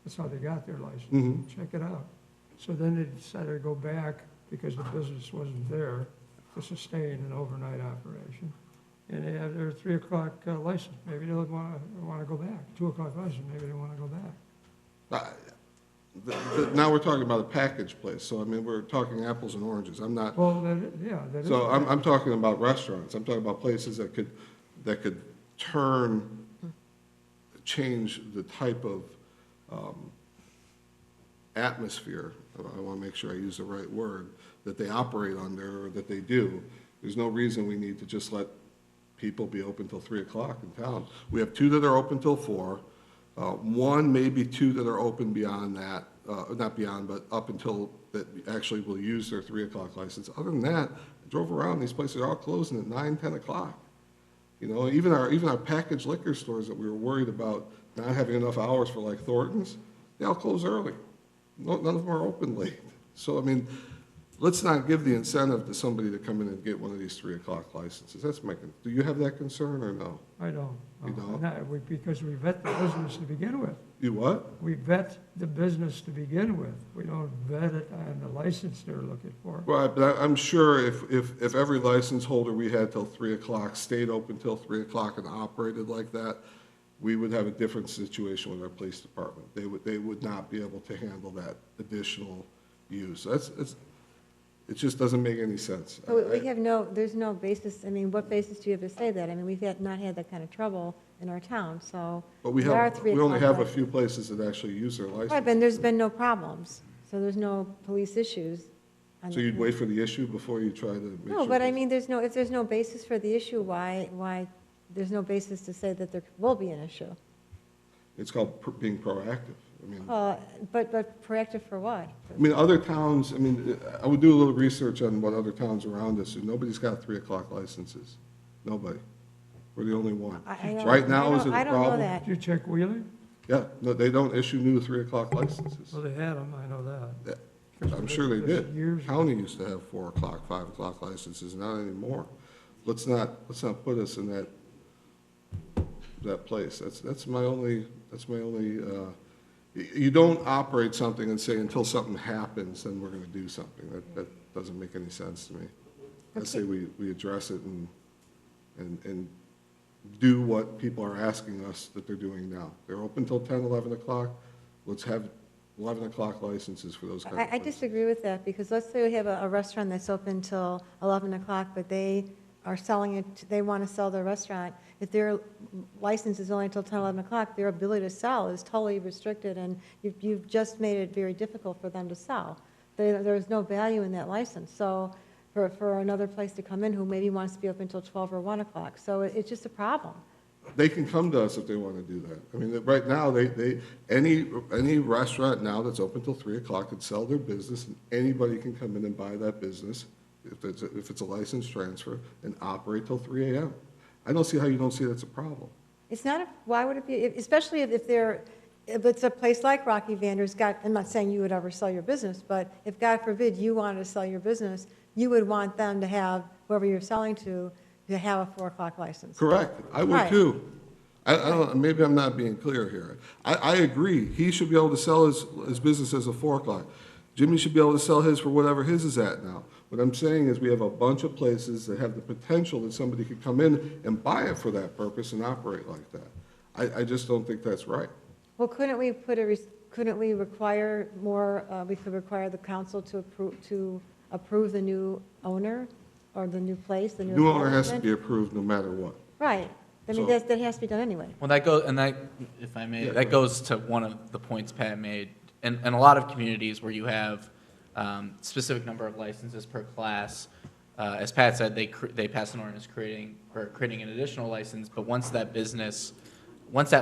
That's how they got their license. Mhm. Check it out. So then they decided to go back because the business wasn't there to sustain an overnight operation. And they have their 3 o'clock license. Maybe they'll want to go back. 2 o'clock license, maybe they want to go back. Now we're talking about a package place, so I mean, we're talking apples and oranges. I'm not. Well, yeah, that is. So I'm talking about restaurants. I'm talking about places that could change the type of atmosphere, I want to make sure I use the right word, that they operate under or that they do. There's no reason we need to just let people be open till 3 o'clock in town. We have 2 that are open till 4, 1, maybe 2 that are open beyond that, not beyond, but up until that actually will use their 3 o'clock license. Other than that, I drove around, these places are all closing at 9, 10 o'clock. You know, even our packaged liquor stores that we were worried about not having enough hours for, like Thornton's, they all close early. None of them are open late. So, I mean, let's not give the incentive to somebody to come in and get one of these 3 o'clock licenses. That's do you have that concern or no? I don't. You don't? Because we vet the business to begin with. You what? We vet the business to begin with. We don't vet it on the license they're looking for. Right, but I'm sure if every license holder we had till 3 o'clock stayed open till 3 o'clock and operated like that, we would have a different situation with our police department. They would not be able to handle that additional use. It just doesn't make any sense. But we have there's no basis, I mean, what basis do you have to say that? I mean, we've not had that kind of trouble in our town, so. But we there are 3 only o'clock have a licenses. few places that actually use their license. Right, but there's been no problems, so there's no police issues. So you'd wait for the issue before you try to make sure? No, but I mean, if there's no basis for the issue, why, there's no basis to say that there will be an issue? It's called being proactive. I mean, But proactive for what? I mean, other towns, I mean, I would do a little research on what other towns around us, and nobody's got 3 o'clock licenses. Nobody. We're the only one. Right now, is it a problem? I don't know that. Did you check Wheeler? Yeah, no, they don't issue new 3 o'clock licenses. Well, they had them, I know that. Yeah, I'm sure they did. Years. County used to have 4 o'clock, 5 o'clock licenses, not anymore. Let's not put us in that place. That's my only, you don't operate something and say until something happens, then we're gonna do something. That doesn't make any sense to me. I say we address it and do what people are asking us that they're doing now. They're open till 10, 11 o'clock. Let's have 11 o'clock licenses for those kind of I places. disagree with that, because let's say we have a restaurant that's open till 11 o'clock, but they are selling it, they want to sell their restaurant. If their license is only until 10, 11 o'clock, their ability to sell is totally restricted, and you've just made it very difficult for them to sell. There's no value in that license. So for another place to come in who maybe wants to be open until 12 or 1 o'clock. So it's just a problem. They can come to us if they want to do that. I mean, right now, any restaurant now that's open till 3 o'clock can sell their business, and anybody can come in and buy that business, if it's a license transfer, and operate till 3 a.m. I don't see how you don't see that's a problem. It's not, why would it be, especially if it's a place like Rocky Vander's I'm not saying you would ever sell your business, but if, God forbid, you wanted to sell your business, you would want them to have, whoever you're selling to have a 4 o'clock license. Correct. I would Right. too. I don't, maybe I'm not being clear here. I agree. He should be able to sell his business as a 4 o'clock. Jimmy should be able to sell his for whatever his is at now. What I'm saying is we have a bunch of places that have the potential that somebody could come in and buy it for that purpose and operate like that. I just don't think that's right. Well, couldn't we require more, we could require the council to approve the new owner or the new place, the new New owner has to establishment? be approved no matter what. Right. I mean, So- that has to be done anyway. Well, if I may, that goes to one of the points Pat made. In a lot of communities where you have specific number of licenses per class, as Pat said, they pass an ordinance creating an additional license, but once that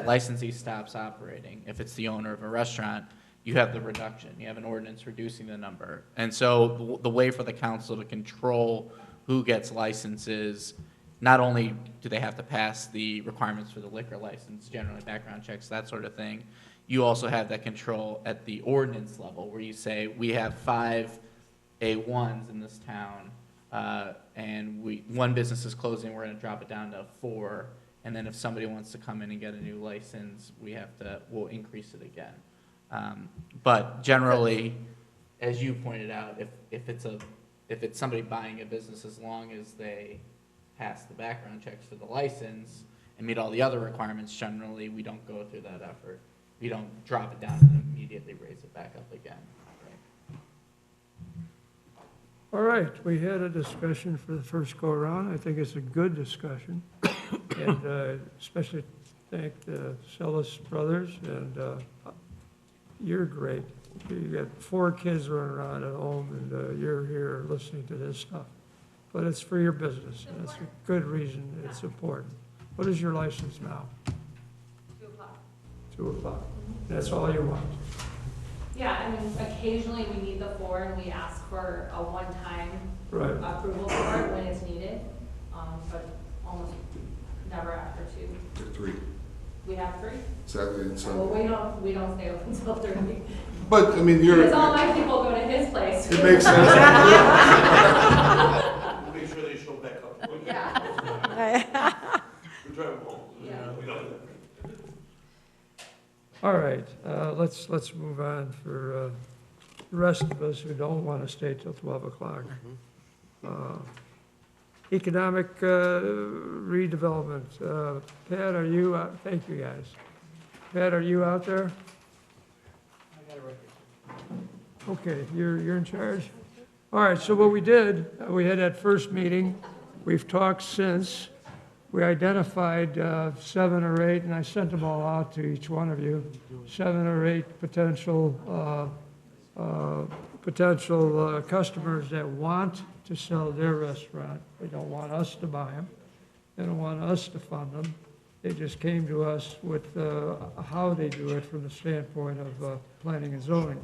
licensee stops operating, if it's the owner of a restaurant, you have the reduction. You have an ordinance reducing the number. And so the way for the council to control who gets licenses, not only do they have to pass the requirements for the liquor license, generally background checks, that sort of thing, you also have that control at the ordinance level, where you say, we have 5 A1s in this town, and one business is closing, we're gonna drop it down to 4, and then if somebody wants to come in and get a new license, we'll increase it again. But generally, as you pointed out, if it's somebody buying a business, as long as they pass the background checks for the license and meet all the other requirements, generally, we don't go through that effort. We don't drop it down and immediately raise it back up again. All right, we had a discussion for the first go-around. I think it's a good discussion. And especially thank the Sellis brothers, and you're great. You got 4 kids running around at home, and you're here listening to this stuff. But it's for your business, and that's a good reason it's important. What is your license now? 2 o'clock. 2 o'clock. That's all you want? Yeah, I mean, occasionally we need the 4 and we ask for a one-time Right. approval for it when it's needed, but almost never after 2. 3, We have 3? Saturday and Well, Sunday. we don't stay open until 3. But, I mean, you're. Because all my people go to his place. It makes sense. Make sure they show back up. Yeah. We drive them home. Yeah. We don't. All right, let's move on for the rest of us who don't want to stay till 12 o'clock. Economic redevelopment. Pat, are you, thank you, guys. Pat, are you out there? Okay, you're in charge? All right, so what we did, we had that first meeting. We've talked since. We identified 7 or 8, and I sent them all out to each one of you, 7 or 8 potential customers that want to sell their restaurant. They don't want us to buy them. They don't want us to fund them. They just came to us with how they do it from the standpoint of planning and zoning.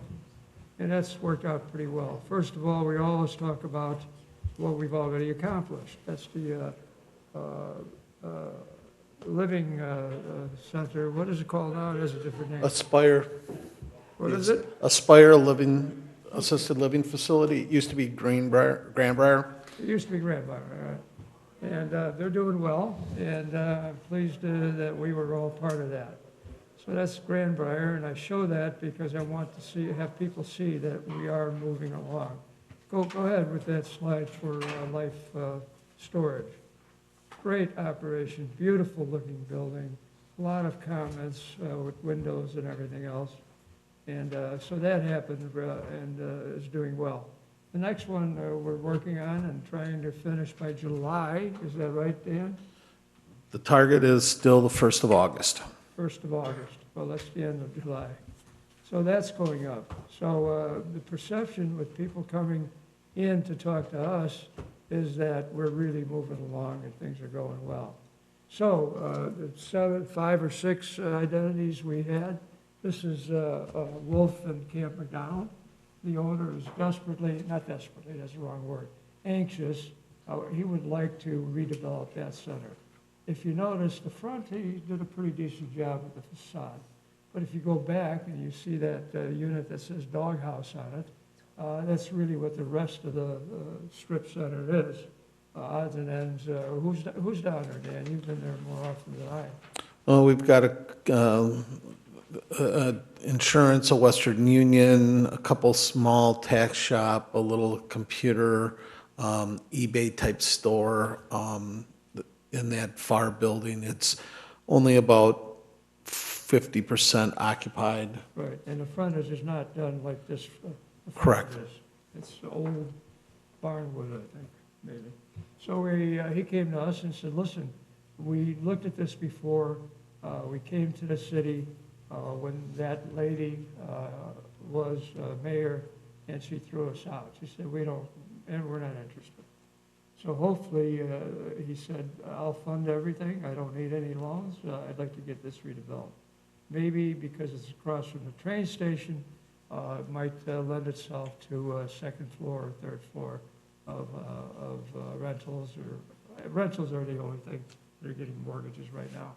And that's worked out pretty well. First of all, we always talk about what we've already accomplished. That's the living center. What is it called now? It has a different name. Aspire. What is it? Aspire Assisted Living Facility. It used to be Grandbrier. It used to be Grandbrier, all right. And they're doing well, and I'm pleased that we were all part of that. So that's Grandbrier, and I show that because I want to have people see that we are moving along. Go ahead with that slide for life storage. Great operation, beautiful looking building, a lot of comments with windows and everything else. And so that happened and is doing well. The next one we're working on and trying to finish by July. Is that right, Dan? The target is still the 1st of August. 1st of August. Well, that's the end of July. So that's going up. So the perception with people coming in to talk to us is that we're really moving along and things are going well. So the 5 or 6 identities we had. This is Wolf and Camp McDonald. The owner is not desperately, that's the wrong word, anxious. He would like to redevelop that center. If you notice the front, he did a pretty decent job with the facade. But if you go back and you see that unit that says Doghouse on it, that's really what the rest of the strip center is. Odds and ends. Who's down there, Dan? You've been there more often than I. Well, we've got insurance, a Western Union, a couple small tax shop, a little computer, eBay type store in that far building. It's only about 50% occupied. Right, and the frontage is not done like this. Correct. It's old barnwood, I think, maybe. So he came to us and said, listen, we looked at this before. We came to the city when that lady was mayor, and she threw us out. She said, we're not interested. So hopefully, he said, I'll fund everything. I don't need any loans. I'd like to get this redeveloped. Maybe because it's across from the train station, it might lend itself to a 2nd floor or 3rd floor of rentals. Rentals are the only thing that are getting mortgages right now.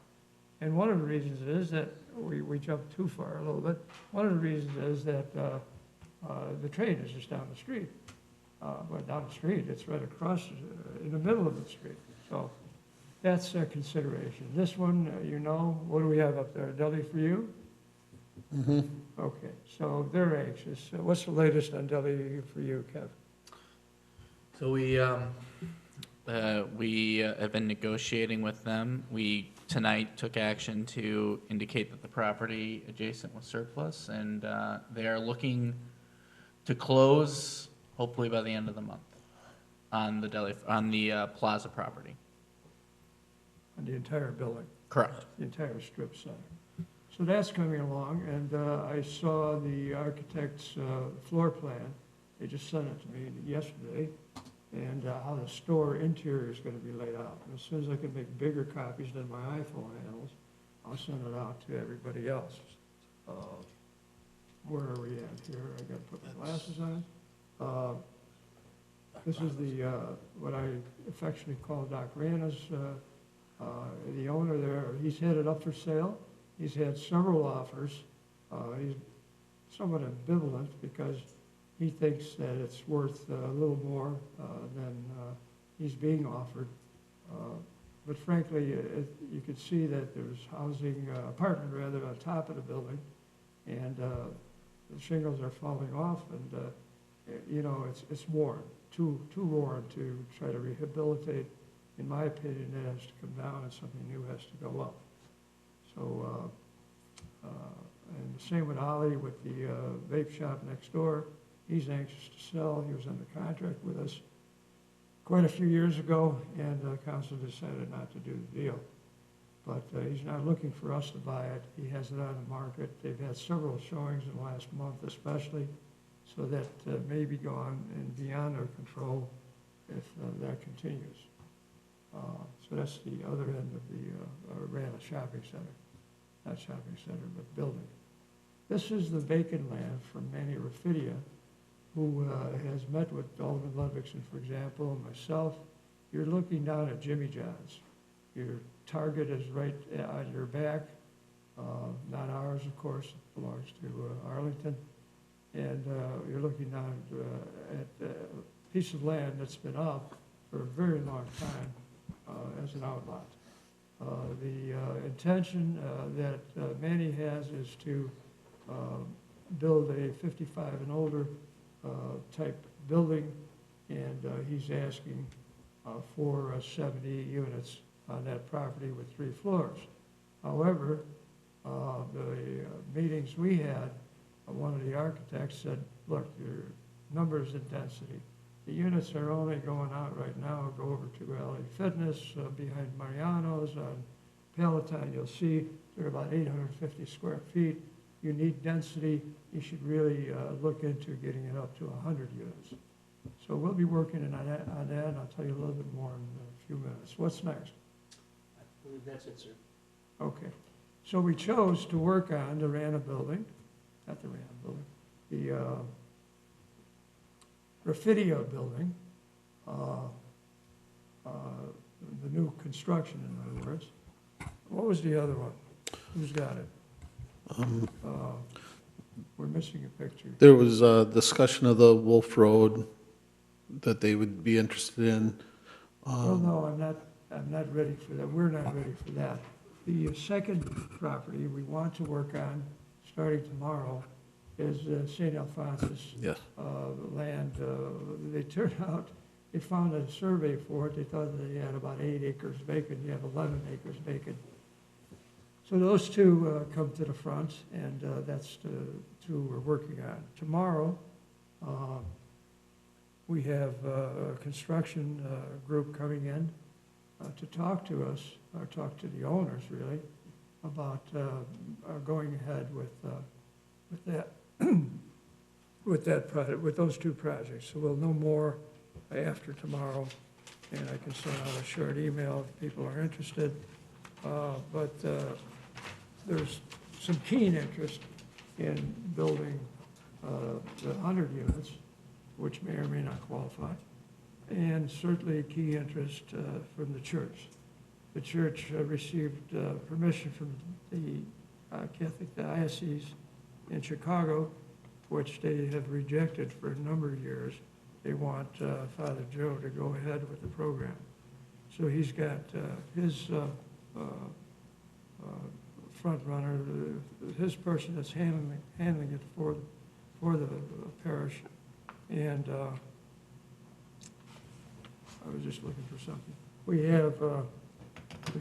And one of the reasons is that, we jumped too far a little bit, one of the reasons is that the train is just down the street. Well, down the street, it's right across, in the middle of the street. So that's a consideration. This one, what do we have up there? Deli for you? Okay, so they're anxious. What's the latest on Deli for you, Kev? So we have been negotiating with them. We tonight took action to indicate that the property adjacent was surplus, and they are looking to close hopefully by the end of the month on the plaza property. On the entire building? Correct. The entire strip center. So that's coming along, and I saw the architect's floor plan. They just sent it to me yesterday, and how the store interior is going to be laid out. And as soon as I can make bigger copies than my iPhone handles, I'll send it out to everybody else. Where are we at here? I got to put my glasses on. This is what I affectionately call Doc Rana's, the owner there. He's had it up for sale. He's had several offers. He's somewhat ambivalent because he thinks that it's worth a little more than he's being offered. But frankly, you could see that there's housing, apartment rather, on top of the building, and the shingles are falling off, and it's worn, too worn to try to rehabilitate. In my opinion, it has to come down and something new has to go up. So, and the same with Ollie with the vape shop next door. He's anxious to sell. He was under contract with us quite a few years ago, and council decided not to do the deal. But he's not looking for us to buy it. He has it on the market. They've had several showings in the last month especially, so that may be gone and beyond our control if that continues. So that's the other end of the Rana Shopping Center. Not shopping center, but building. This is the vacant land from Manny Rafidia, who has met with Alderman Ludwigson, for example, and myself. You're looking down at Jimmy John's. Your target is right on your back, not ours, of course, it belongs to Arlington. And you're looking down at a piece of land that's been up for a very long time as an outlot. The intention that Manny has is to build a 55 and older type building, and he's asking for 70 units on that property with 3 floors. However, the meetings we had, one of the architects said, look, your numbers and density. The units are only going out right now, go over to LA Fitness, behind Mariano's on Palatine. You'll see they're about 850 square feet. You need density. You should really look into getting it up to 100 units. So we'll be working on that, and I'll tell you a little bit more in a few minutes. What's next? I believe that's it, sir. Okay. So we chose to work on the Rana building, not the Rana building, the Rafidia building, the new construction, in other words. What was the other one? Who's got it? We're missing a picture. There was a discussion of the Wolf Road that they would be interested in. Well, no, I'm not ready for that. We're not ready for that. The second property we want to work on, starting tomorrow, is St. Alphonsus. Yes. Land. They turned out, they found a survey for it. They thought they had about 8 acres vacant. You have 11 acres vacant. So those two come to the front, and that's the two we're working on. Tomorrow, we have a construction group coming in to talk to us, or talk to the owners, really, about going ahead with that. with that project, with those two projects. So we'll know more after tomorrow, and I can send out a short email if people are interested. But there's some keen interest in building the 100 units, which may or may not qualify, and certainly key interest from the church. the church received permission from the Catholic Diocese in Chicago, which they have rejected for a number of years. They want Father Joe to go ahead with the program. So he's got his front runner, his person that's handling it for the parish. And I was just looking for something. We have the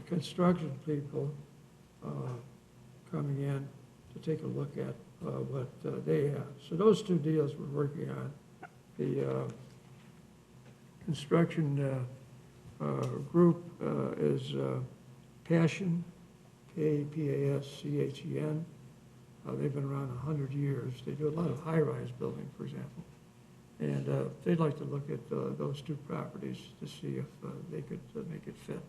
construction people coming in to take a look at what they have. So those two deals we're working on. The construction group is Passion, K-A-P-A-S-C-H-E-N. They've been around 100 years. They do a lot of high-rise building, for example. And they'd like to look at those two properties to see if they could make it fit.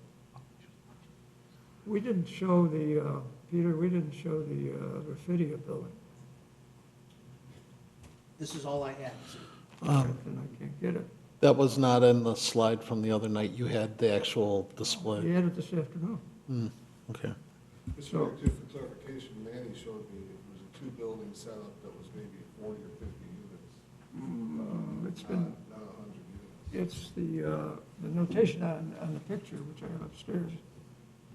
We didn't show the, Peter, we didn't show the Rafidia building. This is all I had. And I can't get it. That was not in the slide from the other night. You had the actual display. We had it this afternoon. Okay. Mr. Mayor, too, for clarification, Manny showed me it was a two-building setup that was maybe 40 or 50 units. It's been, Not 100 units. it's the notation on the picture, which I have upstairs,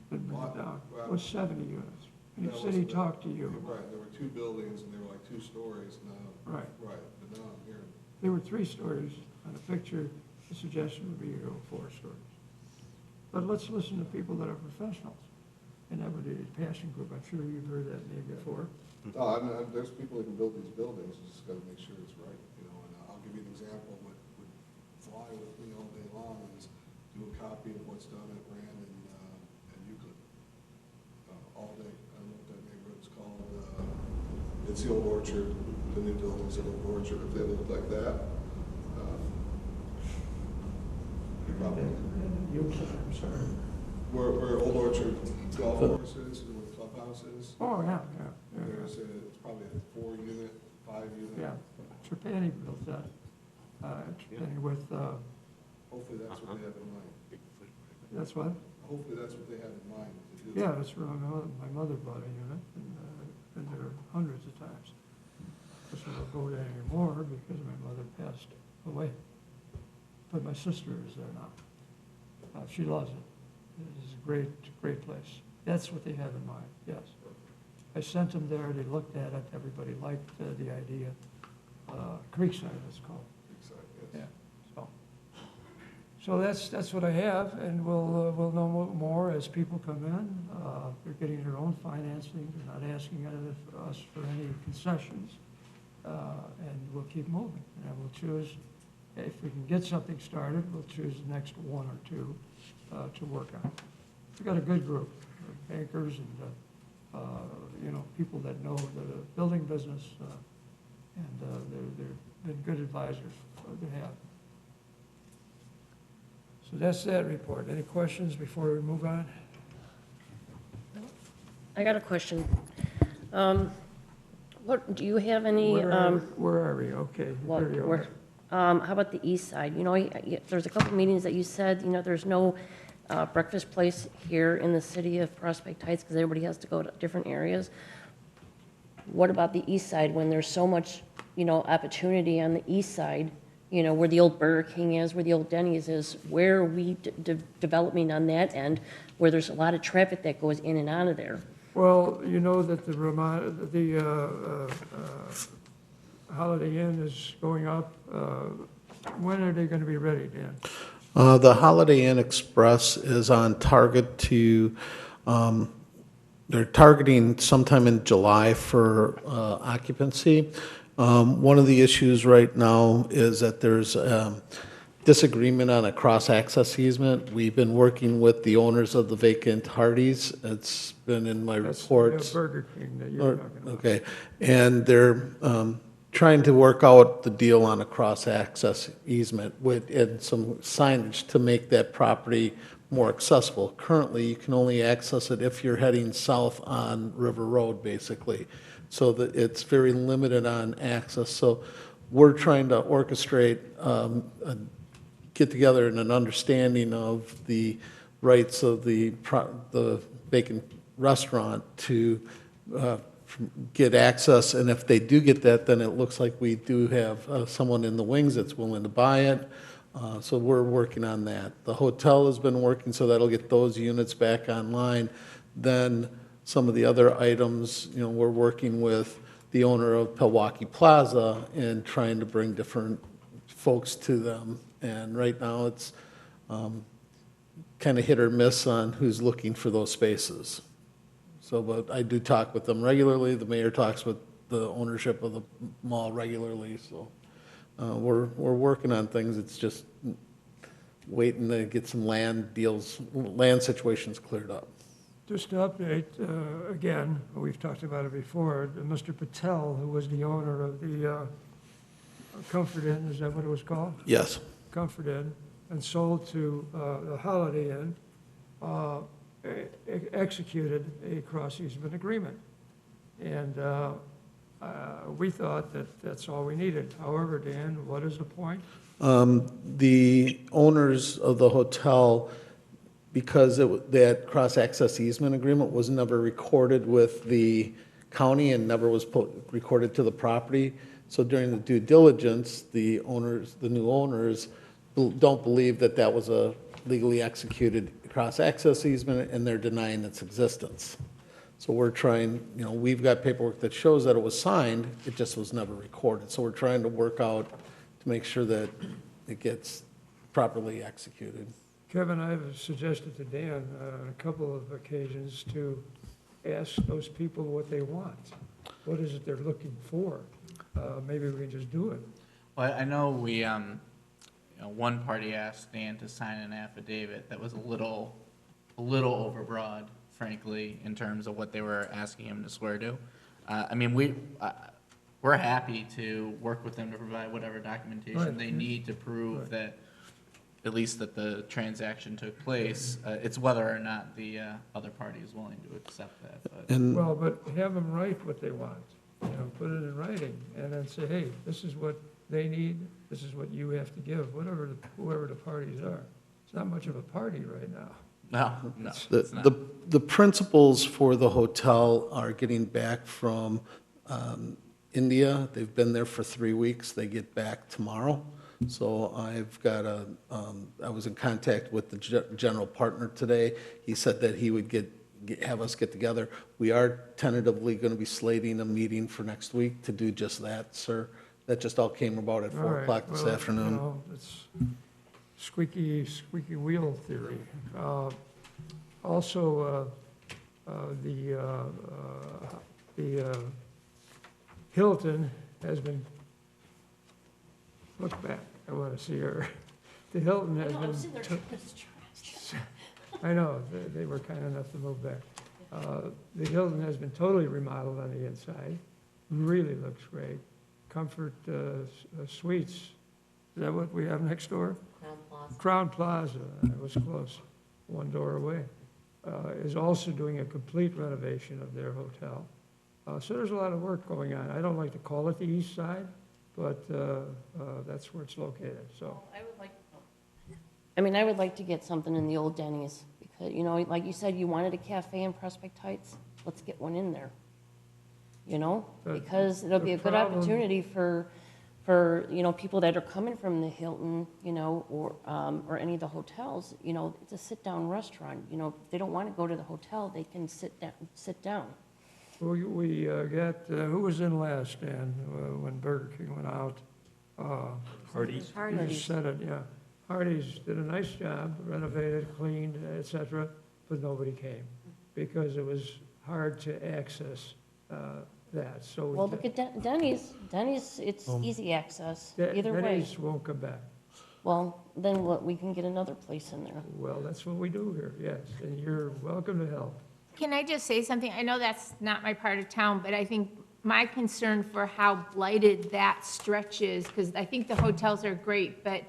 been written down, was 70 units. And he That said he was- talked to you. Right, there were two buildings and they were like 2 stories now. Right. Right, but now I'm hearing, There were 3 stories on the picture. The suggestion would be 4 stories. But let's listen to people that are professionals. And that would be the Passion Group. I'm sure you've heard that name before. no, there's people that can build these buildings, you just gotta make sure it's right, you know, and I'll give you an example, what would fly with me all day long is do a copy of what's done at Rand and Euclid. All day, I don't know what that neighborhood's called, it's the Old Orchard, the new buildings at Old Orchard, if they look like that. Probably. I'm sorry. Where Old Orchard Golf Course is, and where the clubhouse is. Oh, yeah. There's it's probably a 4-unit, 5-unit. Yeah. Trapani built that. Trapani with, Hopefully that's what they have in mind. that's what? Hopefully that's what they have in mind to do. Yeah, that's where my mother bought a unit, and been there hundreds of times. Just don't go there anymore because my mother passed away. But my sister is there now. She loves it. It is a great, great place. That's what they have in mind, yes. I sent them there, they looked at it, everybody liked the idea. Creekside, it's called. Creekside, Yeah, yes. so that's what I have, and we'll know more as people come in. They're getting their own financing, they're not asking us for any concessions, and we'll keep moving. And we'll choose, if we can get something started, we'll choose the next 1 or 2 to work on. We've got a good group, bankers and, people that know the building business, and they've been good advisors to have. So that's that report. Any questions before we move on? I got a question. What, do you have any, Where are we? Okay. what, there you where, are. how about the east side? You know, there's a couple meetings that you said, there's no breakfast place here in the city of Prospect Heights because everybody has to go to different areas. What about the east side when there's so much, opportunity on the east side, where the old Burger King is, where the old Denny's is, where are we developing on that end, where there's a lot of traffic that goes in and out of there? Well, you know that the Holiday Inn is going up. When are they going to be ready, Dan? The Holiday Inn Express is on target to, they're targeting sometime in July for occupancy. One of the issues right now is that there's disagreement on a cross-access easement. We've been working with the owners of the vacant Hardee's. It's been in my reports. The Burger King that you're talking about. Okay, and they're trying to work out the deal on a cross-access easement and some signage to make that property more accessible. Currently, you can only access it if you're heading south on River Road, basically. So that it's very limited on access. So we're trying to orchestrate, get together in an understanding of the rights of the vacant restaurant to get access, and if they do get that, then it looks like we do have someone in the wings that's willing to buy it. So we're working on that. The hotel has been working, so that'll get those units back online. Then some of the other items, you know, we're working with the owner of Pewaukee Plaza and trying to bring different folks to them. And right now, it's kind of hit or miss on who's looking for those spaces. So, but I do talk with them regularly. The mayor talks with the ownership of the mall regularly, so we're working on things. It's just waiting to get some land situations cleared up. Just to update, again, we've talked about it before, Mr. Patel, who was the owner of the Comfort Inn, is that what it was called? Yes. Comfort Inn, and sold to the Holiday Inn, executed a cross easement agreement. And we thought that that's all we needed. However, Dan, what is the point? The owners of the hotel, because that cross-access easement agreement was never recorded with the county and never was recorded to the property, so during the due diligence, the new owners don't believe that that was a legally executed cross-access easement, and they're denying its existence. So we're trying, you know, we've got paperwork that shows that it was signed, it just was never recorded. So we're trying to work out to make sure that it gets properly executed. Kevin, I've suggested to Dan on a couple of occasions to ask those people what they want. What is it they're looking for? Maybe we can just do it. Well, I know we, one party asked Dan to sign an affidavit that was a little overbroad, frankly, in terms of what they were asking him to swear to. I mean, we're happy to work with them to provide whatever documentation they need to prove that, at least that the transaction took place. It's whether or not the other party is willing to accept that. Well, but have them write what they want, you know, put it in writing, and then say, hey, this is what they need, this is what you have to give, whoever the parties are. It's not much of a party right now. No, it's not. The principals for the hotel are getting back from India. They've been there for 3 weeks. They get back tomorrow. So I've got I was in contact with the general partner today. He said that he would have us get together. We are tentatively going to be slating a meeting for next week to do just that, sir. That just all came about at 4 o'clock this afternoon. You know, it's squeaky wheel theory. Also, the Hilton has been, look back, I want to see her. The Hilton has been, I know, they were kind enough to move back. The Hilton has been totally remodeled on the inside, really looks great. Comfort Suites, is that what we have next door? Crown Plaza, I was close, one door away, is also doing a complete renovation of their hotel. So there's a lot of work going on. I don't like to call it the east side, but that's where it's located, so. I would like to get something in the old Denny's, because, you know, like you said, you wanted a cafe in Prospect Heights, let's get one in there. You know, because it'll be a good opportunity for, you know, people that are coming from the Hilton, you know, or any of the hotels, you know, it's a sit-down restaurant. You know, if they don't want to go to the hotel, they can sit down. We got, who was in last, Dan, when Burger King went out? Hardee's. You just said it, yeah. Hardee's did a nice job, renovated, cleaned, et cetera, but nobody came because it was hard to access that, so. Well, look at Denny's. Denny's, it's easy access, either way. Denny's won't come back. Well, then what, we can get another place in there. Well, that's what we do here, yes, and you're welcome to help. Can I just say something? I know that's not my part of town, but I think my concern for how blighted that stretch is, because I think the hotels are great, but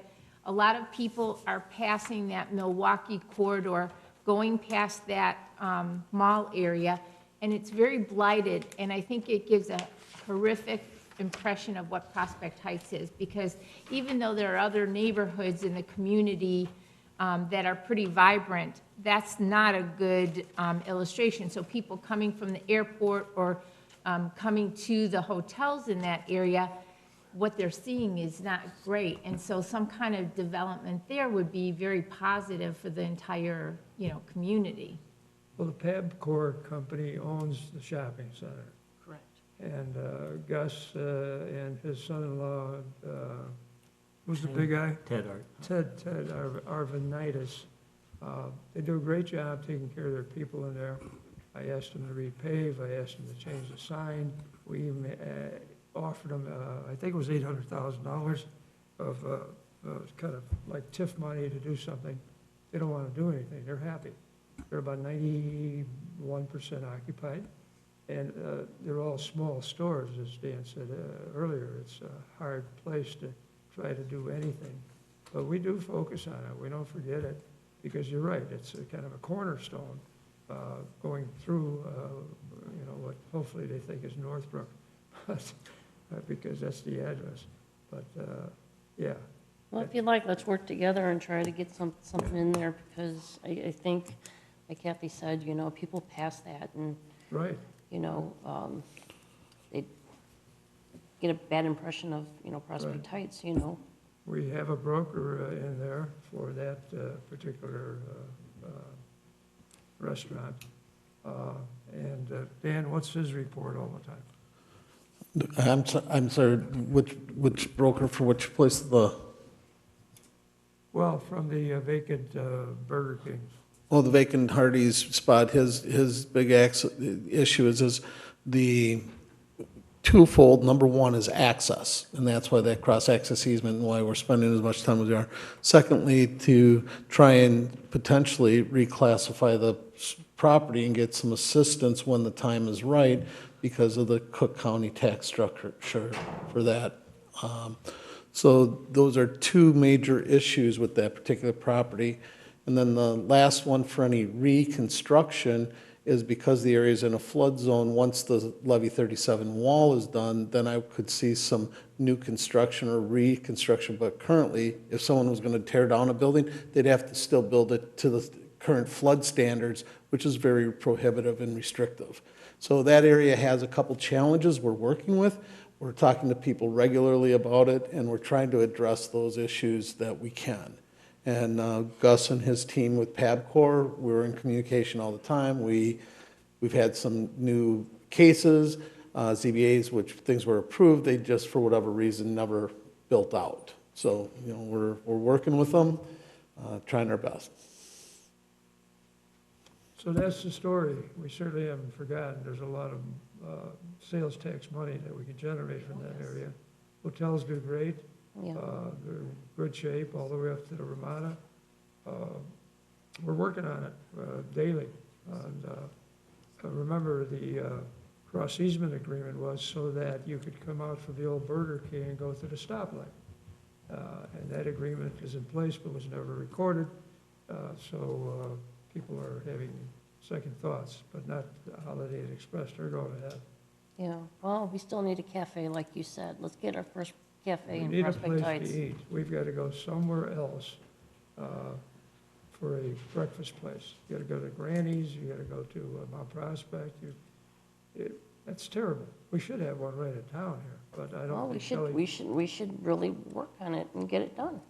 a lot of people are passing that Milwaukee corridor, going past that mall area, and it's very blighted, and I think it gives a horrific impression of what Prospect Heights is, because even though there are other neighborhoods in the community that are pretty vibrant, that's not a good illustration. So people coming from the airport or coming to the hotels in that area, what they're seeing is not great. And so some kind of development there would be very positive for the entire, community. Well, the Pabcor company owns the shopping center. Correct. And Gus and his son-in-law, who's the big guy? Ted Art. Ted Arvanitis. They do a great job taking care of their people in there. I asked them to repave, I asked them to change the sign. We even offered them, I think it was $800,000 of kind of like TIF money to do something. They don't want to do anything, they're happy. They're about 91% occupied, and they're all small stores, as Dan said earlier. It's a hard place to try to do anything. But we do focus on it, we don't forget it, because you're right, it's a kind of a cornerstone going through, what hopefully they think is Northbrook, because that's the address. But, yeah. Well, if you'd like, let's work together and try to get something in there, because I think, like Kathy said, people pass that and, right. They get a bad impression of, Prospect Heights, We have a broker in there for that particular restaurant. And Dan, what's his report all the time? I'm sorry, which broker for which place? Well, from the vacant Burger King. Well, the vacant Hardee's spot, his big issue is the twofold. Number one is access, and that's why that cross-access easement and why we're spending as much time as we are. Secondly, to try and potentially reclassify the property and get some assistance when the time is right because of the Cook County tax structure for that. So those are two major issues with that particular property. And then the last one for any reconstruction is because the area is in a flood zone, once the Levy 37 wall is done, then I could see some new construction or reconstruction. But currently, if someone was going to tear down a building, they'd have to still build it to the current flood standards, which is very prohibitive and restrictive. So that area has a couple challenges we're working with. We're talking to people regularly about it, and we're trying to address those issues that we can. And Gus and his team with Pabcor, we're in communication all the time. We've had some new cases, ZBAs, which things were approved, they just, for whatever reason, never built out. So, we're working with them, trying our best. So that's the story. We certainly haven't forgotten. There's a lot of sales tax money that we can generate from that area. Hotels do great. Yeah. They're in good shape all the way up to the Ramada. We're working on it daily. And remember, the cross easement agreement was so that you could come out from the old Burger King and go to the stoplight. And that agreement is in place but was never recorded. So people are having second thoughts, but not Holiday Inn Express. They're going ahead. Yeah, well, we still need a cafe, like you said. Let's get our first cafe We in need a Prospect place Heights. to eat. We've got to go somewhere else for a breakfast place. You got to go to Granny's, you got to go to Mount Prospect. That's terrible. We should have one right in town here, but I Well, don't we think Shelley. we should really work on it and get it done.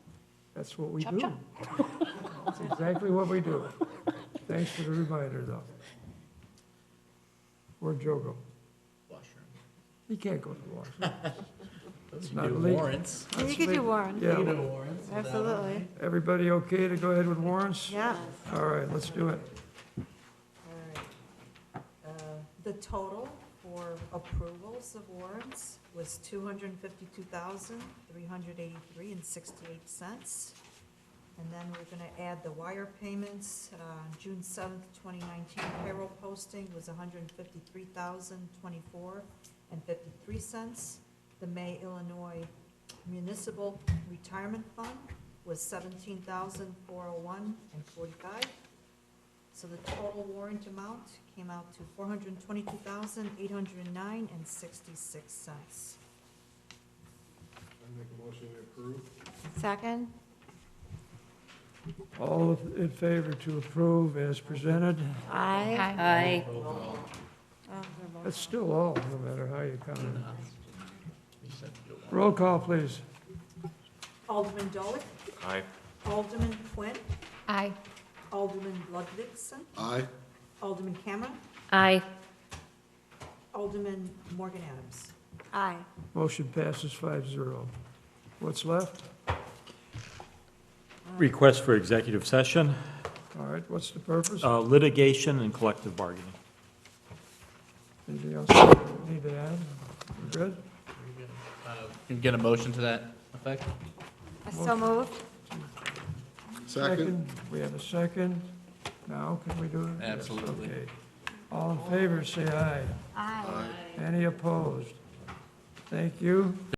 That's what we Chop, do. chop. That's exactly what we do. Thanks for the reminder, though. Where'd Joe go? Washroom. He can't go to the washroom. It's You not do legal. warrants. Yeah, you could do warrants. Yeah. You do warrants. Absolutely. Everybody okay to go ahead with warrants? Yeah. All right, let's do it. All right. The total for approvals of warrants was $252,383.68. And then we're gonna add the wire payments. June 7th, 2019 payroll posting was $150,024.53. The May Illinois Municipal Retirement Fund was $17,401.45. So the total warrant amount came out to $422,809.66. I make a motion to approve. Second? All in favor to approve as presented? Aye. Aye. That's still all, no matter how you count it. Roll call, please. Alderman Dolick, Aye. Alderman Quinn, Aye. Alderman Ludvixson, Aye. Alderman Cameron, Aye. Alderman Morgan Adams. Aye. Motion passes 5-0. What's left? Request for executive session, All right, what's the purpose? litigation and collective bargaining. Anything else you need to add? We're good? Can we get a motion to that effect? So moved. Second? We have a second. Now, can we do it? Yes, Absolutely. okay. All in favor, say aye. Aye. Any opposed? Thank you.